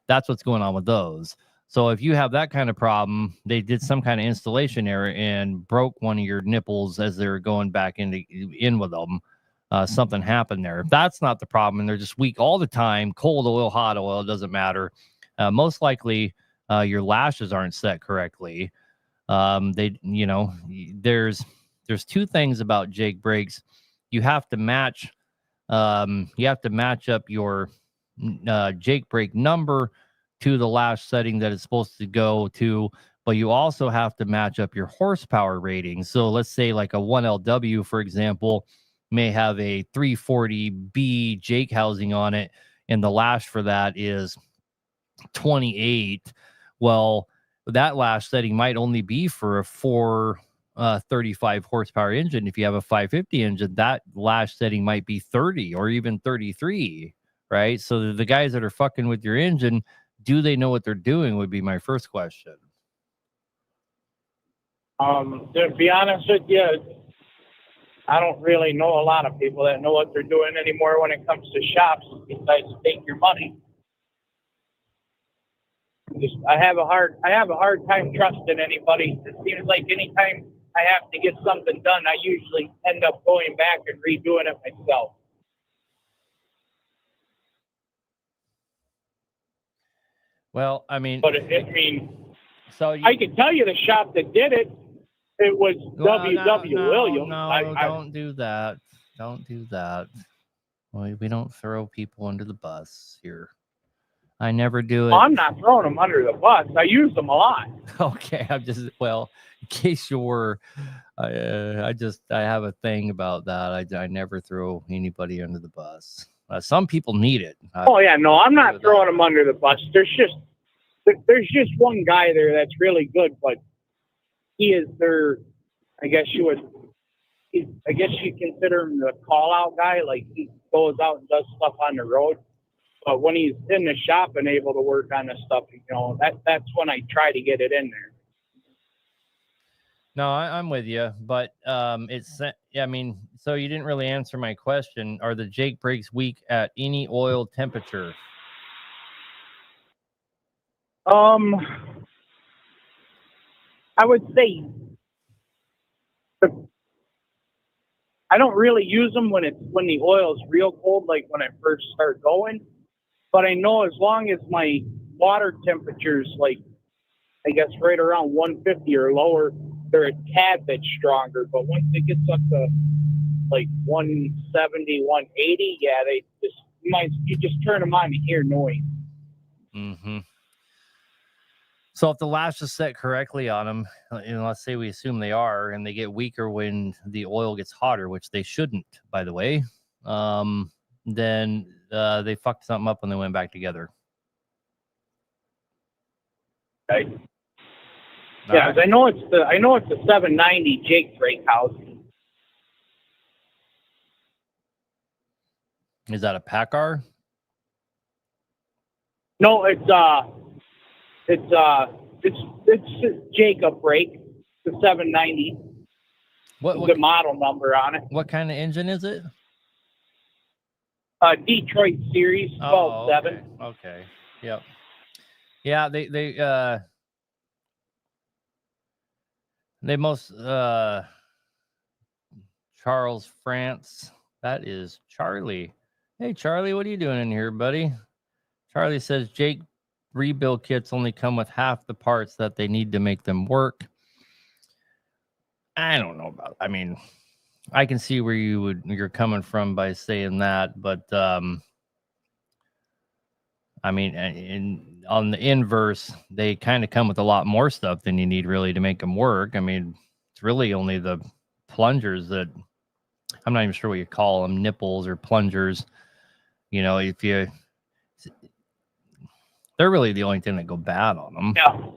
That's what's going on with those. So if you have that kind of problem, they did some kind of installation error and broke one of your nipples as they were going back in with them. Something happened there. If that's not the problem, and they're just weak all the time, cold oil, hot oil, it doesn't matter. Most likely, your lashes aren't set correctly. There's 2 things about Jake brakes. You have to match up your Jake brake number to the lash setting that it's supposed to go to, but you also have to match up your horsepower rating. So let's say like a 1LW, for example, may have a 340B Jake housing on it, and the lash for that is 28. Well, that lash setting might only be for a 435 horsepower engine. If you have a 550 engine, that lash setting might be 30 or even 33, right? So the guys that are fucking with your engine, do they know what they're doing would be my first question.
To be honest with you, I don't really know a lot of people that know what they're doing anymore when it comes to shops besides take your money. I have a hard time trusting anybody. It seems like anytime I have to get something done, I usually end up going back and redoing it myself.
Well, I mean,
so I can tell you the shop that did it. It was W.W. Williams.
No, don't do that. Don't do that. Well, we don't throw people under the bus here. I never do it.
Well, I'm not throwing them under the bus. I use them a lot.
Okay, in case you were, I have a thing about that. I never throw anybody under the bus. Some people need it.
No, I'm not throwing them under the bus. There's just one guy there that's really good, but he is their, I guess you consider him the call out guy. Like he goes out and does stuff on the road. But when he's in the shop and able to work on this stuff, that's when I try to get it in there.
No, I'm with you, but so you didn't really answer my question. Are the Jake brakes weak at any oil temperature?
I would say I don't really use them when the oil is real cold, like when I first start going. But I know as long as my water temperature's like, I guess right around 150 or lower, they're a tad bit stronger. But once it gets up to like 170, 180, yeah, they just you just turn them on to hear noise.
Mm-hmm. So if the lash is set correctly on them, let's say we assume they are, and they get weaker when the oil gets hotter, which they shouldn't, by the way, then they fucked something up when they went back together.
Okay. Yeah, right. I know it's the 790 Jake brake housing.
Is that a Packard?
No, it's Jacob brake, the 790. What the model number on it?
What kind of engine is it?
Detroit Series 12.7.
Okay. Yep. Yeah, they most Charles France. That is Charlie. Hey Charlie, what are you doing in here, buddy? Charlie says Jake rebuild kits only come with half the parts that they need to make them work. I don't know about. I mean, I can see where you're coming from by saying that, but I mean, on the inverse, they kind of come with a lot more stuff than you need really to make them work. I mean, it's really only the plungers that I'm not even sure what you call them, nipples or plungers. You know, they're really the only thing that go bad on them.
Yeah.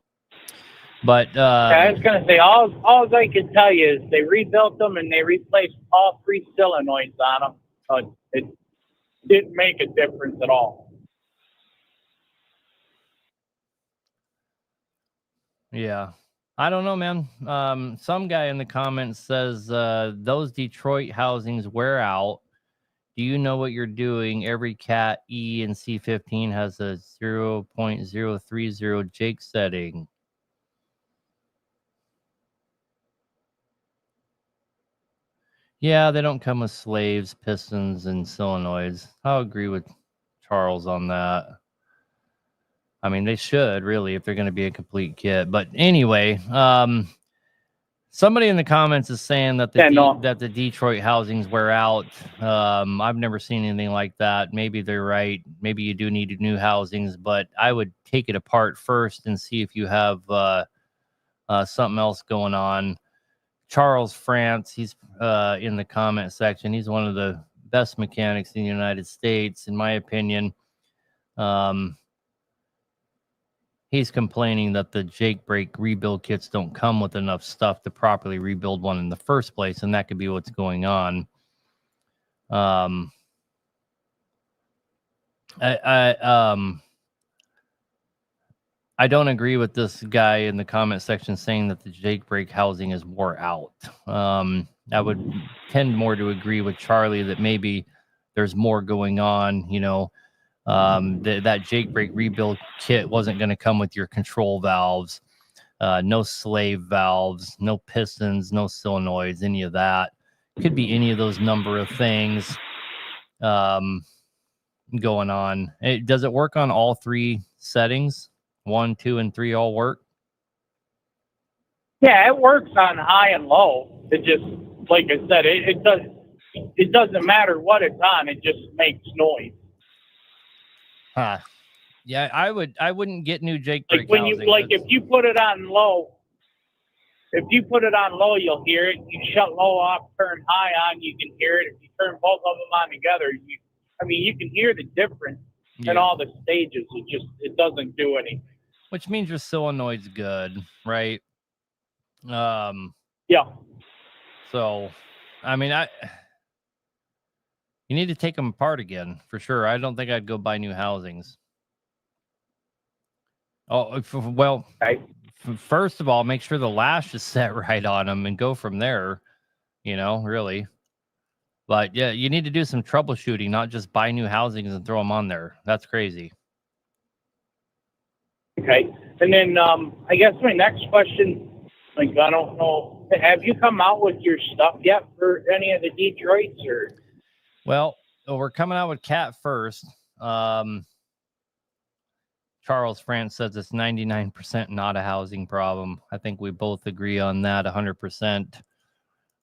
But
I was gonna say all I can tell you is they rebuilt them and they replaced all 3 solenoids on them. So it didn't make a difference at all.
Yeah. I don't know, man. Some guy in the comments says those Detroit housings wear out. Do you know what you're doing? Every Cat E and C15 has a 0.030 Jake setting. Yeah, they don't come with slaves, pistons, and solenoids. I'll agree with Charles on that. I mean, they should really if they're going to be a complete kit. But anyway, somebody in the comments is saying that that the Detroit housings wear out. I've never seen anything like that. Maybe they're right. Maybe you do need new housings, but I would take it apart first and see if you have something else going on. Charles France, he's in the comment section. He's one of the best mechanics in the United States, in my opinion. He's complaining that the Jake brake rebuild kits don't come with enough stuff to properly rebuild one in the first place, and that could be what's going on. I don't agree with this guy in the comment section saying that the Jake brake housing is wore out. I would tend more to agree with Charlie that maybe there's more going on, you know. That Jake brake rebuild kit wasn't going to come with your control valves, no slave valves, no pistons, no solenoids, any of that. Could be any of those number of things going on. Does it work on all 3 settings? 1, 2, and 3 all work?
Yeah, it works on high and low. It just, like I said, it doesn't matter what it's on. It just makes noise.
Huh. Yeah, I wouldn't get new Jake brake
when
housing.
If you put it on low, you'll hear it. You shut low off, turn high on, you can hear it. If you turn both of them on together, you can hear the difference in all the stages. It doesn't do anything.
Which means your solenoid's good, right?
Yeah.
So, I mean, you need to take them apart again for sure. I don't think I'd go buy new housings. Oh, well, first of all, make sure the lash is set right on them and go from there, you know, really. But yeah, you need to do some troubleshooting, not just buy new housings and throw them on there. That's crazy.
Okay. And then I guess my next question, Like, I don't know. Have you come out with your stuff yet for any of the Detroits? Or
Well, we're coming out with Cat first. Charles France says it's 99% not a housing problem. I think we both agree on that 100%.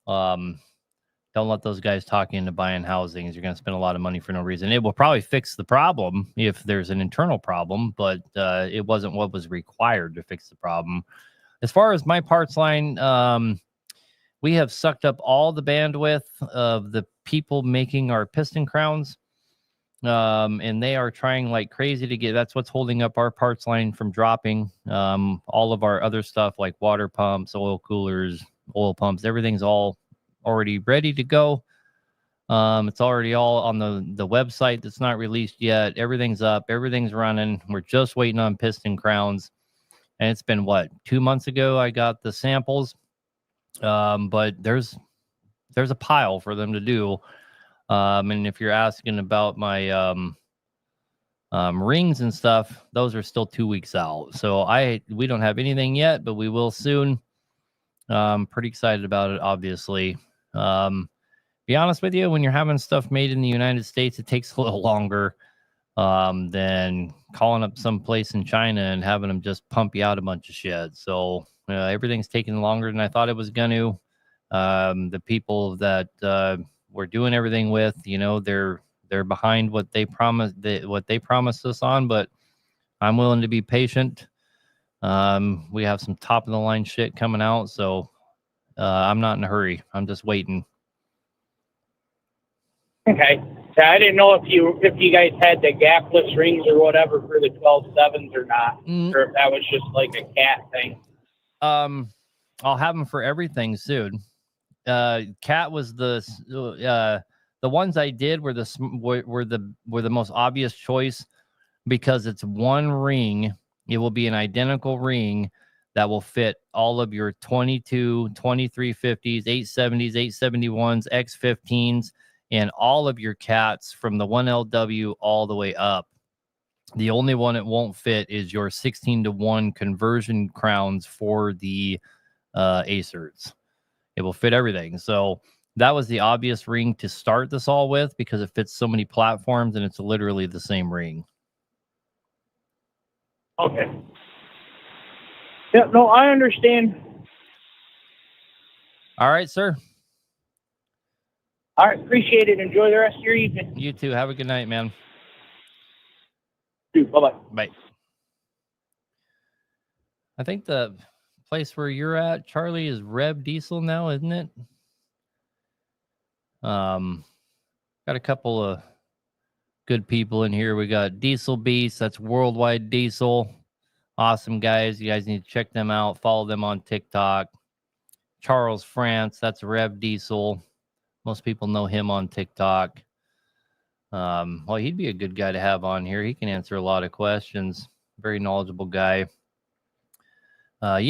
Don't let those guys talk you into buying housings. You're going to spend a lot of money for no reason. It will probably fix the problem if there's an internal problem, but it wasn't what was required to fix the problem. As far as my parts line, we have sucked up all the bandwidth of the people making our piston crowns. And they are trying like crazy to get, that's what's holding up our parts line from dropping. All of our other stuff like water pumps, oil coolers, oil pumps, everything's all already ready to go. It's already all on the website that's not released yet. Everything's up, everything's running. We're just waiting on piston crowns. And it's been what, 2 months ago I got the samples. But there's a pile for them to do. And if you're asking about my rings and stuff, those are still 2 weeks out. So we don't have anything yet, but we will soon. Pretty excited about it, obviously. Be honest with you, when you're having stuff made in the United States, it takes a little longer than calling up some place in China and having them just pump you out a bunch of shit. So everything's taking longer than I thought it was going to. The people that we're doing everything with, they're behind what they promised us on, but I'm willing to be patient. We have some top of the line shit coming out, so I'm not in a hurry. I'm just waiting.
okay, so I didn't know if you guys had the gapless rings or whatever for the 12.7s or not, or if that was just like a Cat thing.
I'll have them for everything soon. Cat was the ones I did were the most obvious choice because it's one ring. It will be an identical ring that will fit all of your 22, 2350s, 870s, 871s, X15s, and all of your Cats from the 1LW all the way up. The only one it won't fit is your 16-to-1 conversion crowns for the ACERTs. It will fit everything. So that was the obvious ring to start this all with because it fits so many platforms and it's literally the same ring.
Okay. Yeah, no, I understand.
All right, sir.
All right, appreciate it. Enjoy the rest of your evening.
You too. Have a good night, man.
Bye-bye.
Bye. I think the place where you're at, Charlie, is Rev Diesel now, isn't it? Got a couple of good people in here. We got Diesel Beast. That's Worldwide Diesel. Awesome guys. You guys need to check them out. Follow them on TikTok. Charles France. That's Rev Diesel. Most people know him on TikTok. Well, he'd be a good guy to have on here. He can answer a lot of questions. Very knowledgeable guy. This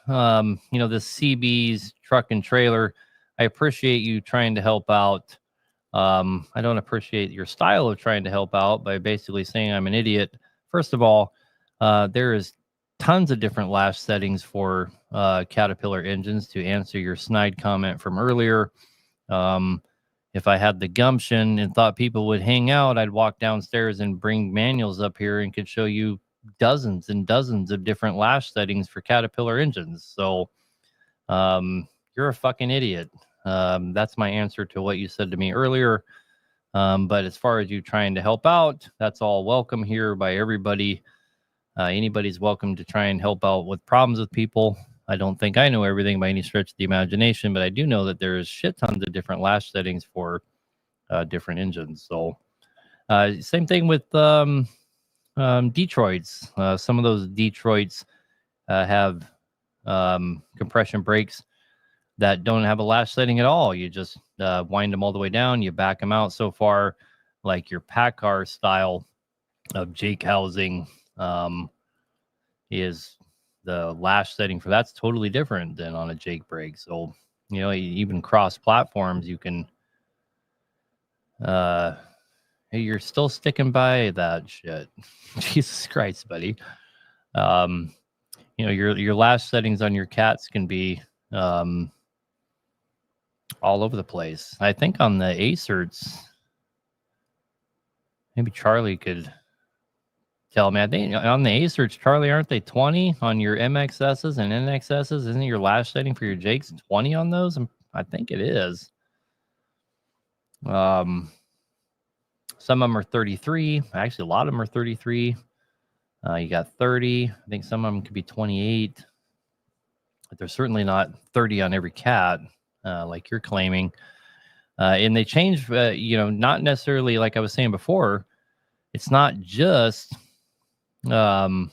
CB's truck and trailer. I appreciate you trying to help out. I don't appreciate your style of trying to help out by basically saying I'm an idiot. First of all, there is tons of different lash settings for Caterpillar engines to answer your snide comment from earlier. If I had the gumption and thought people would hang out, I'd walk downstairs and bring manuals up here and could show you dozens and dozens of different lash settings for Caterpillar engines. So you're a fucking idiot. That's my answer to what you said to me earlier. But as far as you trying to help out, that's all welcome here by everybody. Anybody's welcome to try and help out with problems with people. I don't think I know everything by any stretch of the imagination, but I do know that there's shit tons of different lash settings for different engines. So same thing with Detroits. Some of those Detroits have compression brakes that don't have a lash setting at all. You just wind them all the way down, you back them out. So far, like your Packard style of Jake housing is the lash setting for that's totally different than on a Jake brake. So, even cross platforms, you can, you're still sticking by that shit. Jesus Christ, buddy. your lash settings on your cats can be all over the place. I think on the ACERTs, maybe Charlie could tell me. I think on the ACERTs, Charlie, aren't they 20 on your MXSs and NXSs? Isn't your lash setting for your Jakes 20 on those? I think it is. Some of them are 33. Actually, a lot of them are 33. You got 30. I think some of them could be 28. But they're certainly not 30 on every cat, like you're claiming. And they change, not necessarily like I was saying before. It's not just 20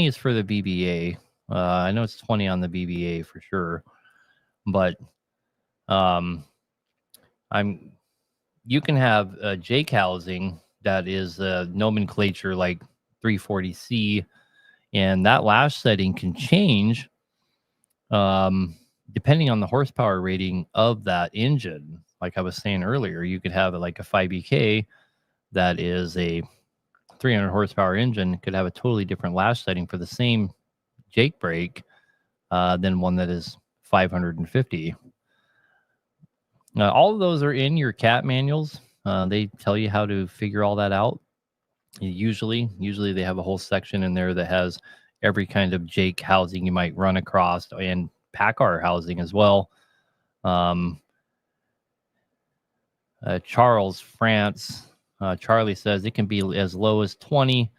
is for the BBA. I know it's 20 on the BBA for sure, but you can have Jake housing that is nomenclature like 340C, and that lash setting can change depending on the horsepower rating of that engine. Like I was saying earlier, you could have like a 5BK that is a 300 horsepower engine, could have a totally different lash setting for the same Jake brake than one that is 550. All of those are in your cat manuals. They tell you how to figure all that out. Usually they have a whole section in there that has every kind of Jake housing you might run across, and PACCAR housing as well. Charles France, Charlie says it can be as low as 20,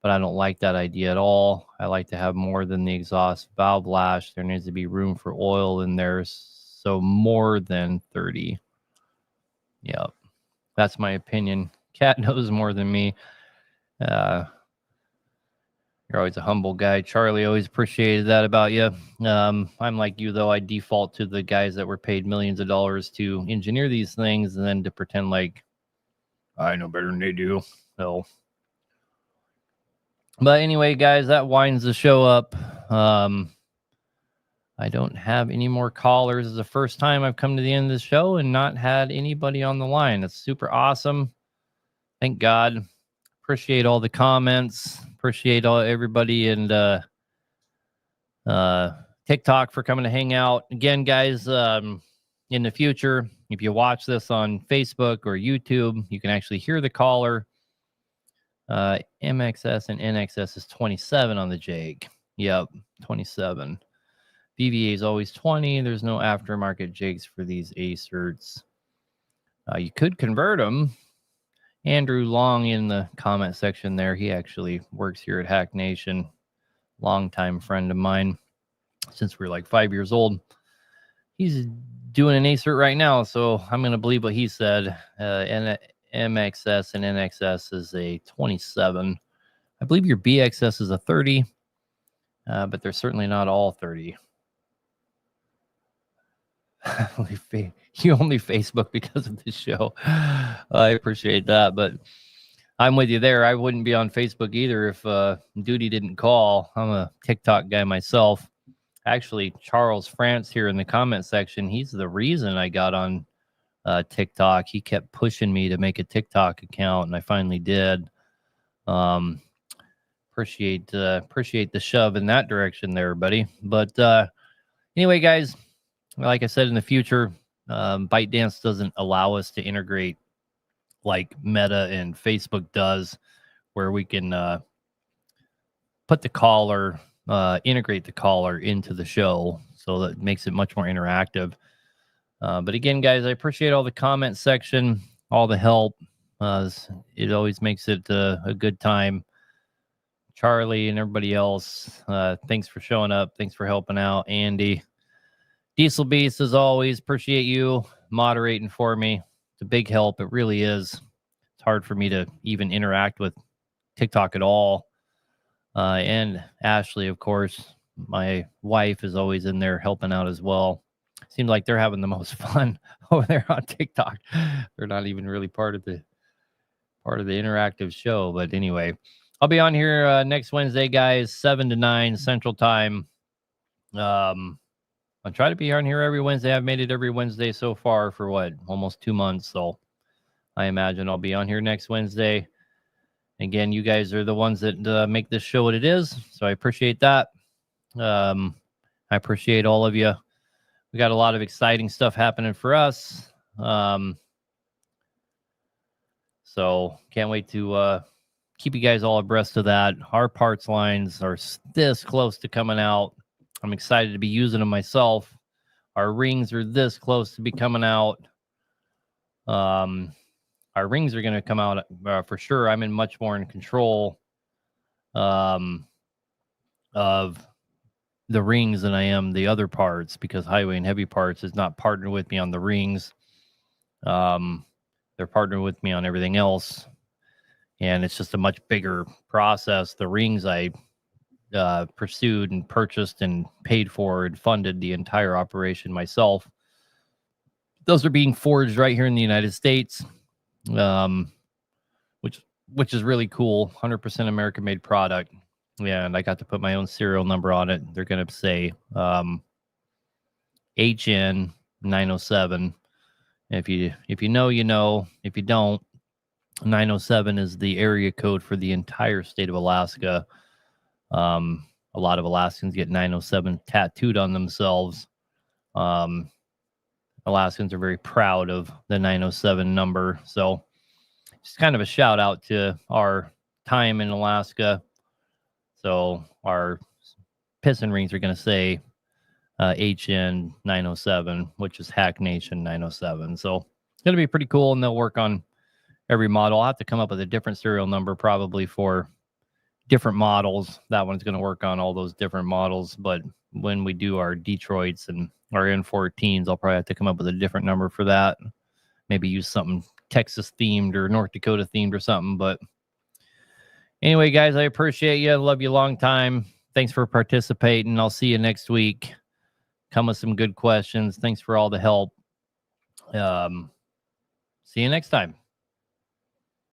but I don't like that idea at all. I like to have more than the exhaust valve lash. There needs to be room for oil in there, so more than 30. Yep, that's my opinion. Cat knows more than me. You're always a humble guy. Charlie, always appreciated that about you. I'm like you, though. I default to the guys that were paid millions of dollars to engineer these things and then to pretend like I know better than they do. So, but anyway, guys, that winds the show up. I don't have any more callers. It's the first time I've come to the end of the show and not had anybody on the line. That's super awesome. Thank God. Appreciate all the comments. Appreciate everybody and TikTok for coming to hang out. Again, guys, in the future, if you watch this on Facebook or YouTube, you can actually hear the caller. MXS and NXS is 27 on the Jake. Yep, 27. BVA is always 20. There's no aftermarket Jakes for these ACERTs. You could convert them. Andrew Long in the comment section there. He actually works here at Hack Nation. Longtime friend of mine since we were like 5 years old. He's doing an ACERT right now, so I'm going to believe what he said. MXS and NXS is a 27. I believe your BXS is a 30, but they're certainly not all 30. You only Facebook because of this show. I appreciate that, but I'm with you there. I wouldn't be on Facebook either if Duty didn't call. I'm a TikTok guy myself. Actually, Charles France here in the comment section, he's the reason I got on TikTok. He kept pushing me to make a TikTok account, and I finally did. Appreciate the shove in that direction there, buddy. But anyway, guys, like I said, in the future, ByteDance doesn't allow us to integrate like Meta and Facebook does, where we can put the caller, integrate the caller into the show, so that makes it much more interactive. But again, guys, I appreciate all the comment section, all the help. It always makes it a good time. Charlie and everybody else, thanks for showing up. Thanks for helping out. Andy. Diesel Beast, as always, appreciate you moderating for me. It's a big help. It really is. It's hard for me to even interact with TikTok at all. And Ashley, of course, my wife, is always in there helping out as well. Seems like they're having the most fun over there on TikTok. They're not even really part of the interactive show. But anyway, I'll be on here next Wednesday, guys, 7 to 9 Central Time. I'll try to be on here every Wednesday. I've made it every Wednesday so far for almost 2 months. So I imagine I'll be on here next Wednesday. Again, you guys are the ones that make this show what it is. So I appreciate that. I appreciate all of you. We got a lot of exciting stuff happening for us. So can't wait to keep you guys all abreast of that. Our parts lines are this close to coming out. I'm excited to be using them myself. Our rings are this close to be coming out. Our rings are going to come out for sure. I'm in much more in control of the rings than I am the other parts, because Highway and Heavy Parts is not partnered with me on the rings. They're partnered with me on everything else, and it's just a much bigger process. The rings I pursued and purchased and paid for and funded the entire operation myself. Those are being forged right here in the United States, which is really cool. 100% American-made product. Yeah, and I got to put my own serial number on it. They're going to say HN 907. If you know, you know. If you don't, 907 is the area code for the entire state of Alaska. A lot of Alaskans get 907 tattooed on themselves. Alaskans are very proud of the 907 number. So just kind of a shout out to our time in Alaska. So our piston rings are going to say HN 907, which is Hack Nation 907. So it's going to be pretty cool, and they'll work on every model. I'll have to come up with a different serial number probably for different models. That one's going to work on all those different models. But when we do our Detroits and our N14s, I'll probably have to come up with a different number for that. Maybe use something Texas themed or North Dakota themed or something. But anyway, guys, I appreciate you. I love you a long time. Thanks for participating. I'll see you next week. Come with some good questions. Thanks for all the help. See you next time.